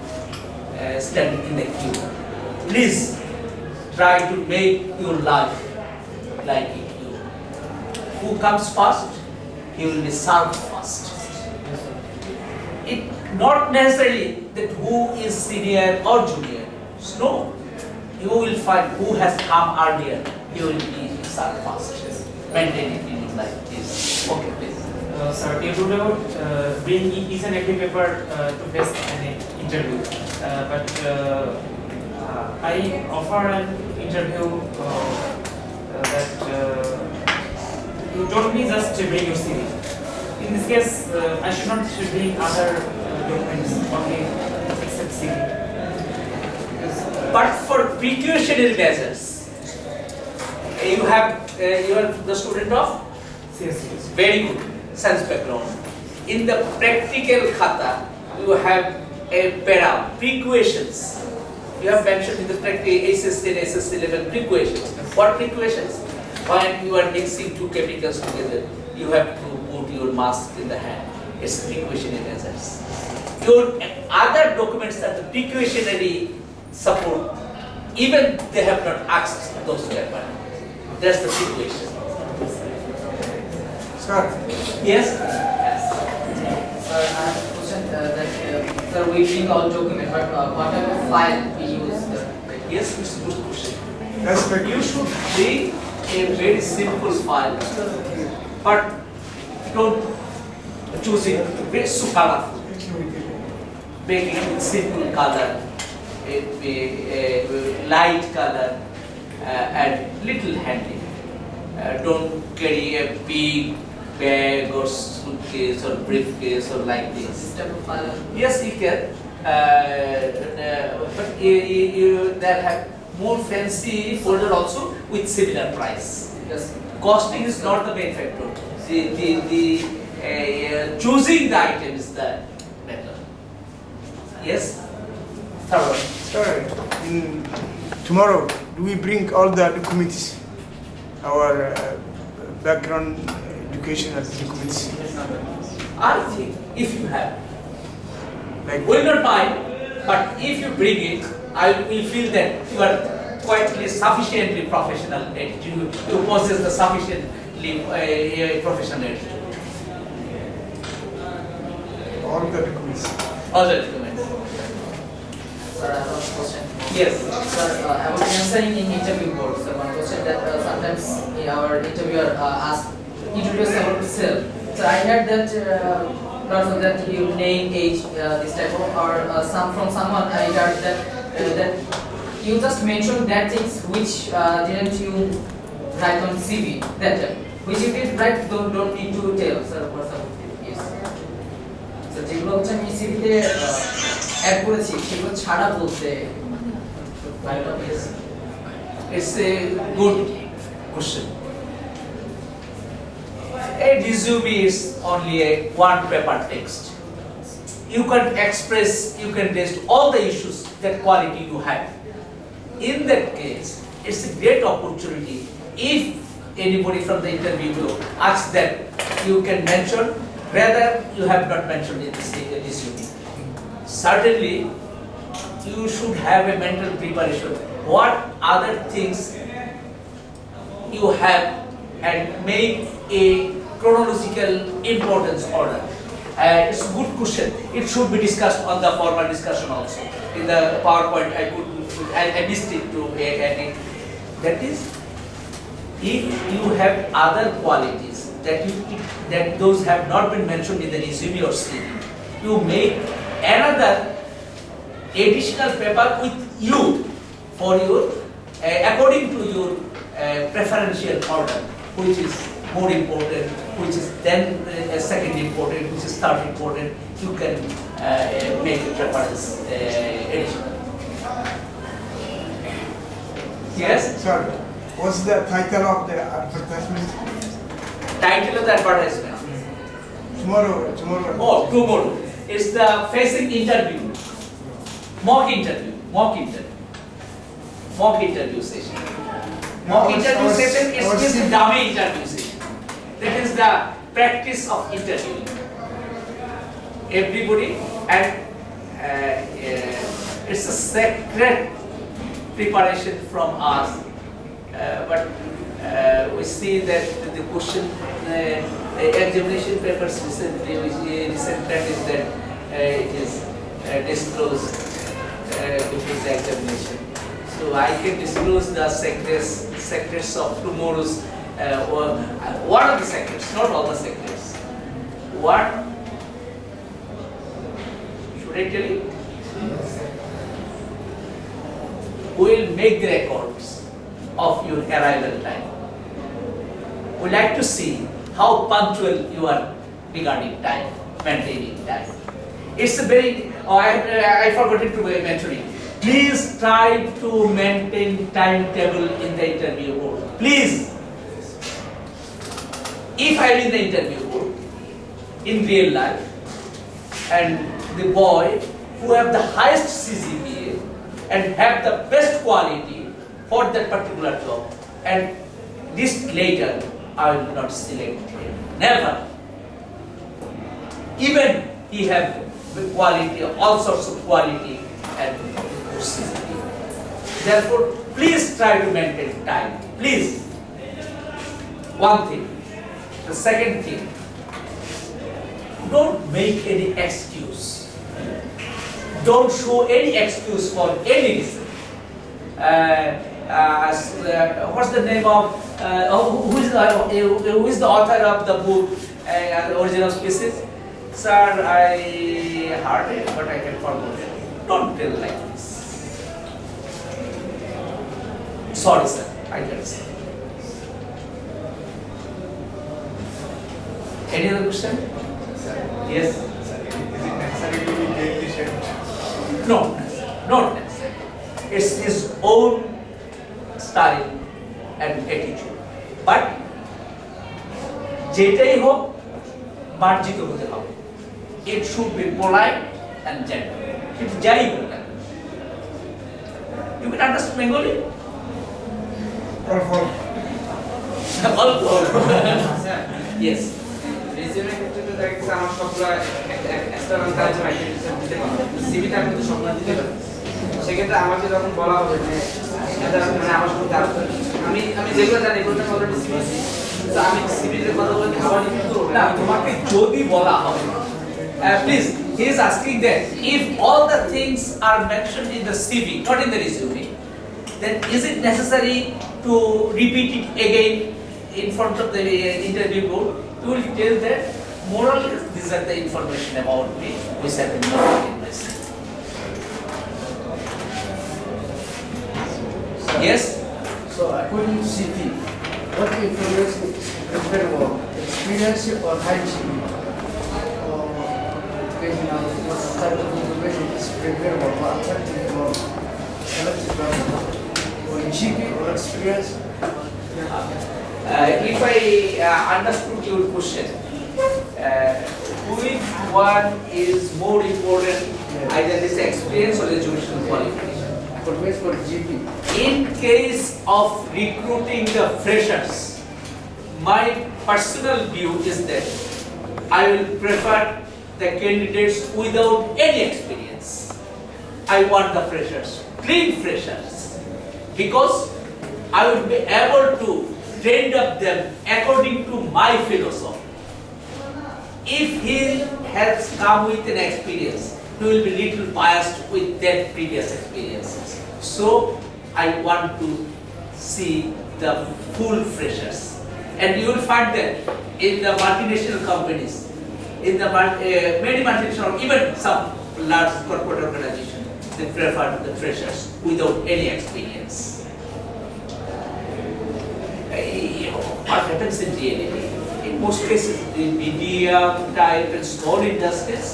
stand in the queue. Please try to make your life like a queue. Who comes first, he will be served first. It not necessarily that who is senior or junior. No, you will find who has come earlier. He will be served first. Maintain it in like this. Okay, please. Sir, you told about bring each and every paper to face an interview. But I offer an interview that you don't be just bring your CV. In this case, I should not bring other documents, only except CV. But for precautionary measures, you are the student of Yes. very good science background. In the practical khata, you have a para precautions. You have mentioned in the practical SSC and SSC level precautions. What precautions? When you are mixing two chemicals together, you have to put your mask in the hand. It's precautionary measures. Your other documents are the precautionary support. Even they have not asked those who are. That's the precaution. Sir, Yes? Sir, I have a question sir, we bring all documents, but what type of file we use? Yes, it's a good question. that's my You should bring a very simple file, but don't choose it very so colorful. Make it with simple color, a light color, and little handy. Don't carry a big bag or suitcase or briefcase or like this. This type of file? Yes, you can. But you there have more fancy folder also with similar price. Yes. Costing is not the main factor. The choosing the item is the matter. Yes. Third one. Sir, tomorrow, do we bring all the documents, our background educational documents? I think if you have, Like, will not mind, but if you bring it, I will feel that you are quite sufficiently professional attitude. You possess the sufficiently professional attitude. all the documents. All the documents. Sir, I have a question. Yes. Sir, I was answering in interview board. So one question that sometimes our interviewer asks, introduce yourself. So I heard that person that you name, age, this type of, or from someone I heard that you just mentioned that things which didn't you write on CV that time. Which you did write, don't need to tell, sir, for some yes. So যেগুলো হচ্ছে আমি সিভিতে add করেছি সেগুলো ছাড়া বলতে It's a good question. A resume is only a one paper text. You can express, you can list all the issues, that quality you have. In that case, it's a great opportunity. If anybody from the interview will ask that, you can mention whether you have not mentioned in this resume. Certainly, you should have a mental preparation. What other things you have and make a chronological importance order. It's a good question. It should be discussed on the formal discussion also. In the PowerPoint, I missed it to add it. That is, if you have other qualities that those have not been mentioned in the resume or CV, you make another additional paper with you for your according to your preferential order, which is more important, which is then second important, which is third important. You can make a preference additional. Yes? Sorry, what's the title of the advertisement? Title of the advertisement. Tomorrow. Oh, tomorrow. It's the facing interview. Mock interview session. Mock interview session is just dummy interview session. That is the practice of interviewing. Everybody, and it's a sacred preparation from us. But we see that the question, examination papers recent practice that it is disclosed before the examination. So I can disclose the sectors of tomorrow's. What are the sectors? Not all the sectors. What should I tell you? We will make the records of your arrival time. We like to see how punctual you are regarding time, maintaining time. It's a very, I forgot to mention it. Please try to maintain timetable in the interview board. Please. If I am in the interview board, in real life, and the boy who have the highest CGPA and have the best quality for that particular job, and this later I will not select him. Never. Even he have the quality, all sorts of quality and CGPA. Therefore, please try to maintain time. Please. One thing. The second thing, don't make any excuse. Don't show any excuse for any reason. What's the name of, who is the author of the book, The Original Species? Sir, I heard it, but I can forget it. Don't tell like this. Sorry, sir, I can't say. Any other question? Yes? Is it necessary to be daily scheduled? No, not necessary. It's his own style and attitude. But যেটাই হোক মার্জিত হতে হবে. It should be polite and gentle. It যাই হোক না. You can understand Bengali? All. Yes. রেজিউমের ক্ষেত্রে তো দেখা গেছে আমার সবগুলো এক্সটার্নাল কাজ দিতে পারবো, সিভিতে আমি তো সবগুলো দিতে পারি। সেক্ষেত্রে আমাকে যখন বলা হবে যে মানে আমার সঙ্গে কাজ করে, আমি যেগুলো জানি এগুলো আমি অলরেডি সিভিছি, তো আমি সিভিতে কথা বলে আবার রিপিট করবো না, তোমাকে যদি বলা হয়, please, he is asking that if all the things are mentioned in the CV, not in the resume, then is it necessary to repeat it again in front of the interview board? You will tell that more or less these are the information about me which have been noted in my CV. Yes? So according to CV, what information is preferable, experience or high GP? Educational, what type of information is preferable or attractive for selected or GP or experience? If I understood your question, which one is more important, either this experience or educational qualification? For GP. In case of recruiting the freshers, my personal view is that I will prefer the candidates without any experience. I want the freshers, clean freshers, because I will be able to trained up them according to my philosophy. If he has come with an experience, he will be little biased with that previous experiences. So I want to see the full freshers. And you will find that in the multinational companies, in the many multinational, even some large corporate organizations, they prefer the freshers without any experience. What happens in reality? In most cases, in medium type and small industries,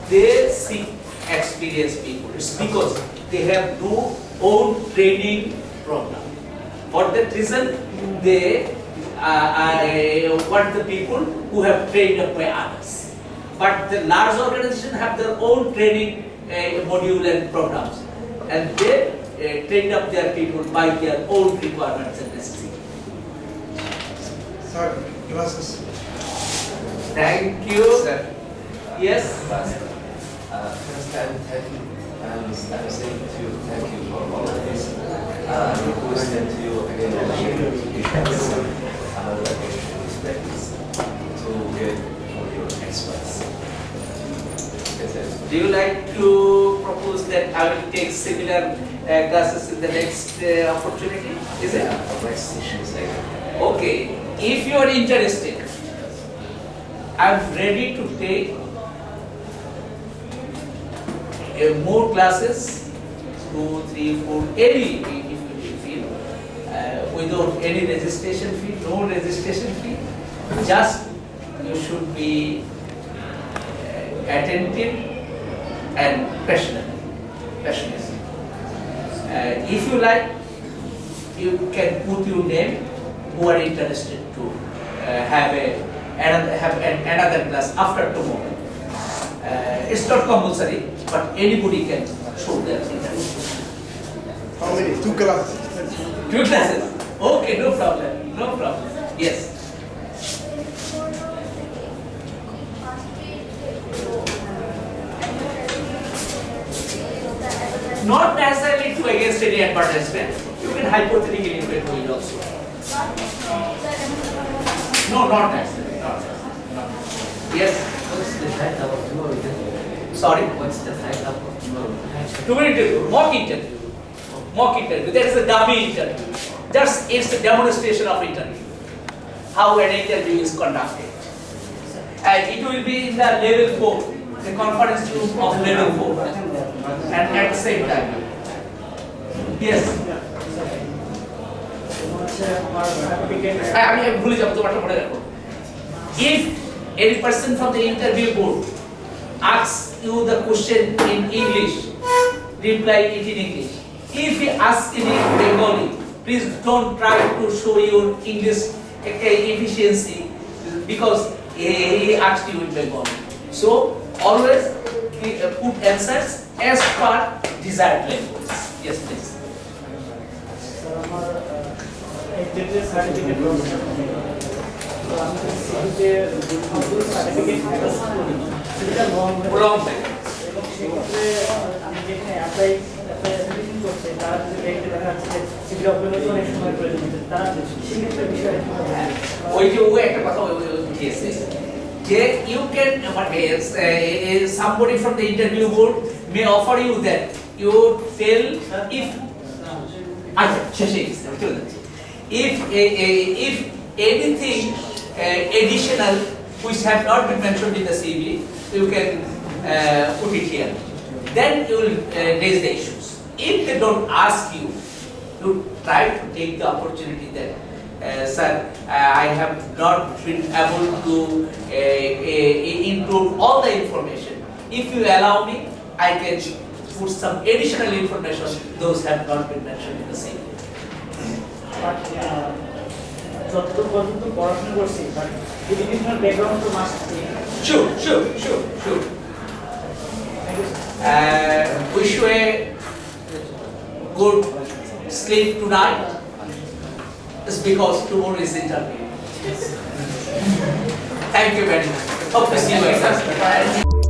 they seek experienced people. It's because they have no own training program. For that reason, they want the people who have trained up by others. But the large organizations have their own training module and programs, and they train up their people by their own requirements and necessities. Sir, glasses. Thank you. Sir. Yes. First, I'm saying to you, thank you for all of this. Requesting to you again and again, you have another practice to get all your experts. Do you like to propose that I will take similar classes in the next opportunity? Is it? Next session is like Okay. If you are interested, I am ready to take more classes, 2, 3, 4, any if you feel, without any registration fee, no registration fee. Just you should be attentive and passionate. If you like, you can put your name who are interested to have another class after tomorrow. It's not compulsory, but anybody can show their interest. How many? 2 classes. 2 classes. Okay, no problem. No problem. Yes. Not necessarily to against any advertisement. You can hypothetically do it also. No, not necessarily. Not necessarily. Yes. What's the title of tomorrow? Sorry. What's the title of tomorrow? Tomorrow interview, mock interview. Mock interview. That is a dummy interview. Just it's a demonstration of interview. How an interview is conducted. And it will be in the level 4, the conference room of level 4. And at the same time. Yes. If any person from the interview board asks you the question in English, reply it in English. If he asks it in Bengali, please don't try to show your English efficiency because he asked you in Bengali. So always put answers as per desired language. Yes, please. Certificate তো আমি যে certificate সেটা long থাকে এবং সেক্ষেত্রে আমি যেখানে apply করছে তারা যদি দেখতে দেখা যাচ্ছে যে সিভিল অপেক্ষা অনেক সময় প্রয়োজন হচ্ছে তারা সেক্ষেত্রে বিষয়ে ওই যে ও একটা কথা উঠিয়েছে যে you can somebody from the interview board may offer you that you tell if if anything additional which have not been mentioned in the CV, you can put it here. Then you will raise the issues. If they don't ask you, you try to take the opportunity that, sir, I have not been able to include all the information. If you allow me, I can put some additional information those have not been mentioned in the CV. যতটুকু পর্যন্ত পড়াশোনা করছি but educational background তো must be Sure. Wish you a good sleep tonight. It's because tomorrow is interview. Thank you very much. Hope to see you again.